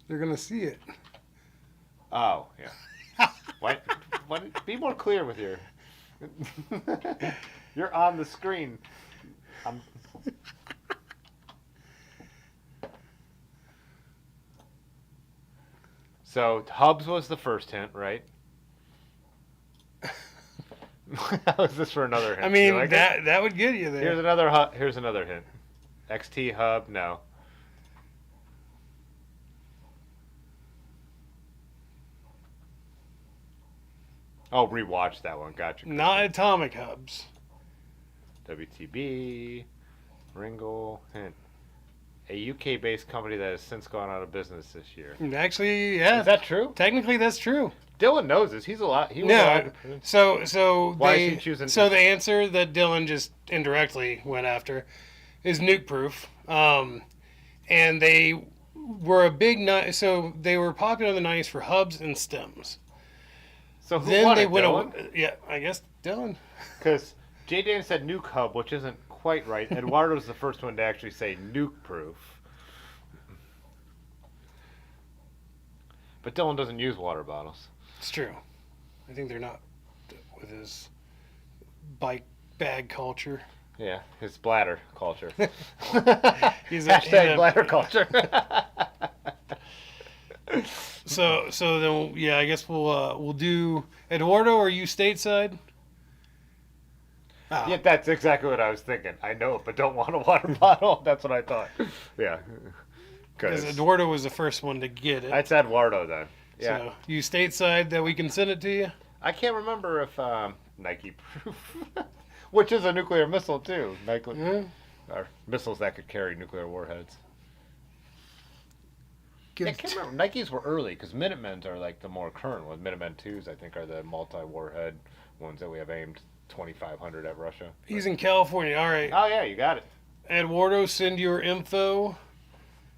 They're going to see it. Oh, yeah. What? Be more clear with your... You're on the screen. So, Hubs was the first hint, right? How is this for another hint? I mean, like that would get you there. Here's another hint. XT Hub, no. Oh, rewatch that one. Gotcha. Not atomic hubs. WTB, Ringle, hint. A UK-based company that has since gone out of business this year. Actually, yeah. Is that true? Technically, that's true. Dylan knows this. He's a lot. No. So Why is he choosing? So the answer that Dylan just indirectly went after is nuke proof. And they were a big so they were popular in the 90s for hubs and stems. So who Then won they it, went Dylan? away. Yeah, I guess Dylan. Because Jay Dan said nuke hub, which isn't quite right. Eduardo's the first one to actually say nuke proof. But Dylan doesn't use water bottles. It's true. I think they're not with his bike bag culture. Yeah, his bladder culture. He's Hashtag bladder culture. So then, yeah, I guess we'll do Eduardo. Are you stateside? Yeah, that's exactly what I was thinking. I know it, but don't want a water bottle. That's what I thought. Yeah. Because Eduardo was the first one to get it. That's Eduardo then. Yeah. So you stateside that we can send it to you? I can't remember if Nike proof, which is a nuclear missile too. Or missiles that could carry nuclear warheads. I can't remember. Nikes were early because Minutemen's are like the more current ones. Minutemen 2s, I think, are the multi-warhead ones that we have aimed 2,500 at Russia. He's in California. All right. Oh, yeah, you got it. Eduardo, send your info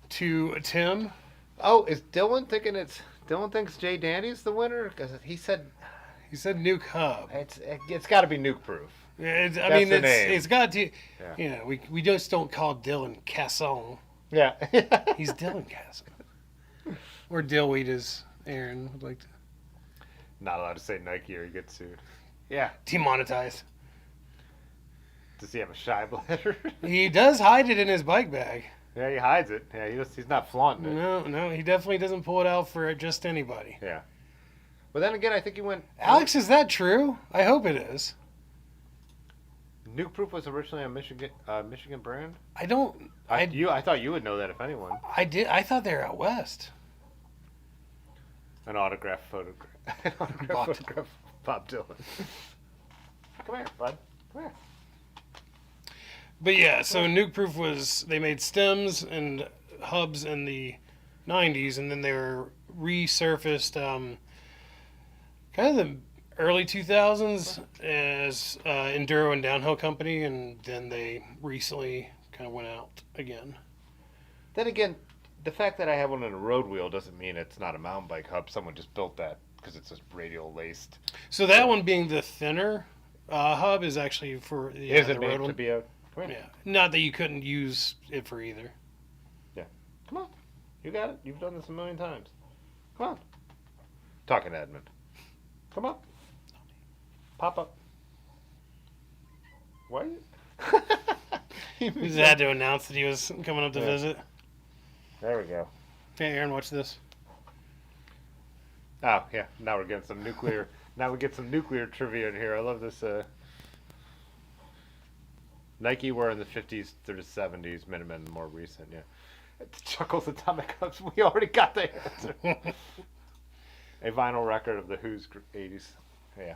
to Tim. Oh, is Dylan thinking Dylan thinks Jay Danny's the winner? Because he said Nuke Hub. It's got to be nuke proof. It's got to. Yeah. You know, we just don't call Dylan Casson. Yeah. He's Dylan Casson. Or Dillweed, as Aaron would like to. Not allowed to say Nike or he gets sued. Yeah. Demonetized. Does he have a shy bladder? He does hide it in his bike bag. Yeah, he hides it. Yeah, he's not flaunting it. No, he definitely doesn't pull it out for just anybody. Yeah. But then again, I think you went. Alex, is that true? I hope it is. Nuke Proof was originally a Michigan brand. I don't. I thought you would know that if anyone. I did. I thought they were out west. An autograph photograph. An autograph photograph of Bob Dylan. Come here, bud. Come here. But yeah, so Nuke Proof was, they made stems and hubs in the 90s, and then they were resurfaced kind of the early 2000s as Enduro and Downhill Company, and then they recently kind of went out again. Then again, the fact that I have one in a road wheel doesn't mean it's not a mountain bike hub. Someone just built that because it's just radial laced. So that one being the thinner hub is actually for the road one. To be a... Yeah, not that you couldn't use it for either. Yeah. Come on. You got it. You've done this a million times. Come on. Talking to Edmund. Come on. Pop up. What? He just had to announce that he was coming up to visit. There we go. Hey, Aaron, watch this. Oh, yeah. Now we're getting some nuclear... now we get some nuclear trivia in here. I love this... Nike were in the 50s through the 70s, Minutemen more recent, yeah. Chuckles Atomic Hubs, we already got the answer. A vinyl record of the Who's 80s. Yeah.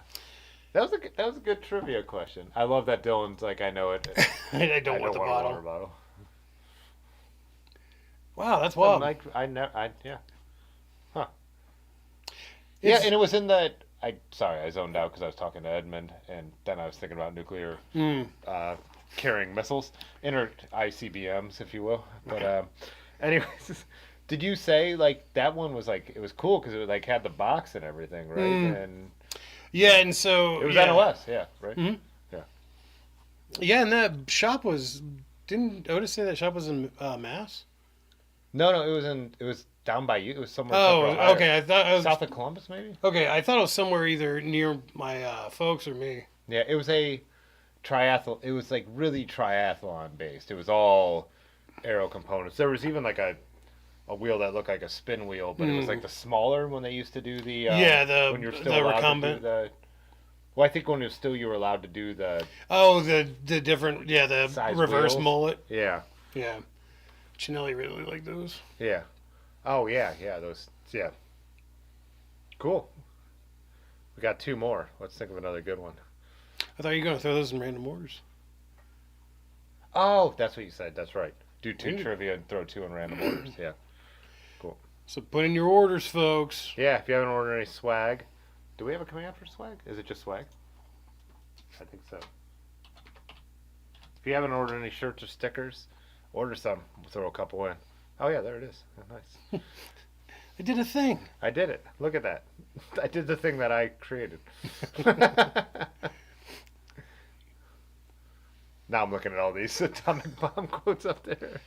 That was a good trivia question. I love that Dylan's like, I know it. I don't want the want bottle. A water bottle. Wow, that's wild. Yeah. Huh. Yeah, and it was in the... I zoned out because I was talking to Edmund, and then I was thinking about nuclear carrying missiles, inert ICBMs, if you will. But anyways, did you say like that one was like it was cool because it was, like had the box and everything, right? And yeah, and so it was NOS, yeah, right? Mm-hmm. Yeah. Yeah, and that shop was. Didn't Otis say that shop was in Mass? No, it was down by you. It was somewhere. Oh, okay. I thought it was south of Columbus, maybe. Okay, I thought it was somewhere either near my folks or me. Yeah, it was a triathlon. It was like really triathlon based. It was all aero components. There was even like a wheel that looked like a spin wheel, but it was like the smaller when they used to do the when you're still the allowed recumbent. to do well, I think when you were allowed to do the the different the reverse wheels. mullet. Yeah. Yeah. Chinelli really liked those. Yeah. Oh yeah, those Cool. We got two more. Let's think of another good one. I thought you were going to throw those in random orders. Oh, that's what you said. That's right. Do two trivia and throw two in random orders. Yeah. Cool. So put in your orders, folks. Yeah, if you haven't ordered any swag. Do we have a command for swag? Is it just swag? I think so. If you haven't ordered any shirts or stickers, order some. We'll throw a couple in. Oh, yeah, there it is. Oh, nice. I did a thing. I did it. Look at that. I did the thing that I created. Now I'm looking at all these atomic bomb quotes up there.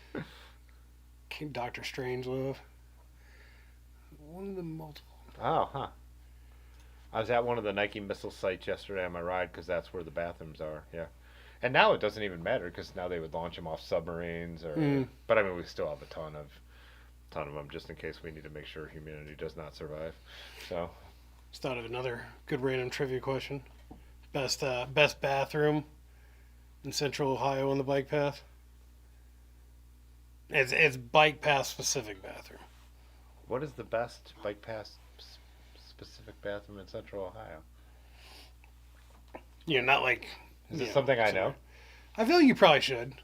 Dr. Strangelove. One of the multiple. Oh, huh. I was at one of the Nike missile sites yesterday on my ride because that's where the bathrooms are. Yeah. And now it doesn't even matter because now they would launch them off submarines. But I mean, we still have a ton of them just in case we need to make sure humanity does not survive. So. Just thought of another good random trivia question. Best bathroom in Central Ohio on the bike path. It's bike path specific bathroom. What is the best bike path specific bathroom in Central Ohio? You're not like. Is it something I know? I feel like you probably should.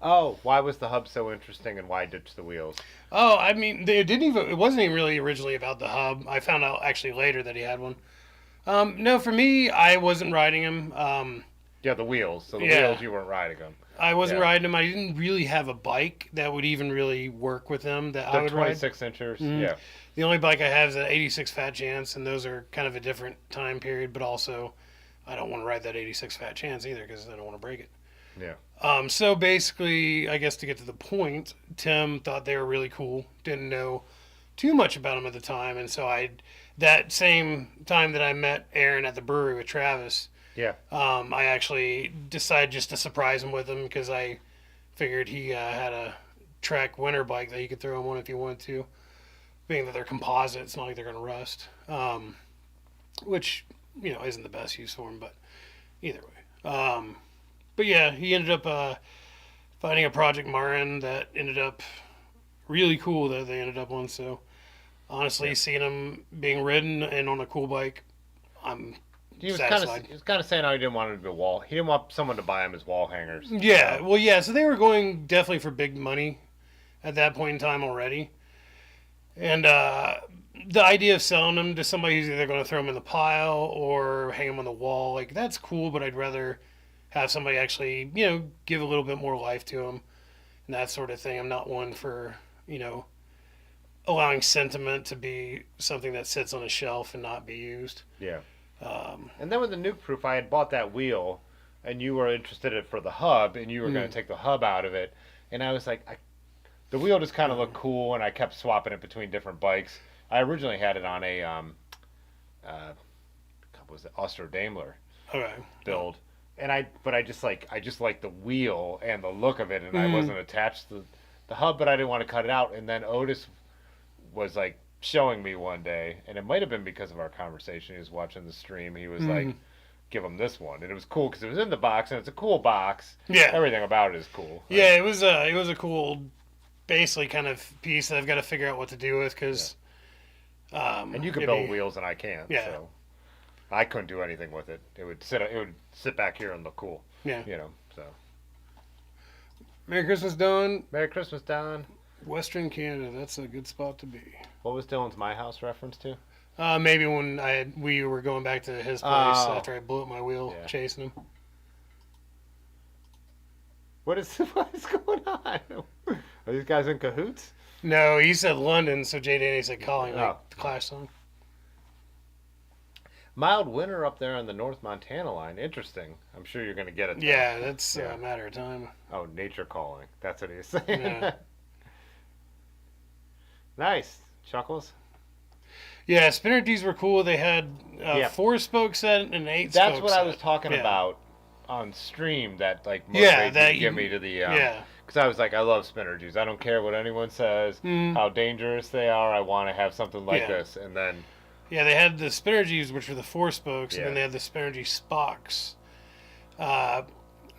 Oh, why was the hub so interesting and why ditch the wheels? Oh, I mean, it wasn't even really originally about the hub. I found out actually later that he had one. No, for me, I wasn't riding him. Yeah, the wheels. So the wheels, you weren't riding them. I wasn't riding him. I didn't really have a bike that would even really work with him I would ride. 26 inchers, yeah. The only bike I have is an 86 Fat Chance, and those are kind of a different time period, but also I don't want to ride that 86 Fat Chance either because I don't want to break it. Yeah. So basically, I guess to get to the point, Tim thought they were really cool. Didn't know too much about them at the time, and so that same time that I met Aaron at the brewery with Travis, Yeah. I actually decided just to surprise him with them because I figured he had a Trek winter bike that he could throw him on if he wanted to. Being that they're composite, it's not like they're going to rust. Which, isn't the best use for him, but either way. But yeah, he ended up finding a Project Marin that ended up really cool that they ended up on. So honestly, seeing him being ridden and on a cool bike, I'm satisfied. He was kind of saying how he didn't want him to be a wall. He didn't want someone to buy him as wall hangers. Yeah, well, yeah. So they were going definitely for big money at that point in time already, and the idea of selling them to somebody who's either going to throw them in the pile or hang them on the wall, like that's cool. But I'd rather have somebody actually, give a little bit more life to them and that sort of thing. I'm not one for, allowing sentiment to be something that sits on a shelf and not be used. Yeah. And then with the Nuke Proof, I had bought that wheel, and you were interested in it for the hub, and you were going to take the hub out of it. And I was like, the wheel just kind of looked cool, and I kept swapping it between different bikes. I originally had it on a, what was it, Oster Daimler build. And I just like the wheel and the look of it, and I wasn't attached to the hub, but I didn't want to cut it out. And then Otis was like showing me one day, and it might have been because of our conversation. He was watching the stream. He was like, "Give him this one," and it was cool because it was in the box, and it's a cool box. Yeah, everything about it is cool. Right? Yeah, it was a cool, basically kind of piece that I've got to figure out what to do with because. And you can build wheels, and I can't. Yeah. So I couldn't do anything with it. It would sit back here and look cool. Yeah. So. Merry Christmas, Don. Merry Christmas, Don. Western Canada, that's a good spot to be. What was Dylan's My House reference to? Maybe when we were going back to his place after I blew up my wheel chasing him. What is going on? Are these guys in cahoots? No, he said London, so Jay Danny said calling, like the Clash song. Mild winter up there on the North Montana line. Interesting. I'm sure you're going to get it. Yeah, that's a matter of time. Oh, nature calling. That's what he's saying. Yeah. Nice. Chuckles? Yeah, Spinergies were cool. They had a 4-spoke set and an 8-spoke set. That's what I was talking about on stream that like motivated you give me to the because I was like, I love Spinergies. I don't care what anyone says, how dangerous they are. I want to have something like this. And then they had the Spinergies, which were the 4-spokes, and then they had the Spinergy Spocks.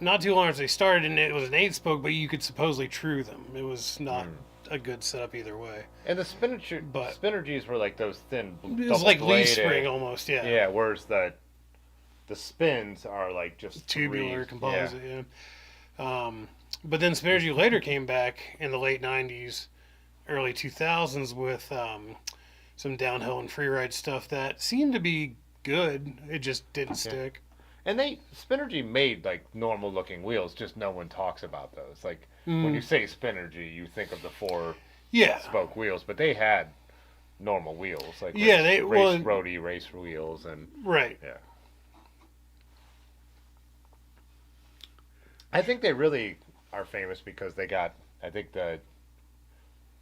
Not too long after they started, and it was an 8-spoke, but you could supposedly true them. It was not a good setup either way. And the Spinergies were like those thin, it was like leaf spring almost, Yeah, whereas the spins are like just tubular composite, but then Spinergy later came back in the late 90s, early 2000s with some downhill and freeride stuff that seemed to be good. It just didn't stick. And Spinergy made like normal looking wheels, just no one talks about those. Like when you say Spinergy, you think of the 4-spoke wheels, but they had normal wheels, like roadie race wheels and Yeah. I think they really are famous because they got, I think the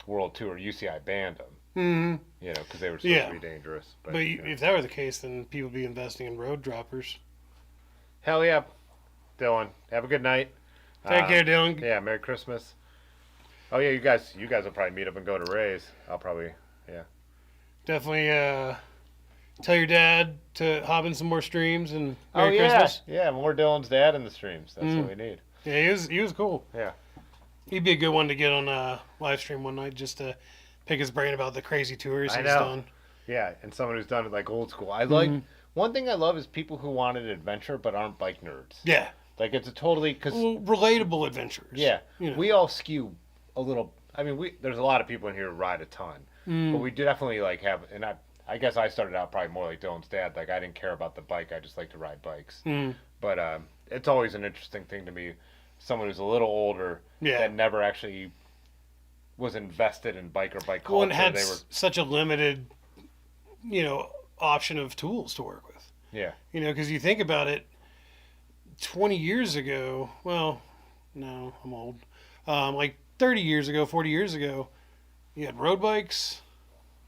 World Tour UCI banned them. Because they were supposed to be dangerous. But if that were the case, then people would be investing in road droppers. Hell yeah, Dylan. Have a good night. Take care, Dylan. Yeah, Merry Christmas. Oh yeah, you guys will probably meet up and go to Ray's. I'll probably definitely tell your dad to hop in some more streams and Merry Christmas. Yeah, more Dylan's dad in the streams. That's what we need. Yeah, he was cool. Yeah, he'd be a good one to get on a live stream one night just to pick his brain about the crazy tours he's done. Yeah, and someone who's done it like old school. I like one thing I love is people who want an adventure but aren't bike nerds. Yeah, like it's a totally relatable adventures. Yeah, we all skew a little. I mean, there's a lot of people in here who ride a ton, but we definitely like have. And I guess I started out probably more like Dylan's dad. Like I didn't care about the bike. I just like to ride bikes. But it's always an interesting thing to me. Someone who's a little older that never actually was invested in bike or bike culture. Well, and had such a limited, option of tools to work with. Yeah. Because you think about it, 20 years ago, well, no, I'm old. Like 30 years ago, 40 years ago, you had road bikes,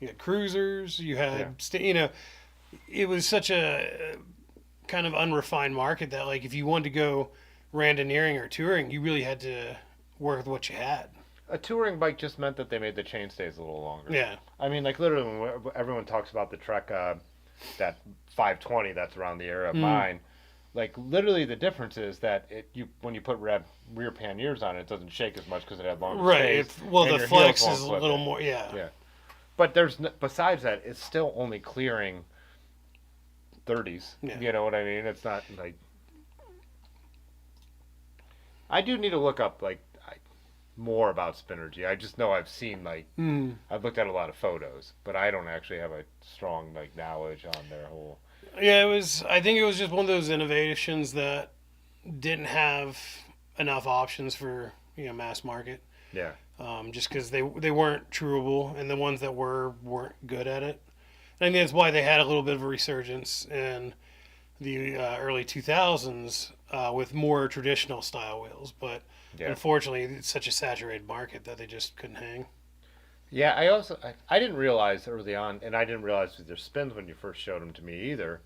you had cruisers, you had, it was such a kind of unrefined market that, like, if you wanted to go randoneering or touring, you really had to work with what you had. A touring bike just meant that they made the chainstays a little longer. Yeah. I mean, like literally, when everyone talks about the Trek, that 520 that's around the area of mine, like literally the difference is that when you put rear panniers on it, it doesn't shake as much because it had longer Right. stays. Well, and the your flex heels won't is a flip little it. more. Yeah. Yeah. But besides that, it's still only clearing 30s. Yeah. You know what I mean? It's not like. I do need to look up more about Spinergy. I just know I've seen I've looked at a lot of photos, but I don't actually have a strong knowledge on their whole. Yeah, I think it was just one of those innovations that didn't have enough options for mass market. Yeah. Just because they weren't trueable, and the ones that weren't good at it. I think that's why they had a little bit of a resurgence in the early 2000s with more traditional style wheels, but unfortunately, it's such a saturated market that they just couldn't hang. Yeah, I didn't realize early on, and I didn't realize with their spins when you first showed them to me either,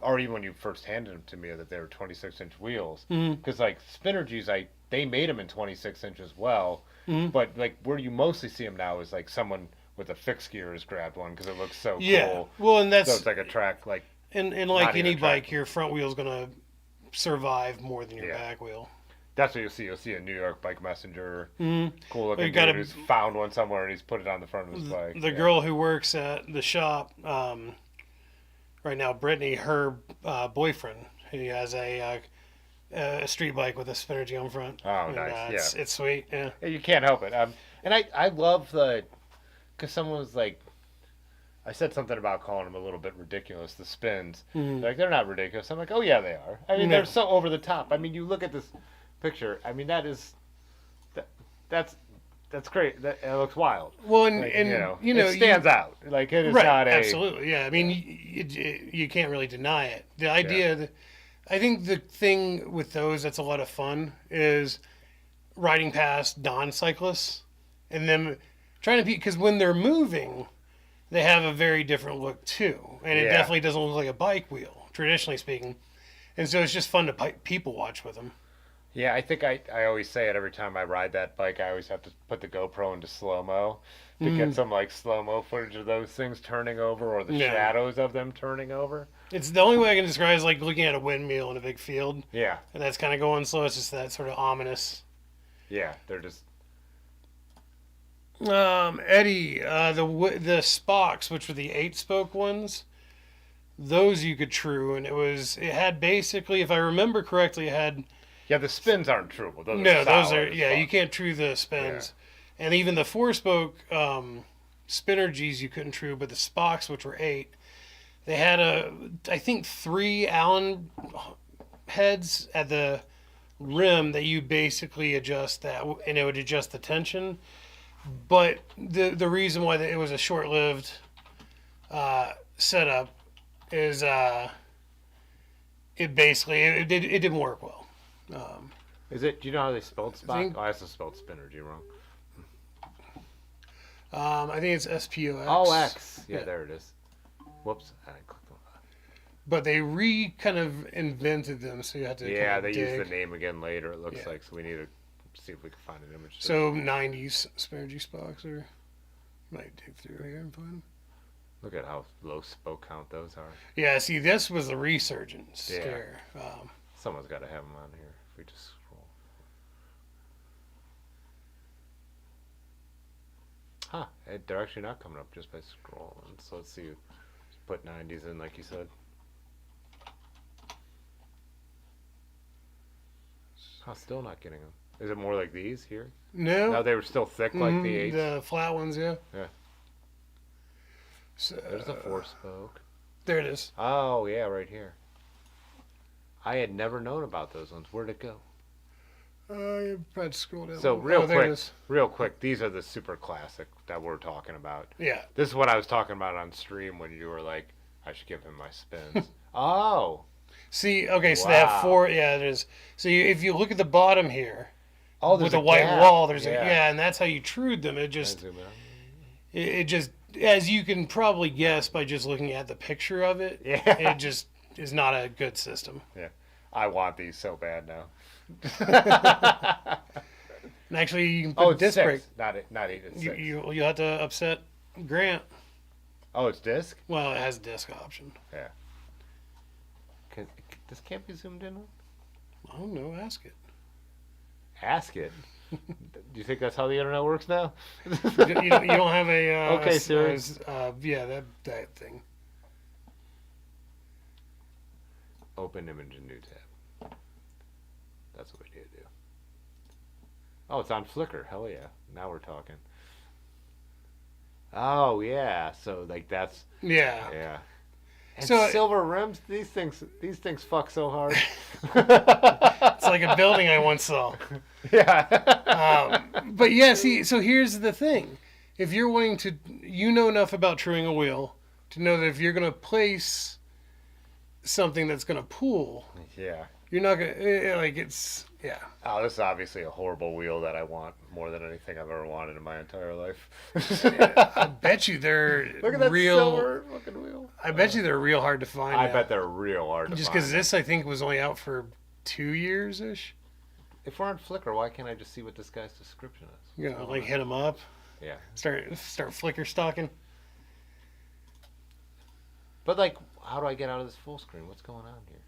or even when you first handed them to me, that they were 26-inch wheels. Because Spinergies, they made them in 26-inch as well, but where you mostly see them now is someone with a fixed gear has grabbed one because it looks so cool. Well, and that's so it's like a track and like any bike, your front wheel is gonna survive more than your back wheel. That's what you'll see. You'll see a New York Bike Messenger, cool looking dude who's found one somewhere and he's put it on the front of his bike. The girl who works at the shop right now, Brittany, her boyfriend, he has a street bike with a Spinergy on front. Oh, nice. It's sweet. Yeah. You can't help it. And I love because someone was I said something about calling them a little bit ridiculous, the spins. They're not ridiculous. I'm like, oh yeah, they are. I mean, they're so over the top. I mean, you look at this picture. I mean, that's great. It looks wild. Well, it stands out. It is right, not absolutely. Yeah, I mean, you can't really deny it. The idea, I think the thing with those that's a lot of fun is riding past non-cyclists and them trying to be, because when they're moving, they have a very different look too, and it definitely doesn't look like a bike wheel, traditionally speaking. And so it's just fun to people watch with them. Yeah, I think I always say it every time I ride that bike. I always have to put the GoPro into slow-mo to get some slow-mo footage of those things turning over or the shadows of them turning over. It's the only way I can describe it is like looking at a windmill in a big field. Yeah. And that's kind of going slow. It's just that sort of ominous. Yeah, they're just... Eddie, the Spocks, which were the 8-spoke ones, those you could true, and it had basically, if I remember correctly, it had... Yeah, the spins aren't true. Those are you can't true the spins. Yeah. And even the 4-spoke Spinergies you couldn't true, but the Spocks, which were 8, they had I think 3 Allen heads at the rim that you basically adjust that, and it would adjust the tension. But the reason why it was a short-lived setup is it didn't work well. Is it? Do you know how they spelled Spock? I also spelled Spinergy wrong. I think it's SPOX. Oh, X. Yeah, there it is. Whoops, I clicked on that. But they kind of invented them, so you have to. Yeah, they use the name again later. It looks like, so we need to see if we can find an image. So 90s Spinergy Spocks might dig through here and find them. Look at how low spoke count those are. Yeah, see, this was the resurgence here. Someone's got to have them on here. If we just scroll. Huh. They're actually not coming up just by scrolling. So let's see. Put 90s in, like you said. Still not getting them. Is it more like these here? No. No, they were still thick like the 8s. The flat ones, yeah. Yeah. So, there's the 4-spoke. There it is. Oh, yeah, right here. I had never known about those ones. Where'd it go? You probably scroll down. So real quick, these are the super classic that we're talking about. Yeah. This is what I was talking about on stream when you were like, I should give him my spins. Oh. See, okay, so they have 4. Yeah, there's. So if you look at the bottom here, with a white gap. wall, there's and that's how you trued them. It just, as you can probably guess by just looking at the picture of it, it just is not a good system. Yeah. I want these so bad now. And actually, you can put disc brake. Not 8, it's 6. You'll have to upset Grant. Oh, it's disc? Well, it has a disc option. Yeah. This can't be zoomed in on? I don't know. Ask it. Ask it. Do you think that's how the internet works now? You don't have a okay, Siri. That thing. Open image in new tab. That's what we need to do. Oh, it's on Flickr. Hell yeah! Now we're talking. Oh yeah, so like that's yeah. And So silver rims. These things fuck so hard. it's like a building I once saw. Yeah. But yeah, see, so here's the thing. If you're wanting to, know enough about truing a wheel to know that if you're going to place something that's going to pull, Yeah. you're not going to, yeah. Oh, this is obviously a horrible wheel that I want more than anything I've ever wanted in my entire life. I bet you they're Look at that real. silver fucking wheel. I bet you they're real hard to find. I now. bet they're real hard to Just find. because this, I think, was only out for 2 years-ish. If we're on Flickr, why can't I just see what this guy's description is? You know, like hit them up. Yeah. Start Flickr stalking. But like, how do I get out of this full screen? What's going on here?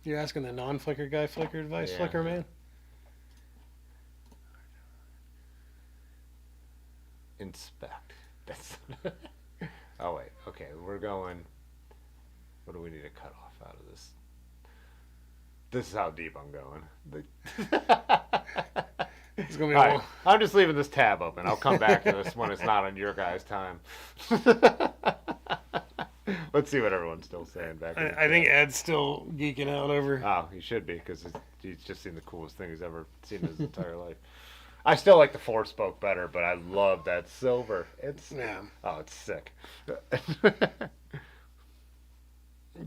You're asking the non-Flickr guy Flickr advice, Yeah. Flickr man? Inspect. That's. Oh wait. Okay, we're going. What do we need to cut off out of this? This is how deep I'm going. It's gonna be All right, I'm just leaving this tab open. I'll come back to this when it's not on your guys' time. Let's see what everyone's still saying back. I think Ed's still geeking out over. Oh, he should be because he's just seen the coolest thing he's ever seen in his entire life. I still like the 4-spoke better, but I love that silver. It's it's sick.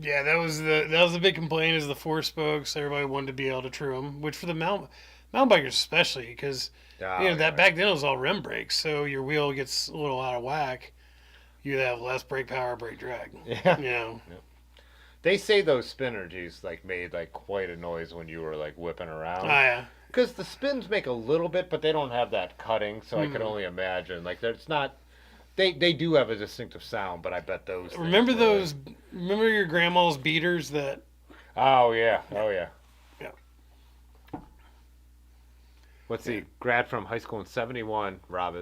Yeah, that was the big complaint is the 4 spokes. Everybody wanted to be able to true them, which for the mountain bikers especially because that back then it was all rim brakes, so your wheel gets a little out of whack. You have less brake power, brake drag. Yeah. Yeah. They say those spinergies made quite a noise when you were whipping around. Oh yeah. Because the spins make a little bit, but they don't have that cutting, so I can only imagine. There's not. They do have a distinctive sound, but I bet those. Remember those? Remember your grandma's beaters that? Oh yeah. Yeah. Let's see. Grad from high school in '71. Rob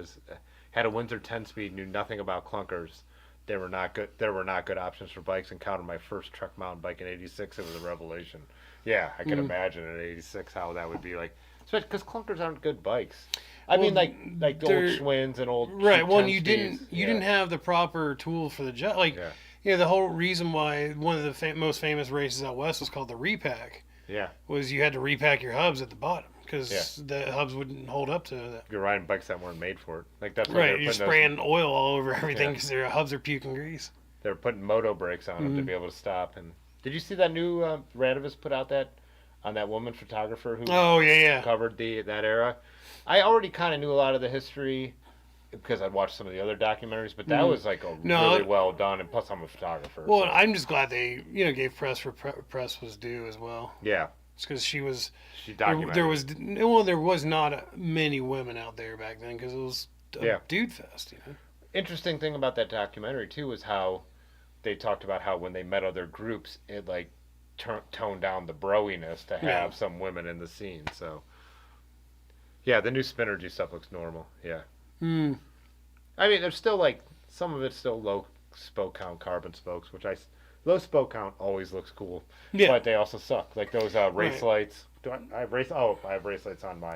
had a Windsor 10-speed. Knew nothing about clunkers. They were not good. There were not good options for bikes. Encountered my first truck mountain bike in '86. It was a revelation. Yeah, I can imagine in '86 how that would be like. Especially because clunkers aren't good bikes. I mean, like the old Schwinn's and old right. Well, you 10-speeds. didn't have the proper tool for the job. The whole reason why one of the most famous races out west was called the repack. Yeah. Was you had to repack your hubs at the bottom because the hubs wouldn't hold up to that. You're riding bikes that weren't made for it. That's right. You're spraying oil all over everything because their hubs are puking grease. They're putting moto brakes on them to be able to stop. And did you see that new Radovis put out on that woman photographer who covered that era? I already kind of knew a lot of the history because I'd watched some of the other documentaries, but that was really well done. And plus, I'm a photographer. Well, so. I'm just glad they gave press where press was due as well. Yeah, it's because she documented. There was not many women out there back then because it was a dude fest. Interesting thing about that documentary too was how they talked about how when they met other groups, it toned down the broiness to have some women in the scene. So. Yeah, the new Spinergy stuff looks normal. Yeah. I mean, there's still some of it's still low spoke count carbon spokes, which low spoke count always looks cool. Yeah. But they also suck. Like those race lights. I have race lights on my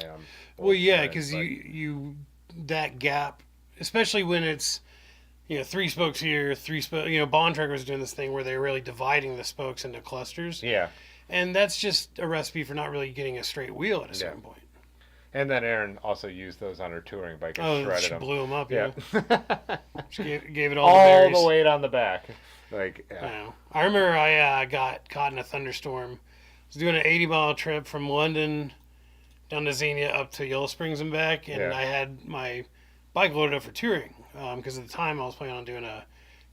well, yeah, because you that gap, especially when it's 3 spokes here, 3 spokes. Bontrager was doing this thing where they're really dividing the spokes into clusters. Yeah. And that's just a recipe for not really getting a straight wheel at a certain point. And then Erin also used those on her touring bike and shredded them. Blew them up, She gave it all the weight on the back. I remember I got caught in a thunderstorm. I was doing an 80-mile trip from London down to Xenia up to Yellow Springs and back, and I had my bike loaded up for touring because at the time I was planning on doing a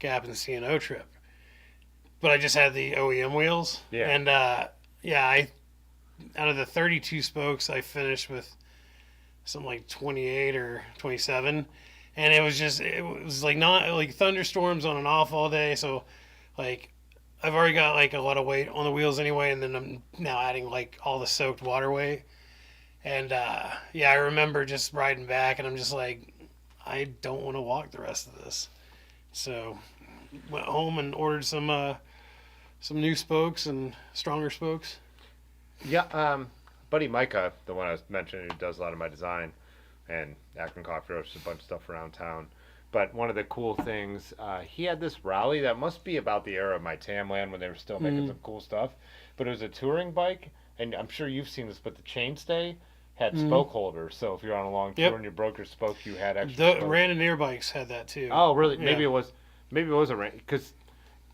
Captain C&O trip. But I just had the OEM wheels. Yeah. And, out of the 32 spokes, I finished with something like 28 or 27. And it was like not like thunderstorms on and off all day. So like I've already got like a lot of weight on the wheels anyway. And then I'm now adding like all the soaked water weight. And I remember just riding back and I'm just like, I don't want to walk the rest of this. So went home and ordered some new spokes and stronger spokes. Yeah, buddy Micah, the one I was mentioning, who does a lot of my design, and Akron Coffee Roast, a bunch of stuff around town. But one of the cool things, he had this rally that must be about the era of my Tamland when they were still making some cool stuff. But it was a touring bike, and I'm sure you've seen this, but the chainstay had spoke holders. So if you're on a long tour and you broke your spoke, you had extra The spokes. Randonneur bikes had that too. Oh, really? Yeah. Maybe it was a because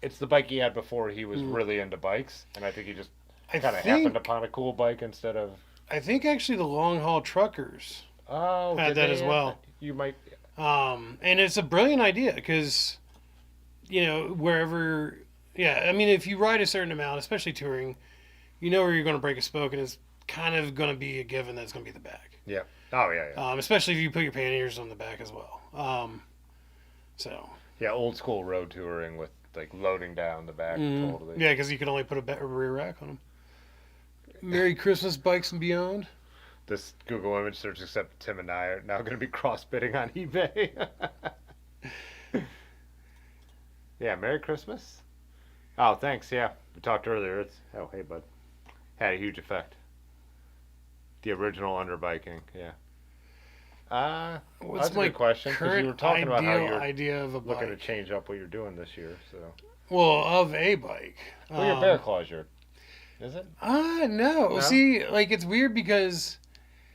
it's the bike he had before he was really into bikes, and I think he just kind of happened upon a cool bike instead of. I think actually the long haul truckers had that as well. You might. And it's a brilliant idea because, wherever, I mean, if you ride a certain amount, especially touring, you know where you're going to break a spoke, and it's kind of going to be a given that it's going to be the back. Yeah. Oh yeah. Especially if you put your panniers on the back as well. Yeah, old school road touring with like loading down the back totally. Yeah, because you can only put a rear rack on them. Merry Christmas, bikes and beyond. This Google image search, except Tim and I are now going to be cross bidding on eBay. Yeah, Merry Christmas. Oh, thanks. Yeah, we talked earlier. Oh, hey, bud. Had a huge effect. The original underbiking. Yeah. What's that's a good question because you were talking about how you're idea of a bike? looking to change up what you're doing this year. So. Well, of a bike. Well, your bear claws, is it? No. See, like it's weird because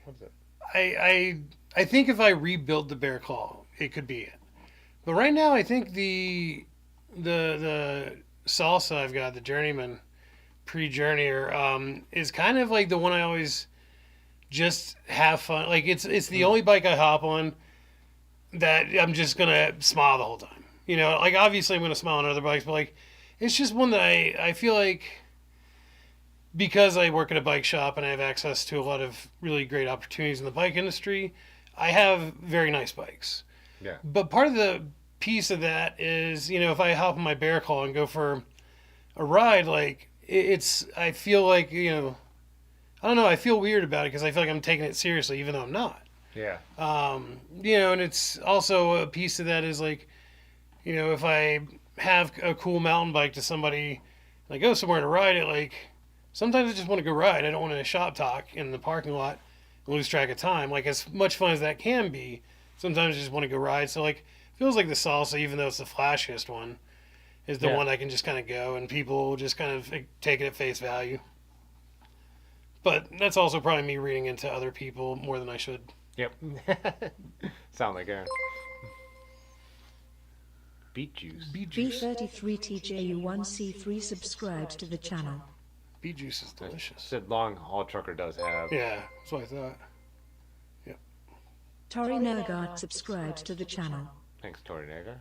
What's it? I think if I rebuild the bear claw, it could be it. But right now, I think the salsa I've got, the Journeyman pre-journeyer, is kind of like the one I always just have fun. Like it's the only bike I hop on that I'm just gonna smile the whole time. Like obviously I'm gonna smile on other bikes, but like it's just one that I feel like, because I work at a bike shop and I have access to a lot of really great opportunities in the bike industry, I have very nice bikes. Yeah. But part of the piece of that is, if I hop on my bear claw and go for a ride, like I feel like, I don't know, I feel weird about it because I feel like I'm taking it seriously even though I'm not. Yeah. And it's also a piece of that is like, if I have a cool mountain bike to somebody and I go somewhere to ride it, like sometimes I just want to go ride. I don't want to shop talk in the parking lot and lose track of time. Like as much fun as that can be, sometimes I just want to go ride. So like, feels like the salsa, even though it's the flashiest one, is the one I can just kind of go and people just kind of take it at face value. But that's also probably me reading into other people more than I should. Yep. Sound like Aaron. Beet juice. B33TJU1C3 subscribed to the channel. Beet juice is delicious. Said long haul trucker does have. Yeah, that's what I thought. Yep. Tori Nergard subscribed to the channel. Thanks, Tori Nagar.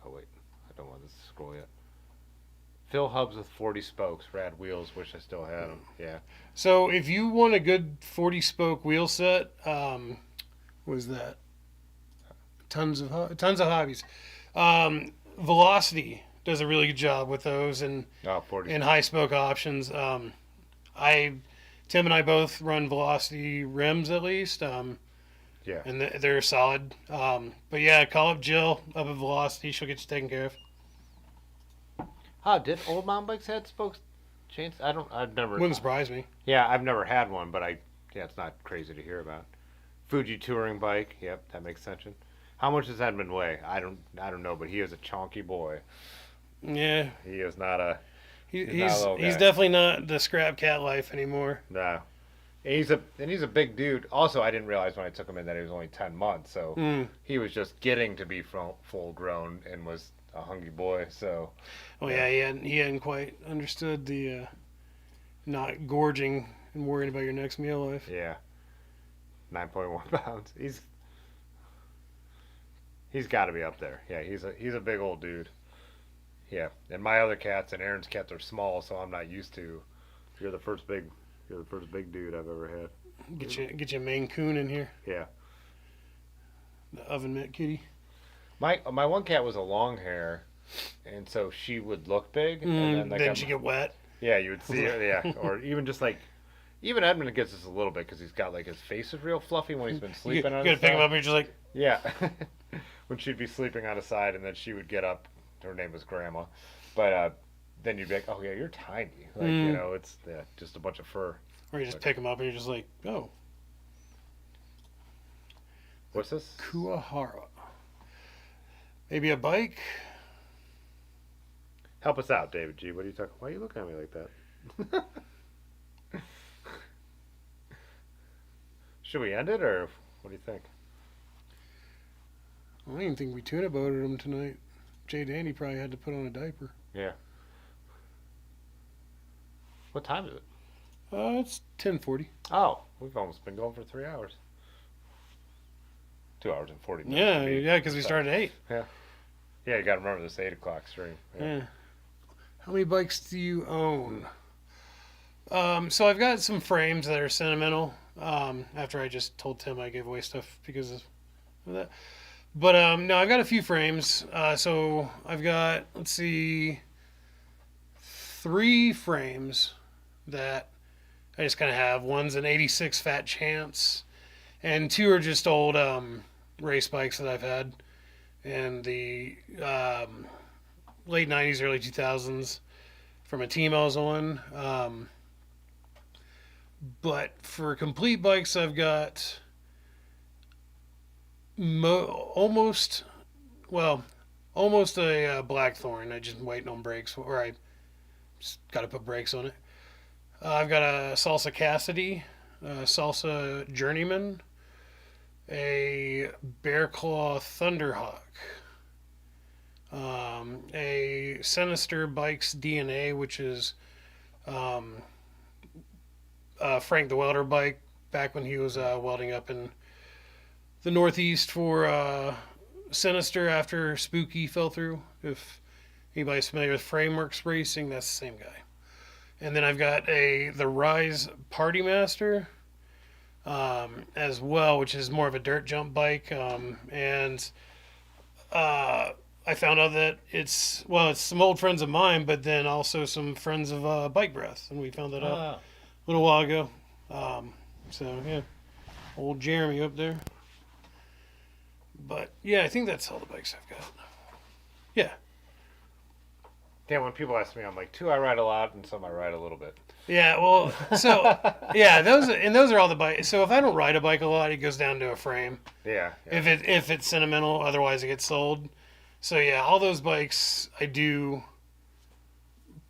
Oh wait, I don't want this to scroll yet. Phil Hubs with 40 spokes, rad wheels. Wish I still had them. Yeah. So if you want a good 40-spoke wheel set, what was that? Tons of hobbies. Velocity does a really good job with those and 40 and high spoke options. Tim and I both run Velocity rims at least. Yeah. And they're solid. But yeah, call up Jill up at Velocity. She'll get you taken care of. Did old mountain bikes had spokes chains? I've never. Wouldn't surprise me. Yeah, I've never had one, but it's not crazy to hear about. Fuji touring bike. Yep, that makes sense. How much does Edmund weigh? I don't know, but he is a chonky boy. Yeah. He is not a. He's not a he's definitely not the scrap cat life anymore. No. He's a big dude. Also, I didn't realize when I took him in that he was only 10 months, so he was just getting to be full grown and was a hungry boy. So. Oh yeah, he hadn't quite understood the not gorging and worrying about your next meal life. Yeah. 9.1 pounds. He's got to be up there. Yeah, he's a big old dude. Yeah, and my other cats and Aaron's cats are small, so I'm not used to. You're the first big dude I've ever had. Get you a Maine Coon in here. Yeah. The oven mitt kitty. My one cat was a long hair, and so she would look big, and then she get wet. Yeah, you would see her. Yeah, or even just like, even Edmund gets this a little bit because he's got like his face is real fluffy when he's been sleeping on his side. You gotta pick him up, and you're just like, yeah. When she'd be sleeping on his side, and then she would get up. Her name was Grandma, but then you'd be like, oh yeah, you're tiny. Like it's just a bunch of fur. Or you just pick him up, and you're just like, oh. What's this? Kuahara. Maybe a bike? Help us out, David G. What are you talking? Why are you looking at me like that? Should we end it, or what do you think? I don't even think we tuna boated him tonight. Jay Dandy probably had to put on a diaper. Yeah. What time is it? It's 10:40. Oh, we've almost been going for 3 hours. 2 hours and 40 minutes. Yeah, because we started at 8. Yeah. Yeah, you got to remember this 8 o'clock stream. Yeah. How many bikes do you own? So I've got some frames that are sentimental. After I just told Tim I gave away stuff because of that. But no, I've got a few frames. So I've got, let's see, 3 frames that I just kind of have. One's an 86 Fat Chance, and 2 are just old race bikes that I've had in the late 90s, early 2000s from a team I was on. But for complete bikes, I've got almost a Blackthorn. I just waiting on brakes, or I just got to put brakes on it. I've got a Salsa Cassidy, a Salsa Journeyman, a Bear Claw Thunderhawk, a Sinister Bikes DNA, which is Frank the Welder bike back when he was welding up in the Northeast for Sinister after Spooky fell through. If anybody's familiar with Frameworks Racing, that's the same guy. And then I've got the Rise Party Master as well, which is more of a dirt jump bike. And I found out that it's some old friends of mine, but then also some friends of Bike Breath, and we found that out a little while ago. So yeah, old Jeremy up there. But yeah, I think that's all the bikes I've got. Yeah. Yeah, when people ask me, I'm like, 2 I ride a lot, and some I ride a little bit. Yeah, well, so yeah, those are all the bikes. So if I don't ride a bike a lot, it goes down to a frame. Yeah. If it's sentimental, otherwise it gets sold. So yeah, all those bikes I do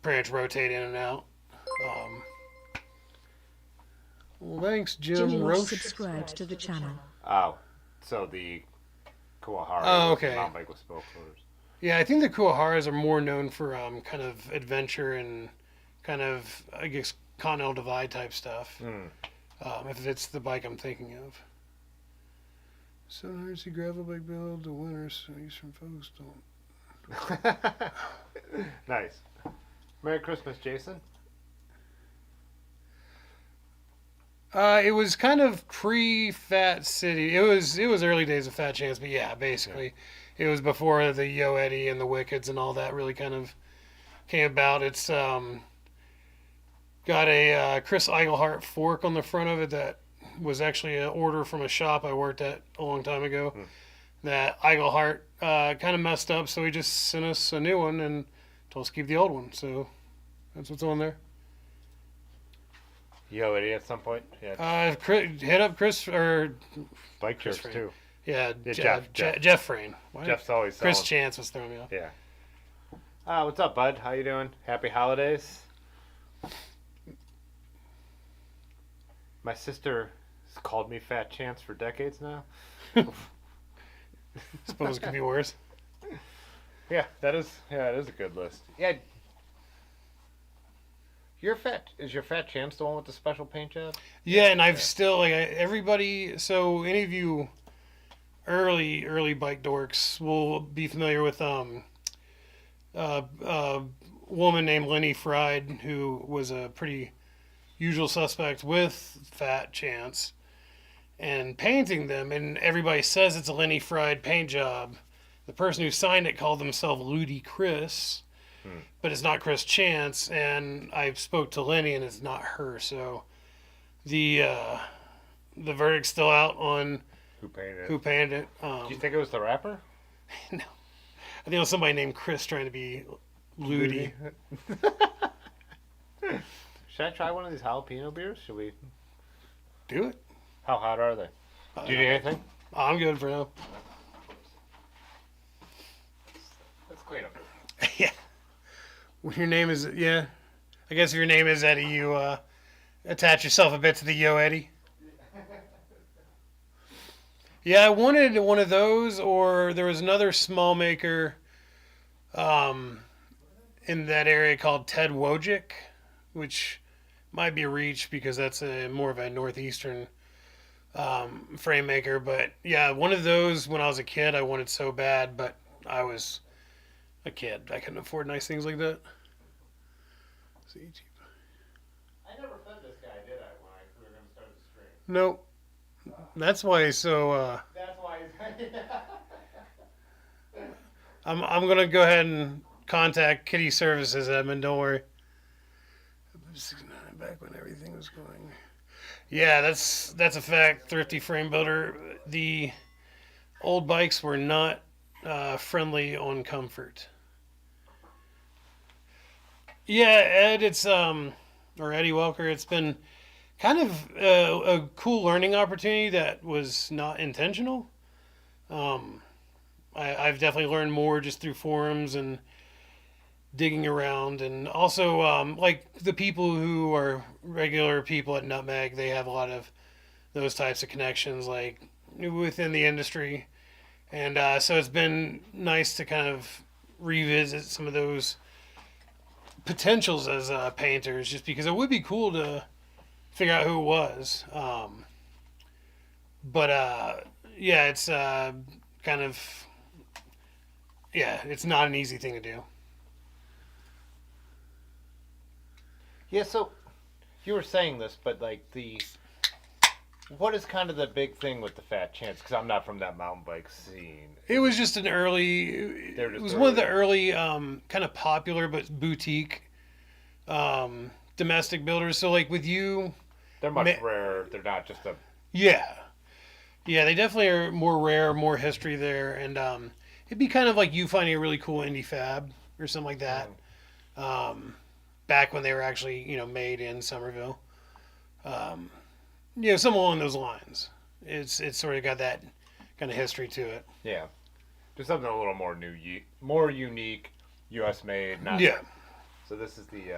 branch rotate in and out. Well, thanks, Jim Jimmy Roche. subscribed to the channel. Oh, so the Kuahara. Oh, okay. Mountain bike with spoke motors. Yeah, I think the Kuaharas are more known for kind of adventure and kind of, I guess, Continental Divide type stuff. If it's the bike I'm thinking of. 700cc gravel bike build, the winners, so Eastern folks don't. Nice. Merry Christmas, Jason. It was kind of pre-Fat City. It was early days of Fat Chance, but yeah, basically. Yeah. It was before the Yo Eddie and the Wickeds and all that really kind of came about. It's got a Chris Eigelhart fork on the front of it that was actually an order from a shop I worked at a long time ago. That Eigelhart kind of messed up, so he just sent us a new one and told us to keep the old one. So that's what's on there. Yo Eddie at some point. Yeah. Hit up Chris or bike trips too. Yeah, Jeff Frayne. Jeff's always Chris selling. Chance was throwing me off. Yeah. What's up, bud? How you doing? Happy holidays. My sister has called me Fat Chance for decades now. Suppose it could be worse. Yeah, it is a good list. Yeah. Is your Fat Chance the one with the special paint job? Yeah, and I've still everybody. So any of you early bike dorks will be familiar with a woman named Lenny Fried, who was a pretty usual suspect with Fat Chance, and painting them. And everybody says it's a Lenny Fried paint job. The person who signed it called himself Ludi Chris, but it's not Chris Chance. And I spoke to Lenny, and it's not her. So the verdict's still out on Who painted it? who painted it. Do you think it was the rapper? No, I think it was somebody named Chris trying to be Ludi. Should I try one of these jalapeno beers? Should we? Do it. How hot are they? Do you need anything? I'm good for now. Let's clean them. Yeah. When your name is, yeah. I guess if your name is Eddie, you attach yourself a bit to the Yo Eddie. Yeah, I wanted one of those, or there was another small maker in that area called Ted Wojcik, which might be a reach because that's more of a northeastern frame maker. But yeah, one of those when I was a kid I wanted so bad, but I was a kid. I couldn't afford nice things like that. I never fed this guy, did I, when we were going to start the stream? Nope. That's why. So That's why he's... I'm gonna go ahead and contact Kitty Services, Edmund. Don't worry. Back when everything was going. Yeah, that's a fact. Thrifty Frame Builder. The old bikes were not friendly on comfort. Yeah, Ed, it's or Eddie Welker. It's been kind of a cool learning opportunity that was not intentional. I've definitely learned more just through forums and digging around, and also like the people who are regular people at Nutmeg, they have a lot of those types of connections like within the industry, and so it's been nice to kind of revisit some of those potentials as painters, just because it would be cool to figure out who it was. But yeah, it's kind of, yeah, it's not an easy thing to do. Yeah, so you were saying this, but like what is kind of the big thing with the Fat Chance? Because I'm not from that mountain bike scene. It was just an early, it was one of the early kind of popular but boutique domestic builders. So like with you, they're much rarer. They're not just a... Yeah, they definitely are more rare, more history there, and it'd be kind of like you finding a really cool indie fab or something like that. Back when they were actually, made in Somerville. Something along those lines. It's sort of got that kind of history to it. Yeah, just something a little more more unique, U.S. made. Not yeah. So this is the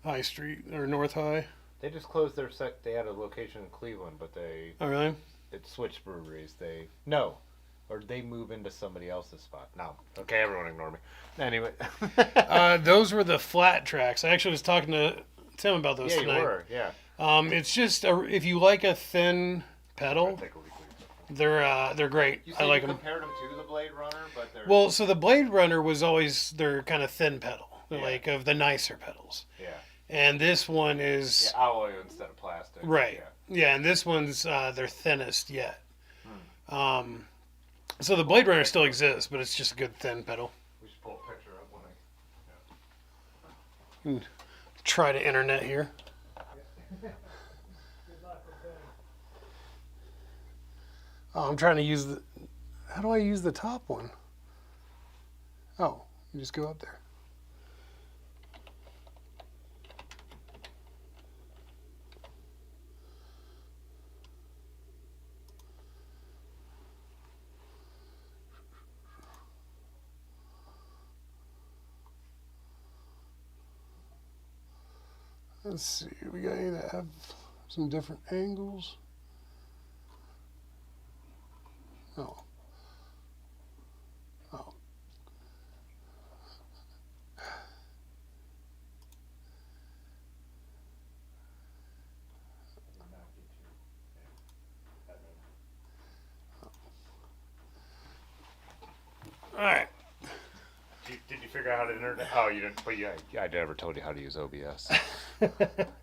High Street or North High. They just closed their They had a location in Cleveland, but they... Oh, really? It switched breweries. They move into somebody else's spot. No. Okay, everyone ignore me. Anyway. Those were the flat tracks. I actually was talking to Tim about those tonight. Yeah, you were. Yeah. It's just, if you like a thin pedal, they're great. You I like them. compared them to the Blade Runner, but they're... Well, so the Blade Runner was always their kind of thin pedal. They're like of the nicer pedals. Yeah. And this one is... Yeah, alloy instead of plastic. Right. Yeah, and this one's their thinnest yet. So the Blade Runner still exists, but it's just a good thin pedal. We should pull a picture up when I... Try to internet here. Oh, I'm trying to use the... How do I use the top one? Oh, you just go up there. Let's see, we got any that have some different angles. Oh. figure out how to internet. Oh, you didn't. But yeah, I never told you how to use OBS.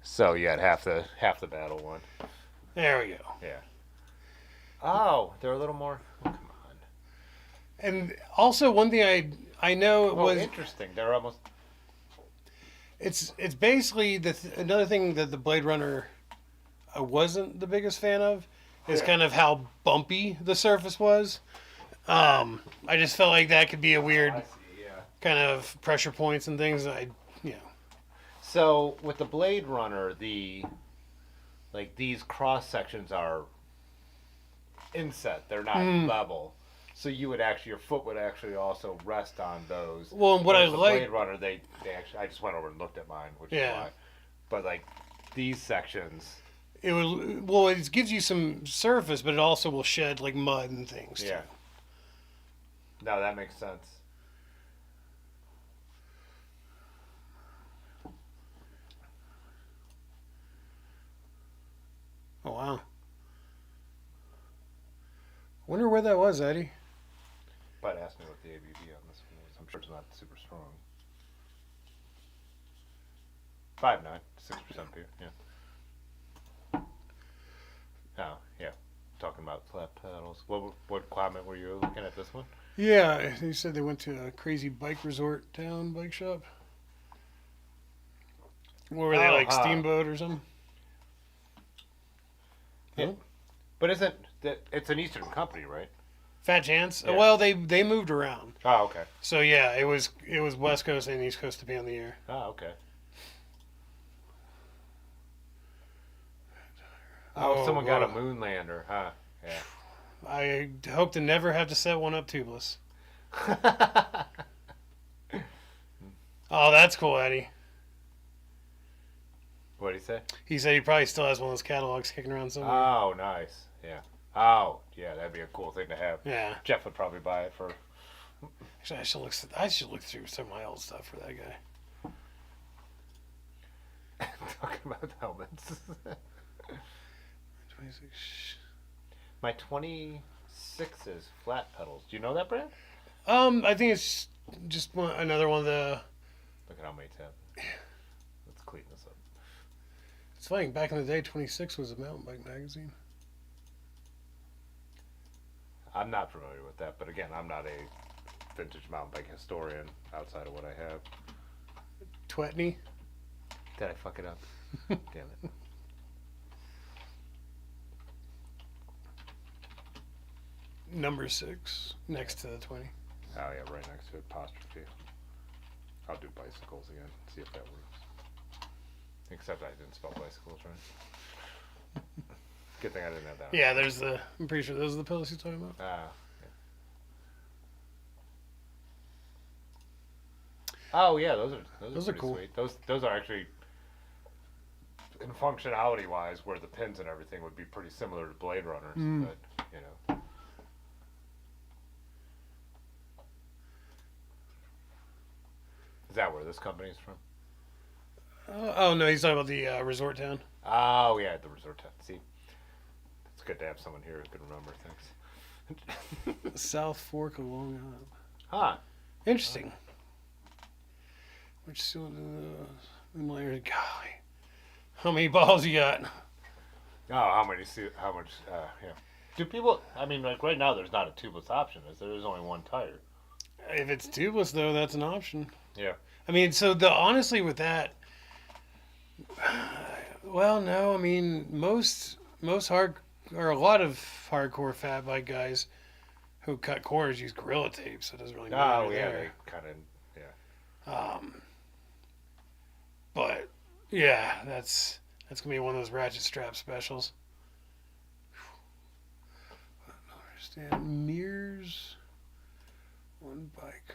So you had half the battle won. There we go. Yeah. Oh, they're a little more. Oh, come on. And also one thing I know was interesting. They're almost. It's basically another thing that the Blade Runner I wasn't the biggest fan of is kind of how bumpy the surface was. I just felt like that could be a weird kind of pressure points and things. So with the Blade Runner, these cross sections are inset; they're not level. So your foot would actually also rest on those. Well, and what I like Blade Runner, they actually, I just went over and looked at mine, which is why. But like these sections, it gives you some surface, but it also will shed like mud and things. Yeah. Too. No, that makes sense. Oh wow. Wonder where that was, Eddie. But ask me what the ABV on this one is. I'm sure it's not super strong. 5.9, 6% beer. Yeah. Oh, yeah. Talking about flat pedals. What climate were you looking at this one? Yeah, they said they went to a crazy bike resort town bike shop. What were they, like Steamboat or something? Yeah. Huh? But it's an Eastern company, right? Fat Chance? Yeah. Well, they moved around. Oh, okay. So yeah, it was West Coast and East Coast to be on the air. Oh, okay. Oh, someone got a moon lander, huh? Yeah. I hope to never have to set one up tubeless. Oh, that's cool, Eddie. What did he say? He said he probably still has one of those catalogs kicking around somewhere. Oh, nice. Yeah. Oh, yeah, that'd be a cool thing to have. Yeah. Jeff would probably buy it for... Actually, I should look through some of my old stuff for that guy. Talking about helmets. 26. My 26 is flat pedals. Do you know that brand? I think it's just another one of the... Look at how many tabs. Let's clean this up. It's funny, back in the day, 26 was a mountain bike magazine. I'm not familiar with that, but again, I'm not a vintage mountain bike historian outside of what I have. Twetney? Did I fuck it up? Damn it. Number 6, next to the 20. Oh yeah, right next to it, apostrophe. I'll do bicycles again, see if that works. Except I didn't spell bicycles right. Good thing I didn't have that. Yeah, I'm pretty sure those are the pillows he's talking about. Ah. Yeah. Oh yeah, those are cool. Sweet. Those are actually, in functionality wise, where the pins and everything would be pretty similar to Blade Runners, but you know. Is that where this company is from? Oh no, he's talking about the resort town. Oh yeah, the resort town. See, it's good to have someone here who can remember things. South Fork of Long Island. Huh. Interesting. Which golly, how many balls you got? Oh, how much? Yeah. Do people? I mean, like right now, there's not a tubeless option. There's only one tire. If it's tubeless, though, that's an option. Yeah. I mean, so honestly with that, well, no, I mean most or a lot of hardcore fat bike guys who cut corners use Gorilla Tape, so it doesn't really matter. Oh yeah, there. they kind of yeah. But yeah, that's gonna be one of those ratchet strap specials. I don't understand mirrors. One bike.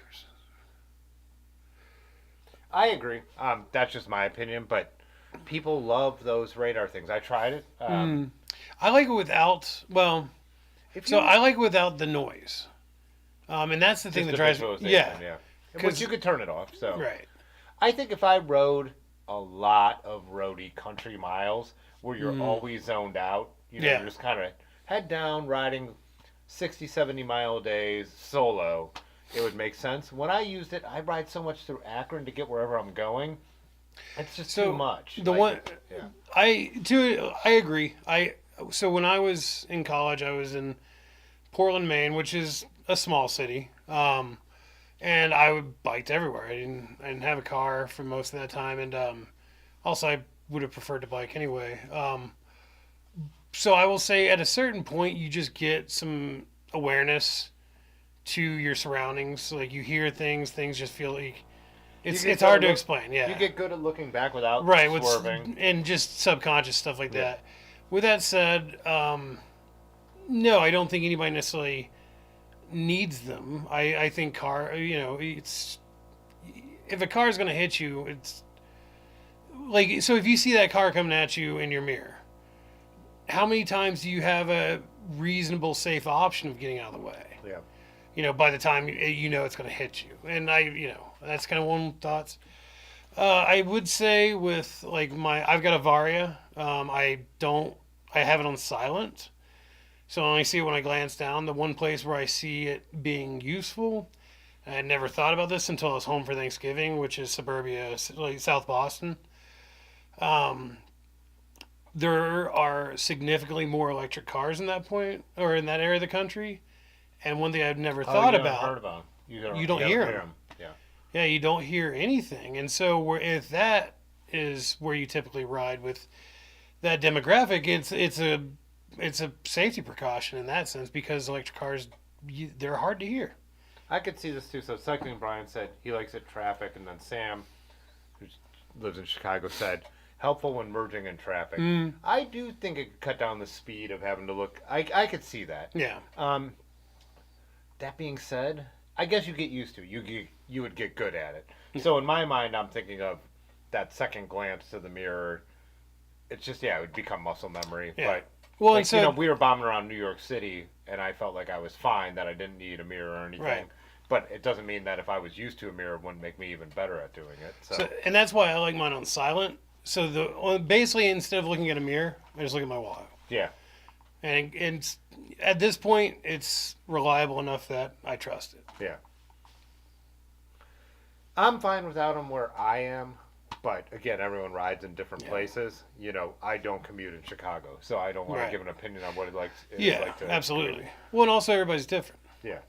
I agree. That's just my opinion, but people love those radar things. I tried it. I like it without. Well, I like it without the noise. And that's the thing that drives me. Yeah. Because you could turn it off. So right. I think if I rode a lot of roady country miles where you're always zoned out, you're just kind of head down riding 60, 70 mile days solo, it would make sense. When I used it, I ride so much through Akron to get wherever I'm going. It's just too much. Yeah. I agree. So when I was in college, I was in Portland, Maine, which is a small city. And I biked everywhere. I didn't have a car for most of that time, and also I would have preferred to bike anyway. So I will say, at a certain point, you just get some awareness to your surroundings. Like, you hear things just feel like it's hard to explain. Yeah, you get good at looking back without swerving, and just subconscious stuff like that. With that said, no, I don't think anybody necessarily needs them. I think it's if a car is going to hit you, it's like, so if you see that car coming at you in your mirror, how many times do you have a reasonable, safe option of getting out of the way? Yeah. By the time it's going to hit you. And that's kind of one of the thoughts. I would say with like I've got a Varia. I have it on silent. So I only see it when I glance down. The one place where I see it being useful, I had never thought about this until I was home for Thanksgiving, which is suburbia, like South Boston. There are significantly more electric cars in that point, or in that area of the country. And one thing I've never thought about, heard about. You don't hear them. Yeah. Yeah, you don't hear anything. And so if that is where you typically ride with that demographic, it's a safety precaution in that sense, because electric cars, they're hard to hear. I could see this too. So cycling, Brian said he likes it traffic, and then Sam, who lives in Chicago, said helpful when merging in traffic. I do think it could cut down the speed of having to look. I could see that. Yeah. That being said, I guess you get used to it. You would get good at it. So in my mind, I'm thinking of that second glance to the mirror. It's just, it would become muscle memory. Yeah. But well, and so, we were bombing around New York City, and I felt like I was fine, that I didn't need a mirror or anything. Right. But it doesn't mean that if I was used to a mirror, it wouldn't make me even better at doing it. So and that's why I like mine on silent. So basically, instead of looking at a mirror, I just look at my Wahoo. Yeah. And at this point, it's reliable enough that I trust it. Yeah. I'm fine without them where I am, but again, everyone rides in different places. I don't commute in Chicago, so I don't want to give an opinion on what it likes. Absolutely. Commute. Well, and also everybody's different. Yeah.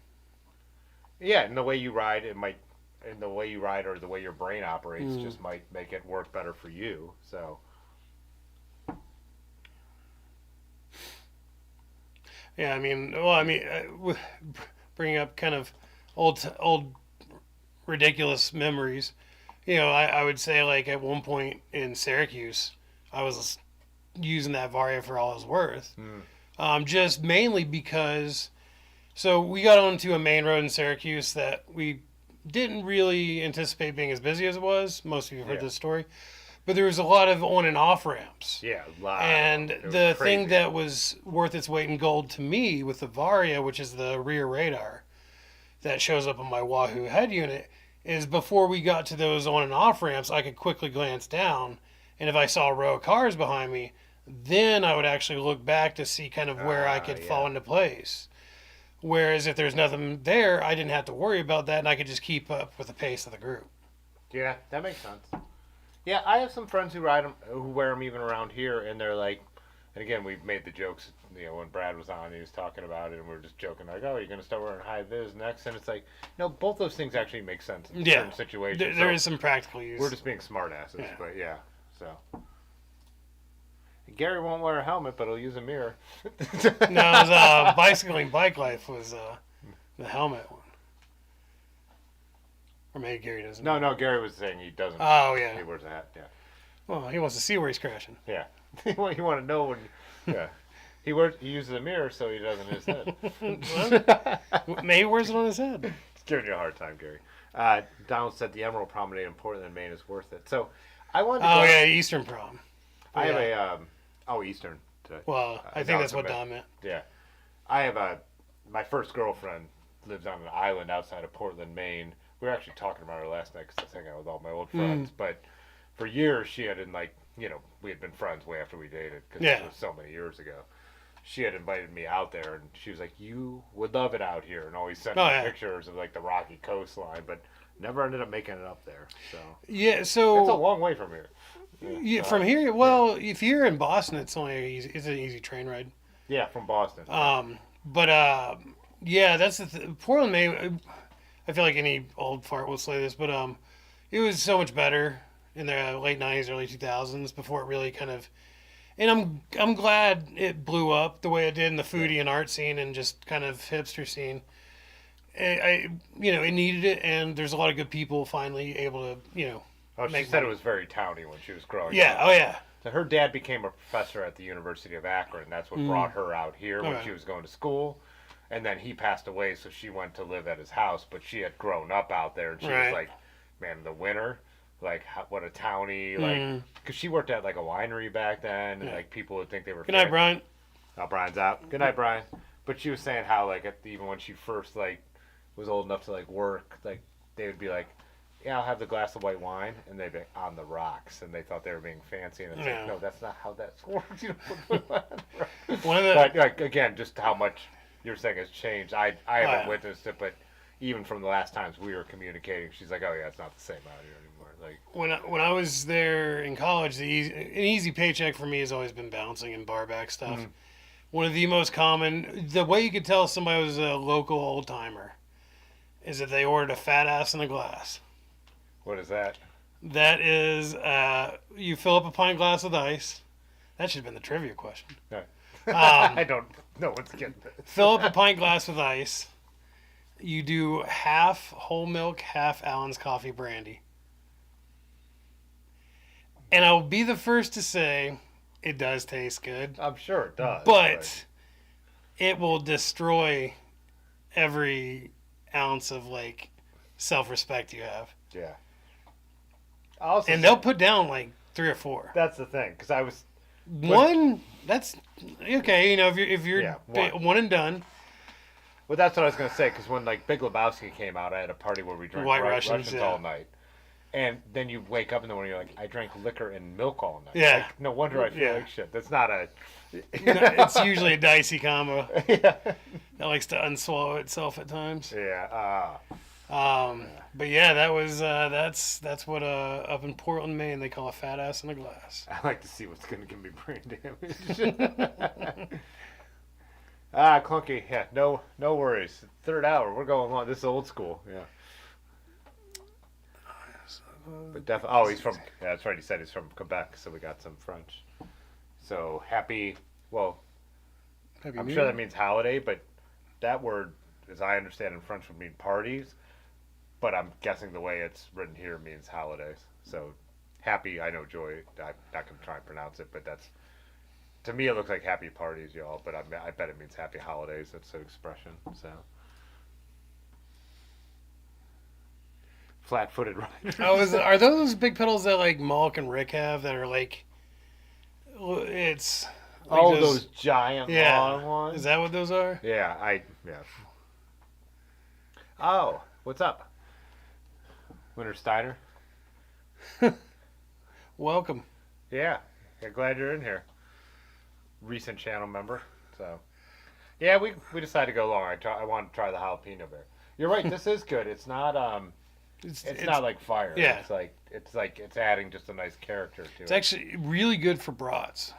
Yeah, and the way you ride, or the way your brain operates just might make it work better for you. So. Yeah, bringing up kind of old ridiculous memories. I would say, like, at one point in Syracuse, I was using that Varia for all it was worth. Just mainly because, so we got onto a main road in Syracuse that we didn't really anticipate being as busy as it was. Most of you have heard this story. But there was a lot of on and off ramps. Yeah, a lot. And the thing that was worth its weight in gold to me with the Varia, which is the rear radar that shows up on my Wahoo head unit, is before we got to those on and off ramps, I could quickly glance down, and if I saw a row of cars behind me, then I would actually look back to see kind of where I could fall into place. Whereas if there's nothing there, I didn't have to worry about that, and I could just keep up with the pace of the group. Yeah, that makes sense. Yeah, I have some friends who ride them, who wear them even around here, and they're like, and again, we've made the jokes, when Brad was on, he was talking about it, and we were just joking, like, oh, you're going to start wearing high vis next, and it's like, both those things actually make sense in certain situations. There is some practical use. We're just being smartasses, but so. Gary won't wear a helmet, but he'll use a mirror. No, it was, bicycling bike life was the helmet one. Or maybe Gary doesn't. No, Gary was saying he doesn't. Oh, yeah. He wears a hat, yeah. Well, he wants to see where he's crashing. Yeah. You want to know when... Yeah. He uses a mirror so he doesn't his head. Well, maybe he wears it on his head. It's giving you a hard time, Gary. Donald said the Emerald Promenade in Portland, Maine is worth it. So, I wanted to... Oh, yeah, Eastern Prom. I have a... Eastern. Well, I think that's what Don meant. Yeah. I have my first girlfriend lives on an island outside of Portland, Maine. We were actually talking about her last night because I was hanging out with all my old friends. But for years, she had been we had been friends way after we dated because it was so many years ago. she had invited me out there, and she was like, "You would love it out here," and always sent Oh, me yeah. pictures of like the rocky coastline, but never ended up making it up there. So Yeah, so it's a long way from here. yeah, from here, well, if you're in Boston, it's it's an easy train ride. Yeah, from Boston. But yeah, that's Portland, Maine. I feel like any old fart will say this, but it was so much better in the late '90s, early 2000s before it really kind of. And I'm glad it blew up the way it did in the foodie and art scene and just kind of hipster scene. It needed it, and there's a lot of good people finally able to Oh, she make said money. it was very towny when she was growing Yeah. up. Oh yeah. So her dad became a professor at the University of Akron. That's what brought her out here when Okay. she was going to school. And then he passed away, so she went to live at his house. But she had grown up out there, and she was Right. like, man, in the winter, like, what a townie. Like, because she worked at, like, a winery back then, and, like, people would think they were Good night, Brian. Oh, Brian's out. Good night, Brian. But she was saying how, like, even when she first, like, was old enough to, like, work, like, they would be like, yeah, I'll have the glass of white wine, and they'd be on the rocks, and they thought they were being fancy, and it's Yeah. like, no, that's not how that works. You don't put One of the but like again, just how much you're saying has changed. I haven't witnessed it, but even from the last times we were communicating, she's like, oh yeah, it's not the same out here anymore. Like when I was there in college, an easy paycheck for me has always been bouncing and barback stuff. One of the most common, the way you could tell somebody was a local old timer, is if they ordered a fat ass in a glass. what is that? That is, you fill up a pint glass with ice. That should have been the trivia question. No. I don't. No one's getting it. Fill up a pint glass with ice. You do half whole milk, half Allen's coffee brandy. And I'll be the first to say it does taste good, I'm sure it does. but it will destroy every ounce of like self-respect you have. yeah. I also And say- they'll put down like 3 or 4. That's the thing, because I was. One, that's okay. If you're Yeah, one and done. Well, that's what I was gonna say, because when like Big Lebowski came out, I had a party where we drank White Russians Russians, all night, and then you wake up in the morning, you're like, I drank liquor and milk all night. Yeah. Like, no wonder I feel Yeah. like shit. That's not a. It's usually a dicey combo yeah. that likes to unswallow itself at times. Yeah. But yeah, that was that's what up in Portland, Maine, they call a fat ass in a glass. I like to see what's gonna give me brain damage. Clunky. Yeah. No worries. Third hour. We're going on. This is old school. Yeah. But definitely. Oh, he's from. Yeah, that's right. He said he's from Quebec, so we got some French. So happy. Well, Happy I'm New sure Year. that means holiday, but that word, as I understand in French, would mean parties. But I'm guessing the way it's written here means holidays. So happy, I know joy. I'm not going to try and pronounce it, but that's, to me, it looks like happy parties, y'all. But I bet it means happy holidays. That's an expression. So flat-footed rider. Are those big pedals that like Malk and Rick have that are like, it's like Oh, those giant yeah. long ones. Is that what those are? Yeah. Oh, what's up, Winter Steiner? Welcome. Yeah, glad you're in here. Recent channel member. So, yeah, we decided to go long. I want to try the jalapeno bear. You're right. This is good. It's not it's not like fire. Yeah. It's adding just a nice character to it. It's actually really good for brats.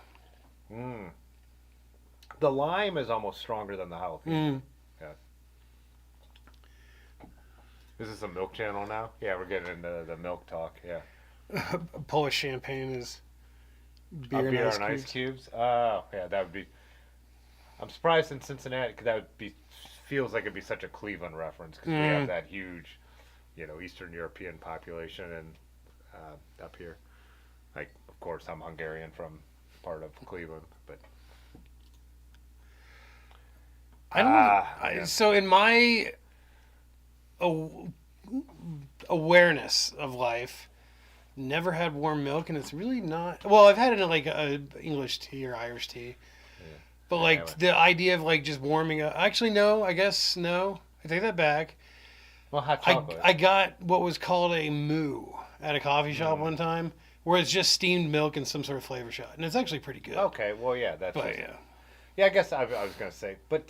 The lime is almost stronger than the jalapeno. Yeah. Is this a milk channel now? Yeah, we're getting into the milk talk. Yeah. Polish champagne is beer, Beer and ice cubes. cubes. Oh, yeah, that would be. I'm surprised in Cincinnati because that would be. Feels like it'd be such a Cleveland reference because we have that huge, Eastern European population and up here. Like, of course, I'm Hungarian from part of Cleveland, but. I don't. Yeah. So in my awareness of life, never had warm milk, and it's really not. Well, I've had it in like a English tea or Irish tea, but like Anyway. the idea of like just warming up. Actually, no. I guess no. I take that back. Well, hot chocolate. I got what was called a moo at a coffee shop one time, where it's just steamed milk and some sort of flavor shot, and it's actually pretty good. Okay, well, yeah, that's. But just- yeah. Yeah, I guess I was gonna say, but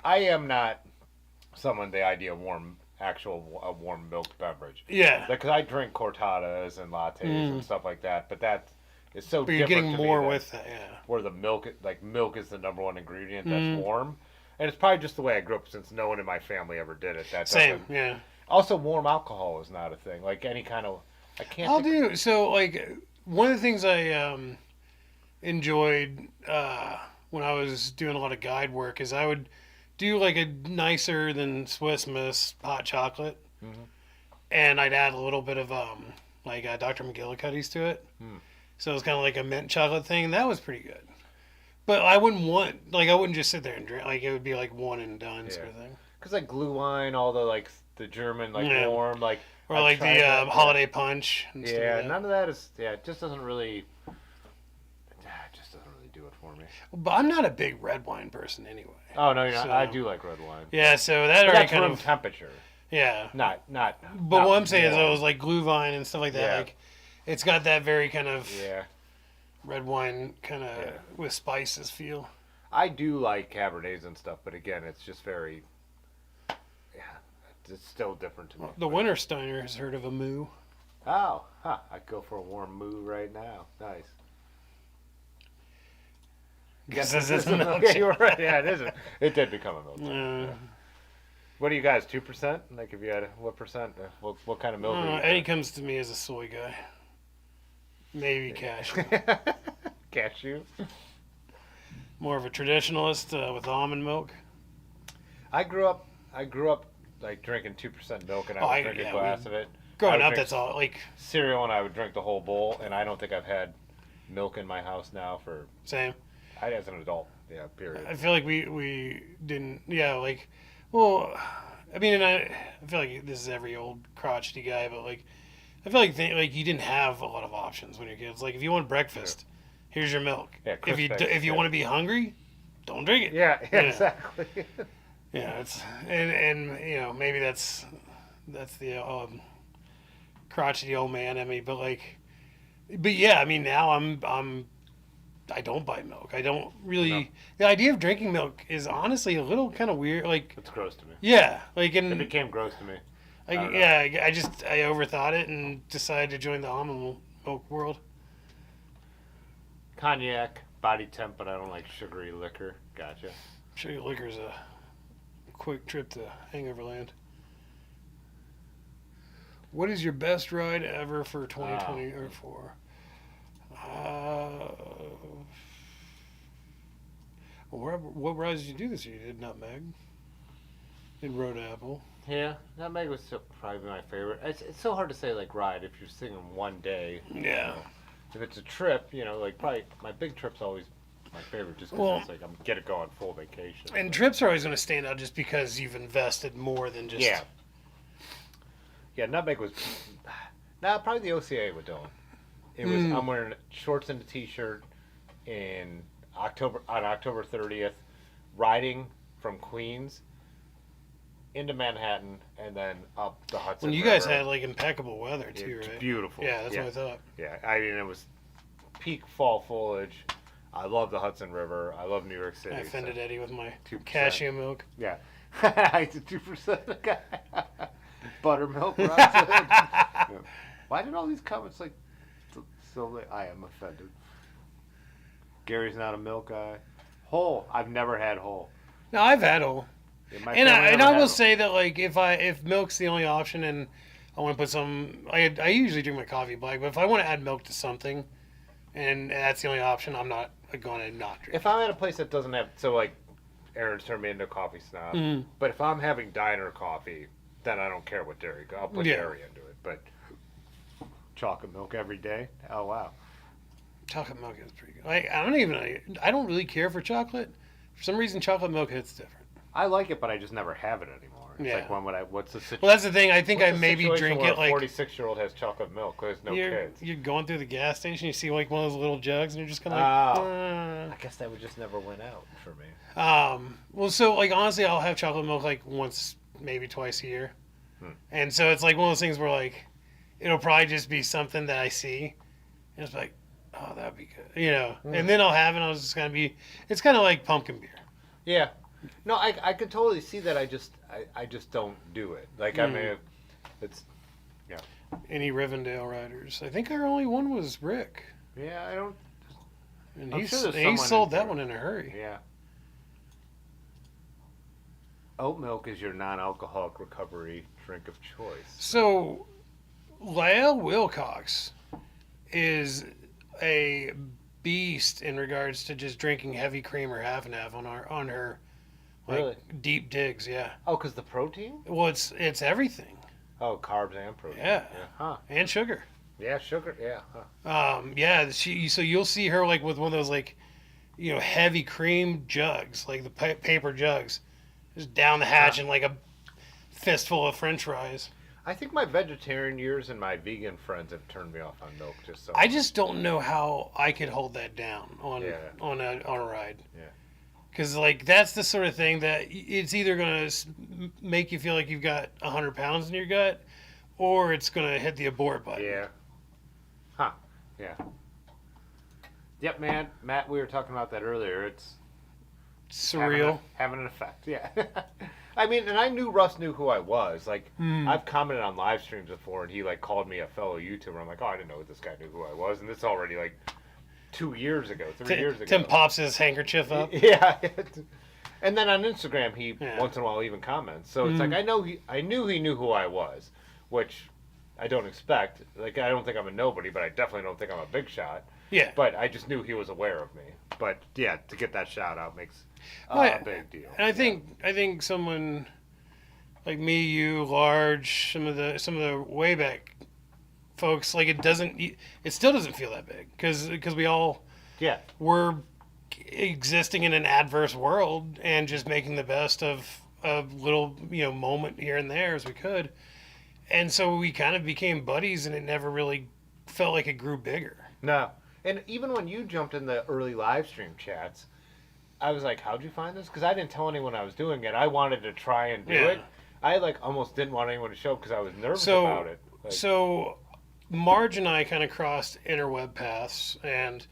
I am not someone the idea of warm milk beverage. Yeah. Because I drink cortadas and lattes and stuff like that, but that is so But you're different getting to me more than with that, yeah. where the milk is the number one ingredient that's warm, and it's probably just the way I grew up since no one in my family ever did it. Same, yeah. Also, warm alcohol is not a thing. Like any kind of, I can't. So like one of the things I enjoyed when I was doing a lot of guide work is I would do like a nicer than Swiss Miss hot chocolate, and I'd add a little bit of Dr. McGillicuddy's to it. So it was kind of like a mint chocolate thing. That was pretty good. But I wouldn't just sit there and drink. Like it would be like one and done sort of thing. Because like glue wine, all the German warm or like the holiday punch. And stuff like that. None of that is. Yeah, it just doesn't really. Do it for me. But I'm not a big red wine person anyway. Oh no, you're not. I do like red wine. Yeah, so that already that's kind room of temperature. Yeah. Not. But what I'm saying is, it was like glue vine and stuff like that. Yeah. Like, it's got that very kind of Yeah. red wine kind of with spices feel. I do like Cabernets and stuff, but again, it's just very. Yeah, it's still different to me. The Wintersteiner has heard of a moo. Oh, I'd go for a warm moo right now. Nice. Guess this is a milk. Yeah, you're right. Yeah, it isn't. It did become a milk. Yeah. What are you guys? 2%? Like, if you had what percent? What kind of milk? Eddie comes to me as a soy guy. Maybe cashew. Cashew. More of a traditionalist with almond milk. I grew up like drinking 2% milk, and I would drink a glass of it. Growing up, that's all like cereal, and I would drink the whole bowl. And I don't think I've had milk in my house now for same. As an adult, period. I feel like we didn't, well, I mean, and I feel like this is every old crotchety guy, but like, I feel like you didn't have a lot of options when you're kids. Like, if you want breakfast, here's your milk. Yeah, if you want to be hungry, don't drink it. Yeah, exactly. Yeah, it's and maybe that's the crotchety old man in me, but yeah, I mean now I don't buy milk. I don't really. No. The idea of drinking milk is honestly a little kind of weird. Like it's gross to me. Yeah, it became gross to me. I overthought it and decided to join the almond milk world. Cognac, body temp, but I don't like sugary liquor. Gotcha. Sugary liquor's a quick trip to Hangover Land. What is your best ride ever for 2020 or for? What rides did you do this year? You did Nutmeg. Did Road Apple. Yeah, Nutmeg was probably my favorite. It's so hard to say ride if you're singing one day. Yeah. If it's a trip, probably my big trip's always my favorite just because it's I'm get it going full vacation. And trips are always going to stand out just because you've invested more than just. Yeah. Yeah, Nutmeg was. Probably the OCA with Dylan. It was. I'm wearing shorts and a t-shirt on October 30th, riding from Queens into Manhattan and then up the Hudson. When you guys had impeccable weather too, right? Beautiful. Yeah, that's what I thought. Yeah, I mean it was peak fall foliage. I love the Hudson River. I love New York City. I offended Eddie with my 2%. cashew milk. Yeah, I did 2% guy. Buttermilk. Yeah. Why did all these comments so I am offended. Gary's not a milk guy. Whole. I've never had whole. No, I've had whole. And I will say that if milk's the only option and I want to put some, I usually drink my coffee black, but if I want to add milk to something and that's the only option, I'm not going to not drink. If I'm at a place that doesn't have, Aaron's turned me into a coffee snob, but if I'm having diner coffee, then I don't care what dairy. I'll put dairy into it, but chocolate milk every day. Oh wow. Chocolate milk is pretty good. I don't really care for chocolate. For some reason, chocolate milk hits different. I like it, but I just never have it anymore. It's what's the situation? Well, that's the thing. I think I maybe drink it a 46-year-old has chocolate milk because no kids. You're going through the gas station, you see one of those little jugs, and you're just kind of I guess that would just never went out for me. Well, so honestly, I'll have chocolate milk once, maybe twice a year. And so it's one of those things where it'll probably just be something that I see, and it's oh, that'd be good. You know, and then I'll have it. It's kind of like pumpkin beer. Yeah. No, I could totally see that. I just don't do it. Like I mean, it's yeah. Any Rivendell riders? I think our only one was Rick. Yeah, I don't. And I'm he sure there's someone sold in that here. one in a hurry. Yeah. Oat milk is your non-alcoholic recovery drink of choice. So, Lael Wilcox is a beast in regards to just drinking heavy cream or half and half on her like Really? deep digs. Yeah. Oh, because the protein? Well, it's everything. Oh, carbs and protein. Yeah. Huh. And sugar. Yeah, sugar. Yeah. Huh. Yeah. So you'll see her like with one of those like, heavy cream jugs, like the paper jugs, just down the hatch and like a fistful of French fries. I think my vegetarian years and my vegan friends have turned me off on milk just so. I just don't know how I could hold that down on a ride. Yeah. Because like that's the sort of thing that it's either gonna make you feel like you've got 100 pounds in your gut, or it's gonna hit the abort button. Yeah. Huh. Yeah. Yep, man. Matt, we were talking about that earlier. It's Surreal. having an effect. Yeah. I mean, and I knew Russ knew who I was. Like, I've commented on live streams before, and he like called me a fellow YouTuber. I'm like, oh, I didn't know this guy knew who I was, and this is already like 2 years ago, 3 years ago. Tim pops his handkerchief up. Yeah. And then on Instagram, he once in a while even comments. So it's like I knew he knew who I was, which I don't expect. Like, I don't think I'm a nobody, but I definitely don't think I'm a big shot. Yeah. But I just knew he was aware of me. But yeah, to get that shout out makes a big deal. And I think someone like me, you, Large, some of the way back folks, like it still doesn't feel that big because we all were existing in an adverse world and just making the best of a little moment here and there as we could, and so we kind of became buddies, and it never really felt like it grew bigger. No. And even when you jumped in the early live stream chats, I was like, how'd you find this? Because I didn't tell anyone I was doing it. I wanted to try and do it. I like almost didn't want anyone to show because I was nervous about it. Like, so Marge and I kind of crossed interweb paths and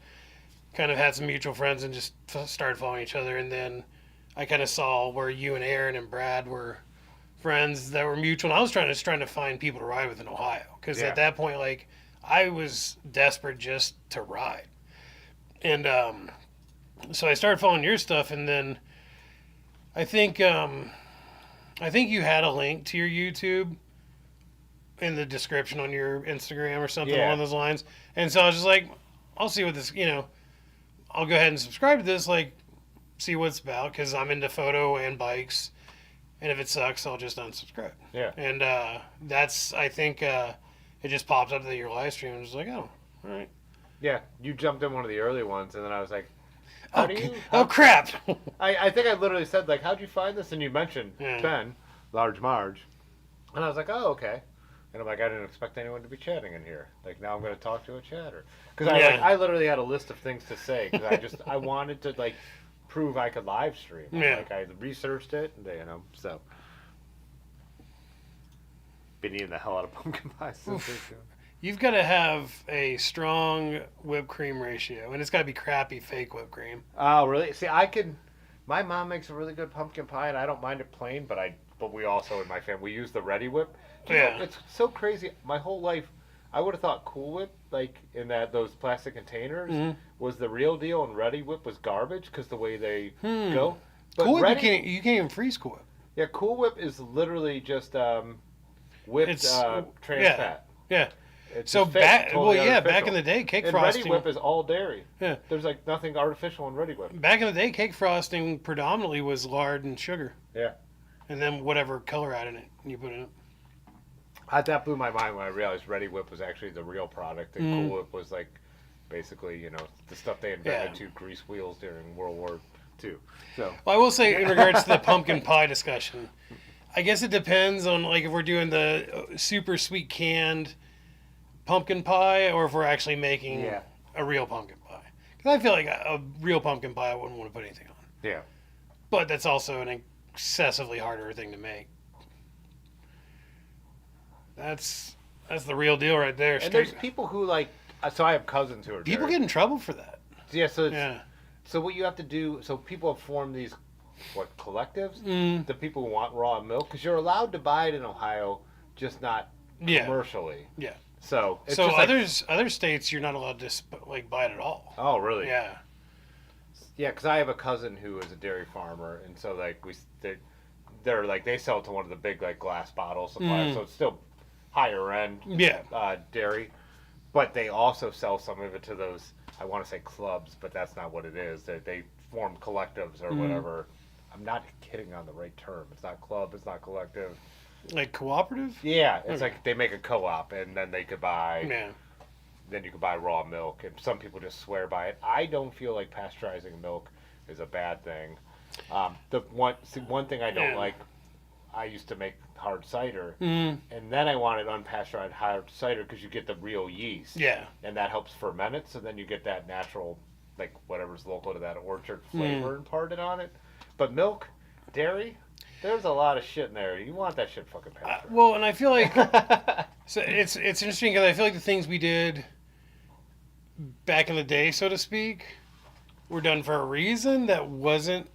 kind of had some mutual friends and just started following each other. And then I kind of saw where you and Aaron and Brad were friends that were mutual. And I was trying to find people to ride with in Ohio because at that point, like, I was desperate just to ride. And so I started following your stuff, and then I think you had a link to your YouTube in the description on your Instagram or something along those lines. And so I was just like, I'll see what this, I'll go ahead and subscribe to this, like, see what it's about, because I'm into photo and bikes. And if it sucks, I'll just unsubscribe. Yeah. And I think it just popped up that your live stream and was like, oh, all right. Yeah, you jumped in one of the early ones, and then I was like, oh crap. I think I literally said, like, how'd you find this? And you mentioned Ben, Large Marge. And I was like, oh, okay. And I'm like, I didn't expect anyone to be chatting in here. Like, now I'm going to talk to a chatter. Because I literally had a list of things to say. Because I wanted to, like, prove I could live stream. Yeah. Like, I researched it, and, so. Been eating the hell out of pumpkin pie since You've got to have a strong whipped cream ratio, and it's got to be crappy fake whipped cream. Oh, really? See, my mom makes a really good pumpkin pie, and I don't mind it plain, but we also, in my family, we use the Ready Whip. It's so crazy. My whole life, I would have thought Cool Whip, like, in those plastic containers, was the real deal, and Ready Whip was garbage, because the way they go. But Cool Whip, you can't even freeze Cool Whip. Yeah, Cool Whip is literally just whipped trans fat. Yeah. It's so back in the day, cake frosting. Ready Whip is all dairy. Yeah. There's like nothing artificial in Ready Whip. Back in the day, cake frosting predominantly was lard and sugar. Yeah. And then whatever color added it, you put in it. That blew my mind when I realized Ready Whip was actually the real product, and Cool Whip was like basically, the stuff they invented to grease wheels during World War II. So. Well, I will say in regards to the pumpkin pie discussion, I guess it depends on like if we're doing the super sweet canned pumpkin pie or if we're actually making a real pumpkin pie. Because I feel like a real pumpkin pie I wouldn't want to put anything on. Yeah. But that's also an excessively harder thing to make. That's the real deal right there. And there's people who like So I have cousins who are People dairy. get in trouble for that. Yeah, so Yeah. so what you have to do, so people have formed these, collectives? The people who want raw milk, because you're allowed to buy it in Ohio, just not commercially. Yeah. So it's So just other states, you're not allowed to buy it at all. oh, really? Yeah. Yeah, because I have a cousin who is a dairy farmer, and so like they're like they sell it to one of the big like glass bottle suppliers, so it's still higher end Yeah. dairy, but they also sell some of it to those, I want to say clubs, but that's not what it is. They form collectives or whatever. I'm not hitting on the right term. It's not club. It's not collective. Like cooperative? Yeah, it's like they make a co-op, and then they could buy. Yeah. Then you could buy raw milk, and some people just swear by it. I don't feel like pasteurizing milk is a bad thing. The one thing I don't like, I used to make hard cider, and then I wanted unpasteurized hard cider because you get the real yeast. Yeah. And that helps ferment it, so then you get that natural, like whatever's local to that orchard flavor imparted on it. But milk, dairy, there's a lot of shit in there. You want that shit fucking pasteurized. Well, and I feel like so it's interesting because I feel like the things we did back in the day, so to speak, were done for a reason that wasn't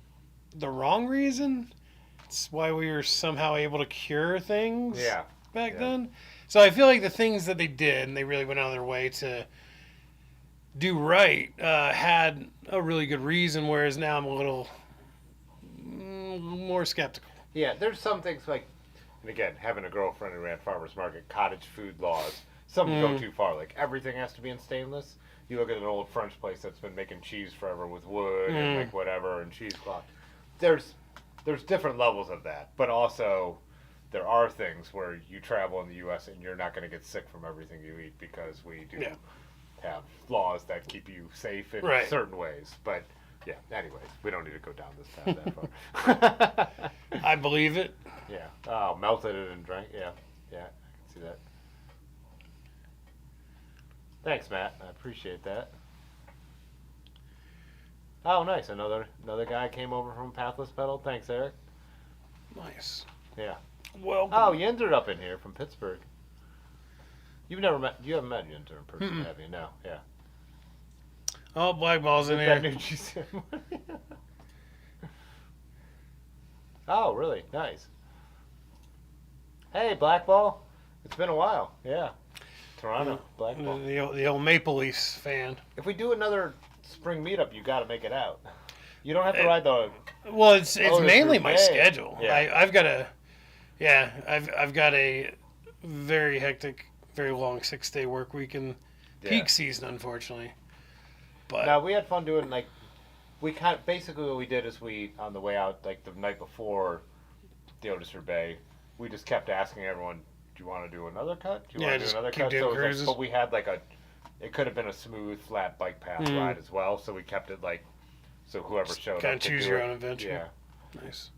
the wrong reason. It's why we were somehow able to cure things back then. So I feel like the things that they did, and they really went out of their way to do right, had a really good reason, whereas now I'm a little more skeptical. Yeah, there's some things like, and again, having a girlfriend who ran farmers market, cottage food laws, some go too far. Like everything has to be in stainless. You look at an old French place that's been making cheese forever with wood and like whatever and cheesecloth. There's different levels of that, but also there are things where you travel in the U.S. and you're not going to get sick from everything you eat because we do have laws that keep you safe in certain ways. But yeah, anyways, we don't need to go down this path that far. I believe it. Yeah. Oh, melted it and drank. Yeah. Yeah, I can see that. Thanks, Matt. I appreciate that. Oh, nice. Another guy came over from Pathless Pedal. Thanks, Eric. Nice. Yeah. Welcome. Oh, Yinzer up in here from Pittsburgh. You haven't met Yinzer in person, have you? No. Yeah. Oh, Black Ball's in That here. new GCM. Oh, really? Nice. Hey, Black Ball. It's been a while. Yeah. Toronto, Black Ball. The old Maple Leafs fan. If we do another spring meetup, you got to make it out. You don't have to ride the. Well, it's the mainly group my A. schedule. Yeah. I've got a very hectic, very long 6-day work week in peak season, unfortunately. But Now we had fun doing basically what we did is we on the way out like the night before the Otisford Bay, we just kept asking everyone, "Do you want to do another cut? Do you want to do just another keep cut?" doing So it was cruises. but we had it could have been a smooth flat bike path ride as well. So we kept it so whoever showed up kind of could choose do your it. own adventure. Yeah. Nice.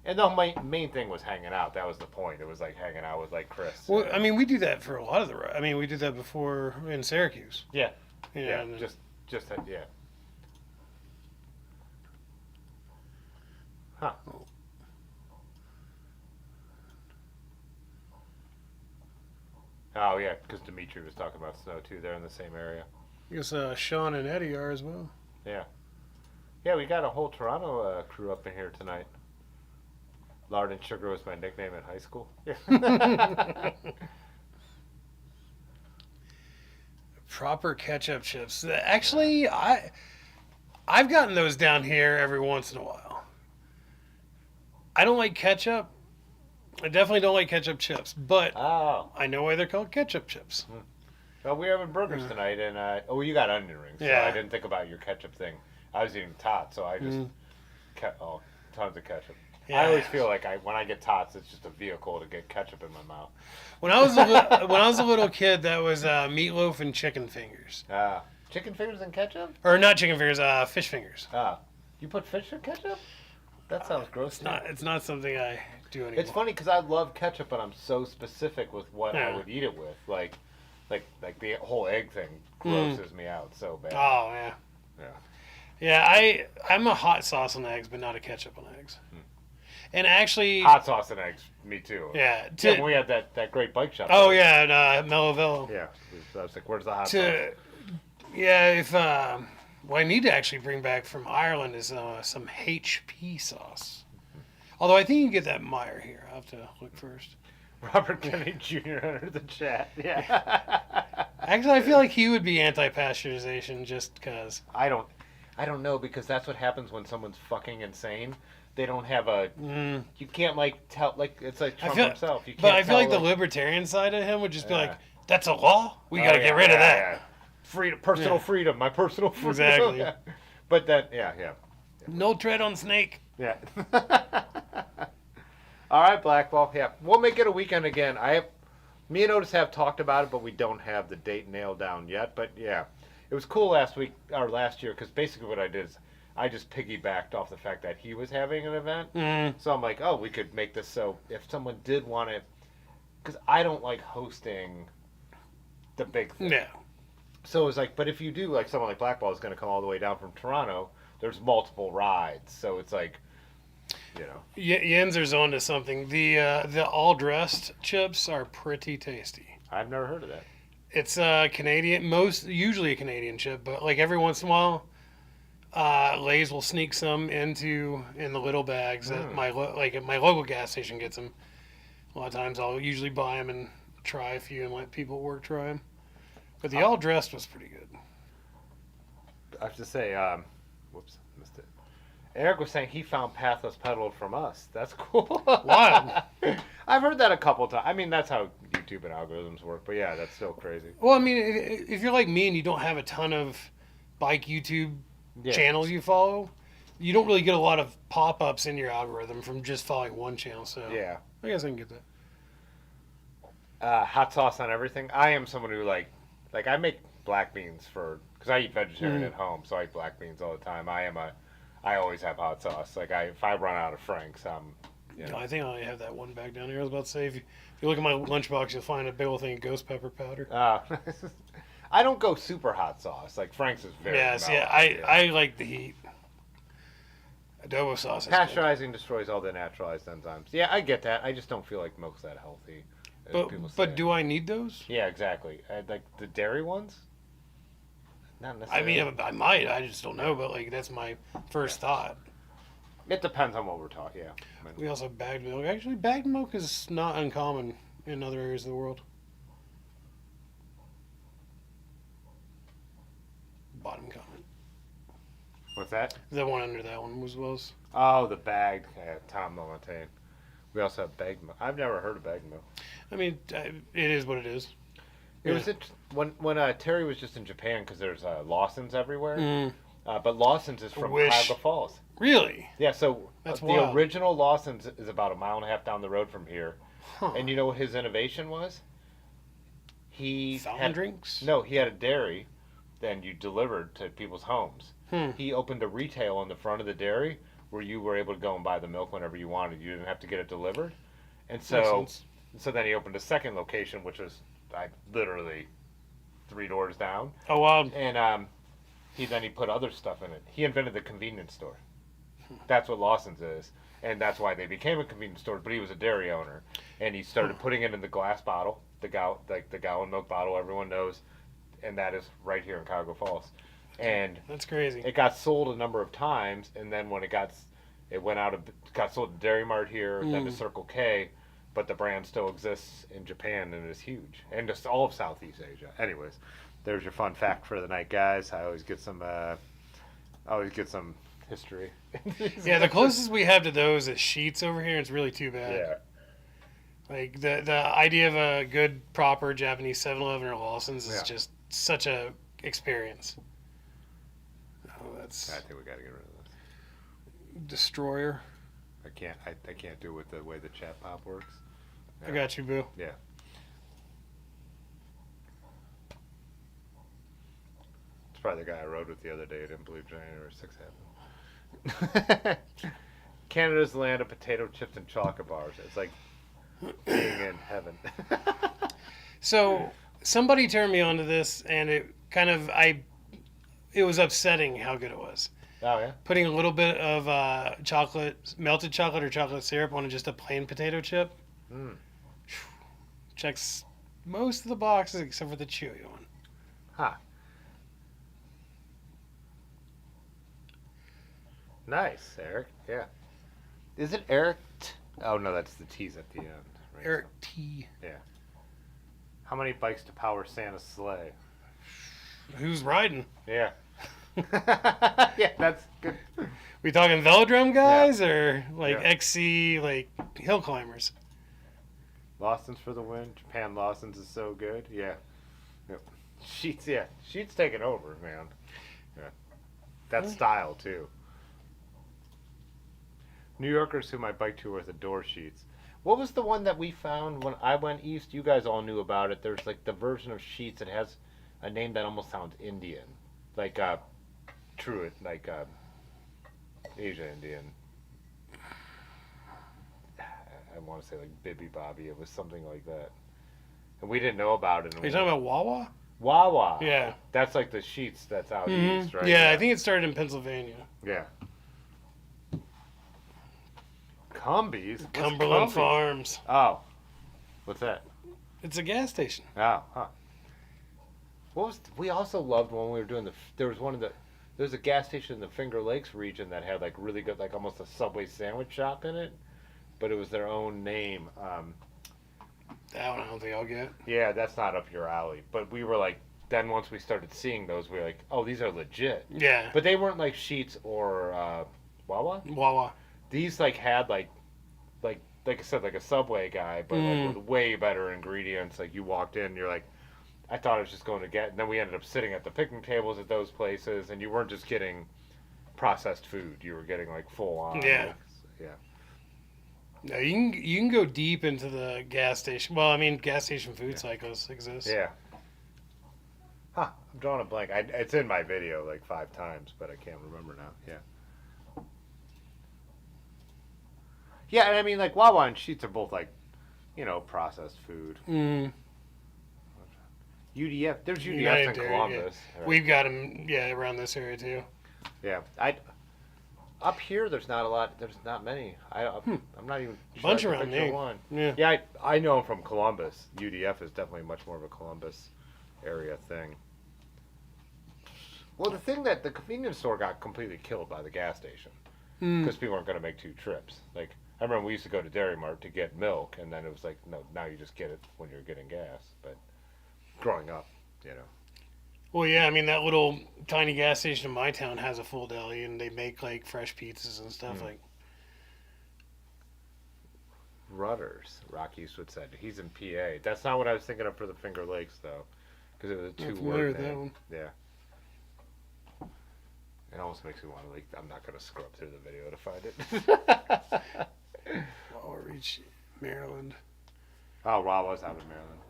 And the main thing was hanging out. That was the point. It was like hanging out with like Chris. Well, I mean, we do that for a lot of the. I mean, we did that before in Syracuse. Yeah. Yeah. Yeah. Just yeah. Huh. Oh yeah, because Dimitri was talking about snow too. They're in the same area. I guess Sean and Eddie are as well. Yeah. Yeah, we got a whole Toronto crew up in here tonight. Lard and Sugar was my nickname in high school. Yeah. Proper ketchup chips. Actually, I've gotten those down here every once in a while. I don't like ketchup. I definitely don't like ketchup chips, but Oh. I know why they're called ketchup chips. Well, we're having burgers tonight, and you got onion rings, so Yeah. I didn't think about your ketchup thing. I was eating tots, so I just tons of ketchup. Yeah. I always feel like when I get tots, it's just a vehicle to get ketchup in my mouth. When I was a little kid, that was meatloaf and chicken fingers, Chicken fingers and ketchup? or not chicken fingers, fish fingers. You put fish in ketchup? That sounds gross. It's not something I do anymore. It's funny because I love ketchup, but I'm so specific with what I Yeah. would eat it with. Like the whole egg thing grosses me out so bad. Oh yeah. Yeah. Yeah, I'm a hot sauce on eggs, but not a ketchup on eggs. And actually, Hot sauce and eggs, me too. yeah. When we had that great bike shop. Oh yeah, and Mellovello. Yeah, I was like, "Where's the hot sauce?" Yeah, if what I need to actually bring back from Ireland is some HP sauce. Although I think you can get that in Meyer here. I'll have to look first. Robert Kennedy Jr. under the chat. Yeah. Actually, I feel like he would be anti-pasteurization just because. I don't know, because that's what happens when someone's fucking insane. They don't have a. You can't tell it's like Trump himself. You can't. But I feel like the libertarian side of him would just be like, "That's a law. We got to get rid of that." Yeah. Freedom, personal freedom, my personal freedom. Exactly. Yeah. But then, yeah. No tread on snake. Yeah. All right, Blackball. Yeah, we'll make it a weekend again. Me and Otis have talked about it, but we don't have the date nailed down yet. But yeah, it was cool last year, because basically what I did is I just piggybacked off the fact that he was having an event. So I'm like, oh, we could make this so if someone did want it, because I don't like hosting the big thing. Yeah. So it was like, but if you do, like someone like Blackball is going to come all the way down from Toronto, there's multiple rides. So it's like, Yenser's onto something. The all-dressed chips are pretty tasty. I've never heard of that. It's Canadian, usually a Canadian chip, but like every once in a while, Lay's will sneak some in the little bags that at my local gas station gets them. A lot of times I'll usually buy them and try a few and let people at work try them. But the all-dressed was pretty good. I have to say, whoops, missed it. Eric was saying he found Pathless Pedal from us. That's cool. Wild. I've heard that a couple times. I mean, that's how YouTube and algorithms work. But yeah, that's still crazy. Well, I mean, if you're like me and you don't have a ton of bike YouTube channels you follow, you don't really get a lot of pop-ups in your algorithm from just following one channel. So yeah, I guess I can get that. Hot sauce on everything. I am someone who like I make black beans because I eat vegetarian at home, so I eat black beans all the time. I always have hot sauce. Like if I run out of Frank's, I think I only have that one bag down here. I was about to say, if you look at my lunchbox, you'll find a big old thing of ghost pepper powder. I don't go super hot sauce. Like Frank's is very I like the heat. Adobo sauce. Pasteurizing destroys all the naturalized enzymes. Yeah, I get that. I just don't feel like milk's that healthy. But do I need those? Yeah, exactly. Like the dairy ones? Not necessarily. I mean, I might. I just don't know. But like, that's my first thought. It depends on what we're talking. Yeah. We also have bagged milk. Actually, bagged milk is not uncommon in other areas of the world. Bottom comment. What's that? The one under that one was. Oh, the bagged. Yeah, Tom Lamontagne. We also have bagged milk. I've never heard of bagged milk. I mean, it is what it is. It was when Terry was just in Japan, because there's Lawson's everywhere. But Lawson's is from Cuyahoga Falls. Really? Yeah. So that's the wild. original Lawson's is about a mile and a half down the road from here. Huh. And you know what his innovation was? He Fountain drinks? No, he had a dairy. Then you delivered to people's homes. He opened a retail in the front of the dairy where you were able to go and buy the milk whenever you wanted. You didn't have to get it delivered. And so then he opened a second location, which was literally 3 doors down. Oh, wow. And he put other stuff in it. He invented the convenience store. That's what Lawson's is. And that's why they became a convenience store. But he was a dairy owner. And he started putting it in the glass bottle, the gallon milk bottle everyone knows. And that is right here in Cuyahoga Falls. And that's crazy. It got sold a number of times, and then when it got sold to Dairy Mart here, then to Circle K, but the brand still exists in Japan and is huge, and just all of Southeast Asia. Anyways, there's your fun fact for the night, guys. I always get some history. Yeah, the closest we have to those is Sheets over here. It's really too bad. Yeah. Like the idea of a good proper Japanese 7-Eleven or Lawson's is just such a experience. I think we got to get rid of this. Destroyer. I can't do it with the way the chat pop works. Yeah. I got you, boo. Yeah. It's probably the guy I rode with the other day who didn't believe January 6th happened. Canada's the land of potato chips and chocolate bars. It's like being in heaven. So somebody turned me onto this, and it was upsetting how good it was. Oh yeah. Putting a little bit of melted chocolate or chocolate syrup on just a plain potato chip. Mm. Checks most of the boxes except for the chewy one. Huh. Nice, Eric. Yeah. Is it Eric? Oh no, that's the T's at the end. Right? Eric T. Yeah. How many bikes to power Santa's sleigh? Who's riding? Yeah. Yeah, that's good. We talking velodrome guys or like Yeah. XC like hill climbers? Lawson's for the win. Japan Lawson's is so good. Yeah. Yep. Sheets, yeah. Sheets taking over, man. Yeah. That style, too. New Yorkers who might bike to with the door sheets. What was the one that we found when I went east? You guys all knew about it. There's like the version of sheets that has a name that almost sounds Indian. Like, Truett, like, Asia Indian. I want to say like Bibby Bobby. It was something like that. And we didn't know about it. Are you talking about Wawa? Wawa. Yeah. That's like the sheets that's out Mm-hmm. east, right? Yeah, I think it started in Pennsylvania. Yeah. Cumbies? What's Cumberland Cumbies? Farms. Oh. What's that? It's a gas station. Oh, huh. What was? We also loved when we were doing there was a gas station in the Finger Lakes region that had like really good, like almost a Subway sandwich shop in it, but it was their own name. That one I don't think I'll get. Yeah, that's not up your alley. But we were like, then once we started seeing those, we were like, oh, these are legit. Yeah. But they weren't like Sheets or Wawa. Wawa. These like had like I said, like a Subway guy, but like with way better ingredients. Like you walked in, you're like, I thought I was just going to get, and then we ended up sitting at the picnic tables at those places, and you weren't just getting processed food; you were getting like full on. Yeah. Like, yeah. No, you can go deep into the gas station. Well, I mean, gas station food cycles exist. Yeah. Huh. I'm drawing a blank. It's in my video like 5 times, but I can't remember now. Yeah. Yeah, and I mean, like Wawa and Sheets are both like, processed food. Mm. UDF. There's UDF United in Dairy, Columbus. yeah. Right? We've got them, around this area too. Yeah. Up here, there's not a lot. There's not many. I'm not even sure Bunch I can around picture me. one. Yeah. Yeah, I know them from Columbus. UDF is definitely much more of a Columbus area thing. Well, the thing that the convenience store got completely killed by the gas station because people weren't going to make 2 trips. Like I remember we used to go to Dairy Mart to get milk, and then it was like, no, now you just get it when you're getting gas. But growing up, Well, yeah, I mean, that little tiny gas station in my town has a full deli, and they make, like, fresh pizzas and stuff. Like, Rudders, Rock Eastwood said. He's in PA. That's not what I was thinking of for the Finger Lakes, though, because it was a I'm 2-word familiar with name. that one. Yeah. It almost makes me want to, like, I'm not going to scrub through the video to find it. Wawa Reach, Maryland. Oh, Wawa's out in Maryland.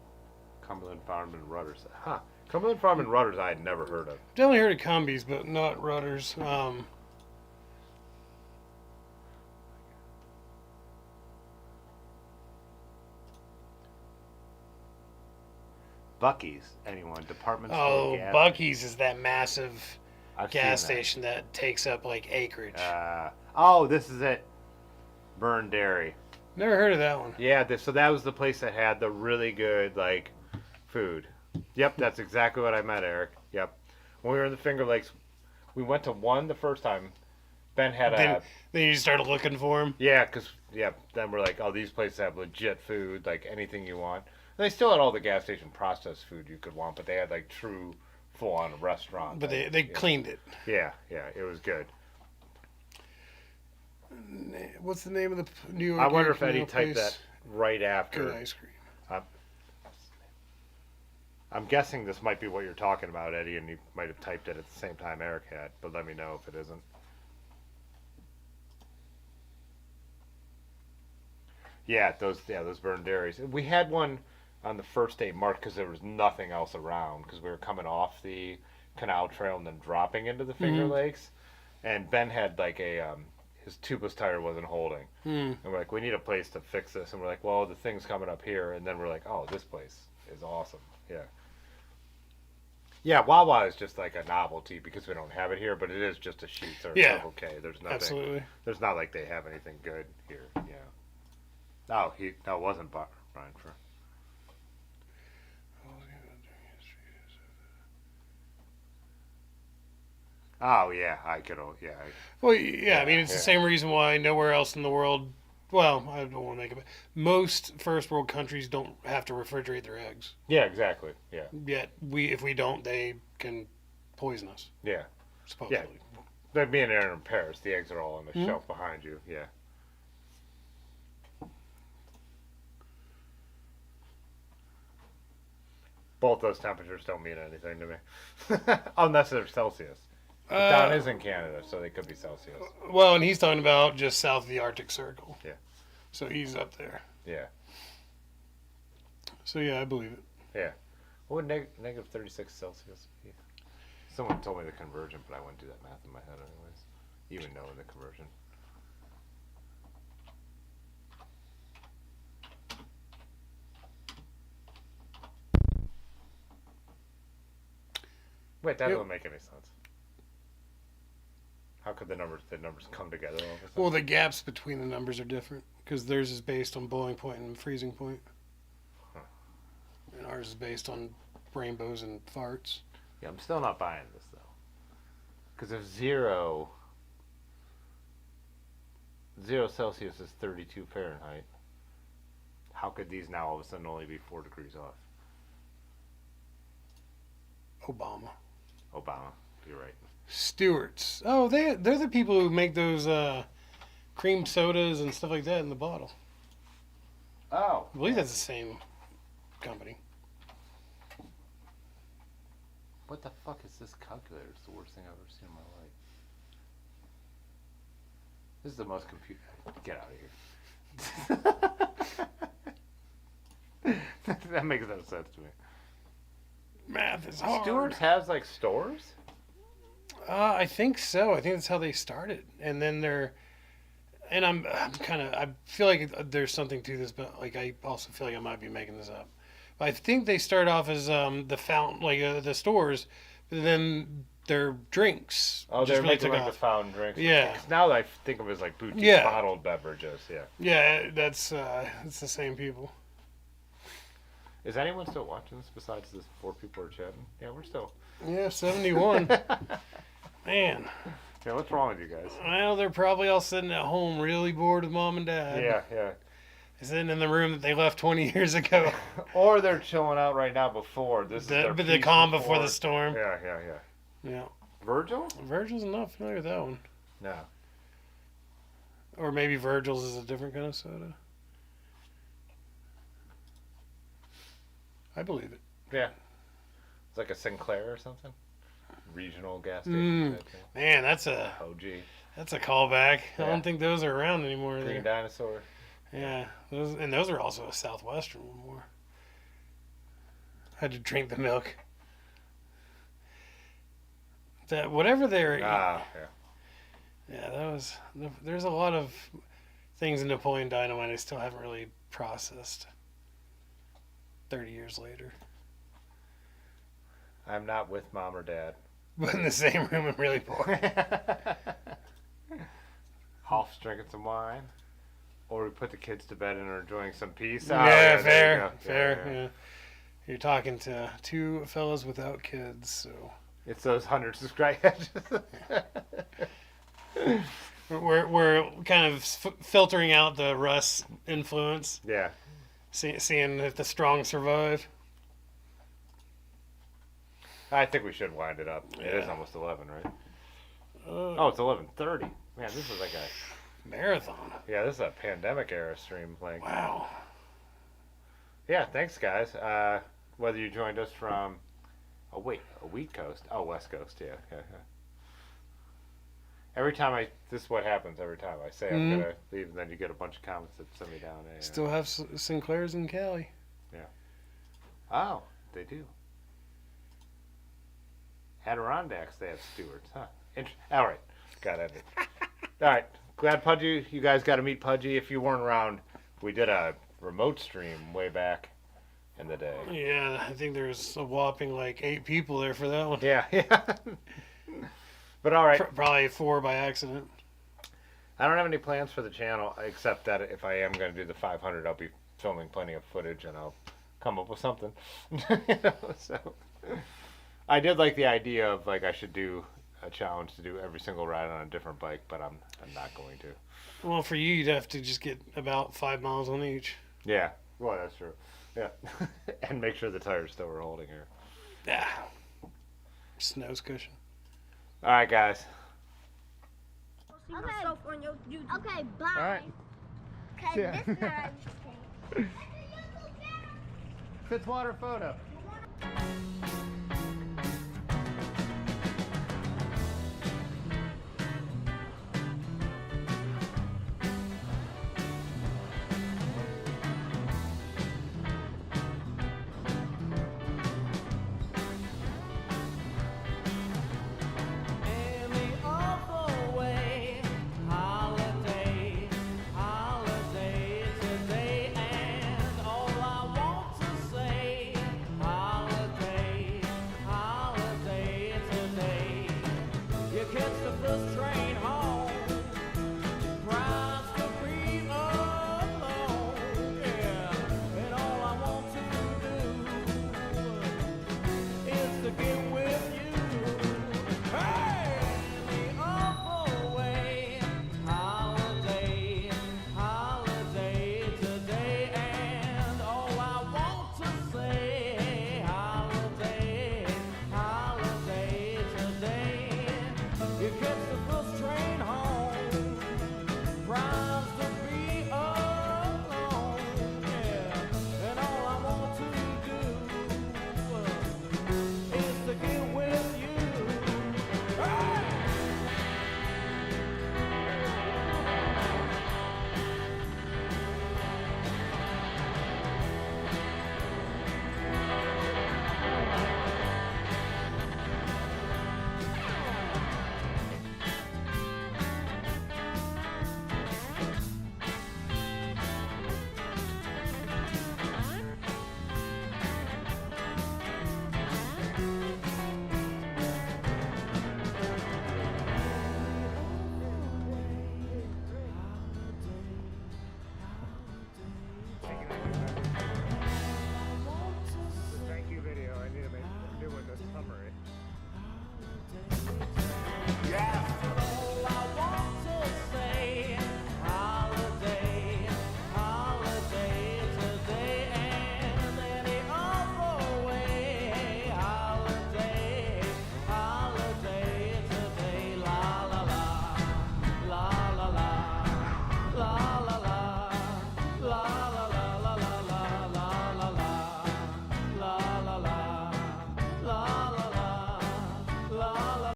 Cumberland Farm and Rudders. Huh. Cumberland Farm and Rudders I had never heard of. Definitely heard of Cumbies, but not Rudders. Buc-ee's, anyone? Department store Oh, gas. Buc-ee's is that massive I've gas seen that. station that takes up, like, acreage. Oh, this is it. Burn Dairy. Never heard of that one. Yeah, so that was the place that had the really good, like, food. Yep, that's exactly what I meant, Eric. Yep. When we were in the Finger Lakes, we went to one the first time. Ben had Then you just started looking for them. Yeah, then we're like, oh, these places have legit food, like anything you want. And they still had all the gas station processed food you could want, but they had, like, true full-on restaurant. But like, they cleaned it. Yeah, it was good. What's the name of the New York? I wonder if Eddie Canal typed place? that right after. Good ice cream. I'm guessing this might be what you're talking about, Eddie, and you might have typed it at the same time Eric had, but let me know if it isn't. Yeah, those burned dairies. We had one on the first day marked because there was nothing else around because we were coming off the canal trail and then dropping into the Finger Lakes, and Ben had like his tubeless tire wasn't holding, and we're like, we need a place to fix this, and we're like, well, the thing's coming up here, and then we're like, oh, this place is awesome. Yeah. Yeah, Wawa is just like a novelty because we don't have it here, but it is just a sheet, so it's okay. There's nothing. Absolutely. There's not like they have anything good here. Yeah. No, it wasn't Brian for. Oh yeah, I could. Yeah. Well, yeah. I mean, it's the same reason why nowhere else in the world. Well, I don't want to make it. Most first world countries don't have to refrigerate their eggs. Yeah, exactly. Yeah. Yet if we don't, they can poison us. Yeah. Supposedly. Yeah. Like being there in Paris, the eggs are all on the shelf behind you. Yeah. Both those temperatures don't mean anything to me, unless they're Celsius. Don is in Canada, so they could be Celsius. Well, and he's talking about just south of the Arctic Circle. Yeah. So he's up there. Yeah. So yeah, I believe it. Yeah. What would negative 36 Celsius be? Someone told me the conversion, but I wouldn't do that math in my head anyways, even knowing the conversion. Wait, that doesn't make any sense. How could the numbers come together all of a sudden? Well, the gaps between the numbers are different because theirs is based on boiling point and freezing point, and ours is based on rainbows and farts. Yeah, I'm still not buying this though. Because if zero Celsius is 32 Fahrenheit, how could these now all of a sudden only be 4 degrees off? Obama. You're right. Stewart's. Oh, they're the people who make those cream sodas and stuff like that in the bottle. Oh. I believe that's the same company. What the fuck is this calculator? It's the worst thing I've ever seen in my life. This is the most Get out of here. That makes no sense to me. Math is hard. Stewart's has like stores? I think so. I think that's how they started, and then I'm kind of. I feel like there's something to this, but like I also feel like I might be making this up. But I think they start off as the fountain, like the stores, but then their drinks. Oh, they're really making took like off. the fountain drinks. Yeah. 'Cause now I think of it as like boutique bottled beverages. Yeah. Yeah, that's it's the same people. Is anyone still watching this besides the 4 people are chatting? Yeah, we're still. Yeah, 71. Man. Yeah, what's wrong with you guys? Well, they're probably all sitting at home really bored with mom and dad. Yeah. They're sitting in the room that they left 20 years ago. Or they're chilling out right now before. This is their the calm before the storm. Yeah. Yeah. Virgil? Virgil's not familiar with that one. No. Or maybe Virgil's is a different kind of soda. I believe it. Yeah. It's like a Sinclair or something. Regional gas station. Type thing. Man, that's a callback. Yeah. I don't think those are around anymore. Green Dinosaur. Yeah, those are also a Southwestern one more. Had to drink the milk. That whatever they're Yeah. Yeah, that was. There's a lot of things in Napoleon Dynamite I still haven't really processed. 30 years later. I'm not with mom or dad. But in the same room and really bored. Hoff's drinking some wine. Or we put the kids to bed and are enjoying some peace. Yeah, there you go. fair. Yeah. You're talking to 2 fellas without kids, so. It's those 100 subscribers. We're kind of filtering out the Russ influence. Yeah. Seeing if the strong survive. I think we should wind it up. It is almost 11, right? It's 11:30. Man, this is like a marathon. Yeah, this is a pandemic era stream. Like, wow. Yeah, thanks guys. Whether you joined us from a wheat coast. Oh, West Coast. Yeah. Every time this is what happens every time I say I'm gonna leave, and then you get a bunch of comments that send me down. Still have Sinclairs in Cali. Yeah. Oh, they do. Adirondacks, they have Stewart's, huh? All right, got it. All right, glad Pudgy, you guys got to meet Pudgy. If you weren't around, we did a remote stream way back in the day. Yeah, I think there's a whopping like 8 people there for that one. Yeah, yeah. But all right. Probably 4 by accident. I don't have any plans for the channel except that if I am going to do the 500, I'll be filming plenty of footage and I'll come up with something. So I did like the idea of like I should do a challenge to do every single ride on a different bike, but I'm not going to. Well, for you, you'd have to just get about 5 miles on each. Yeah, well, that's true. Yeah, and make sure the tires still are holding here. Yeah. Snow's cushion. All right, guys. Okay, bye. All right. Okay, Yeah. this time. Fitzwater photo.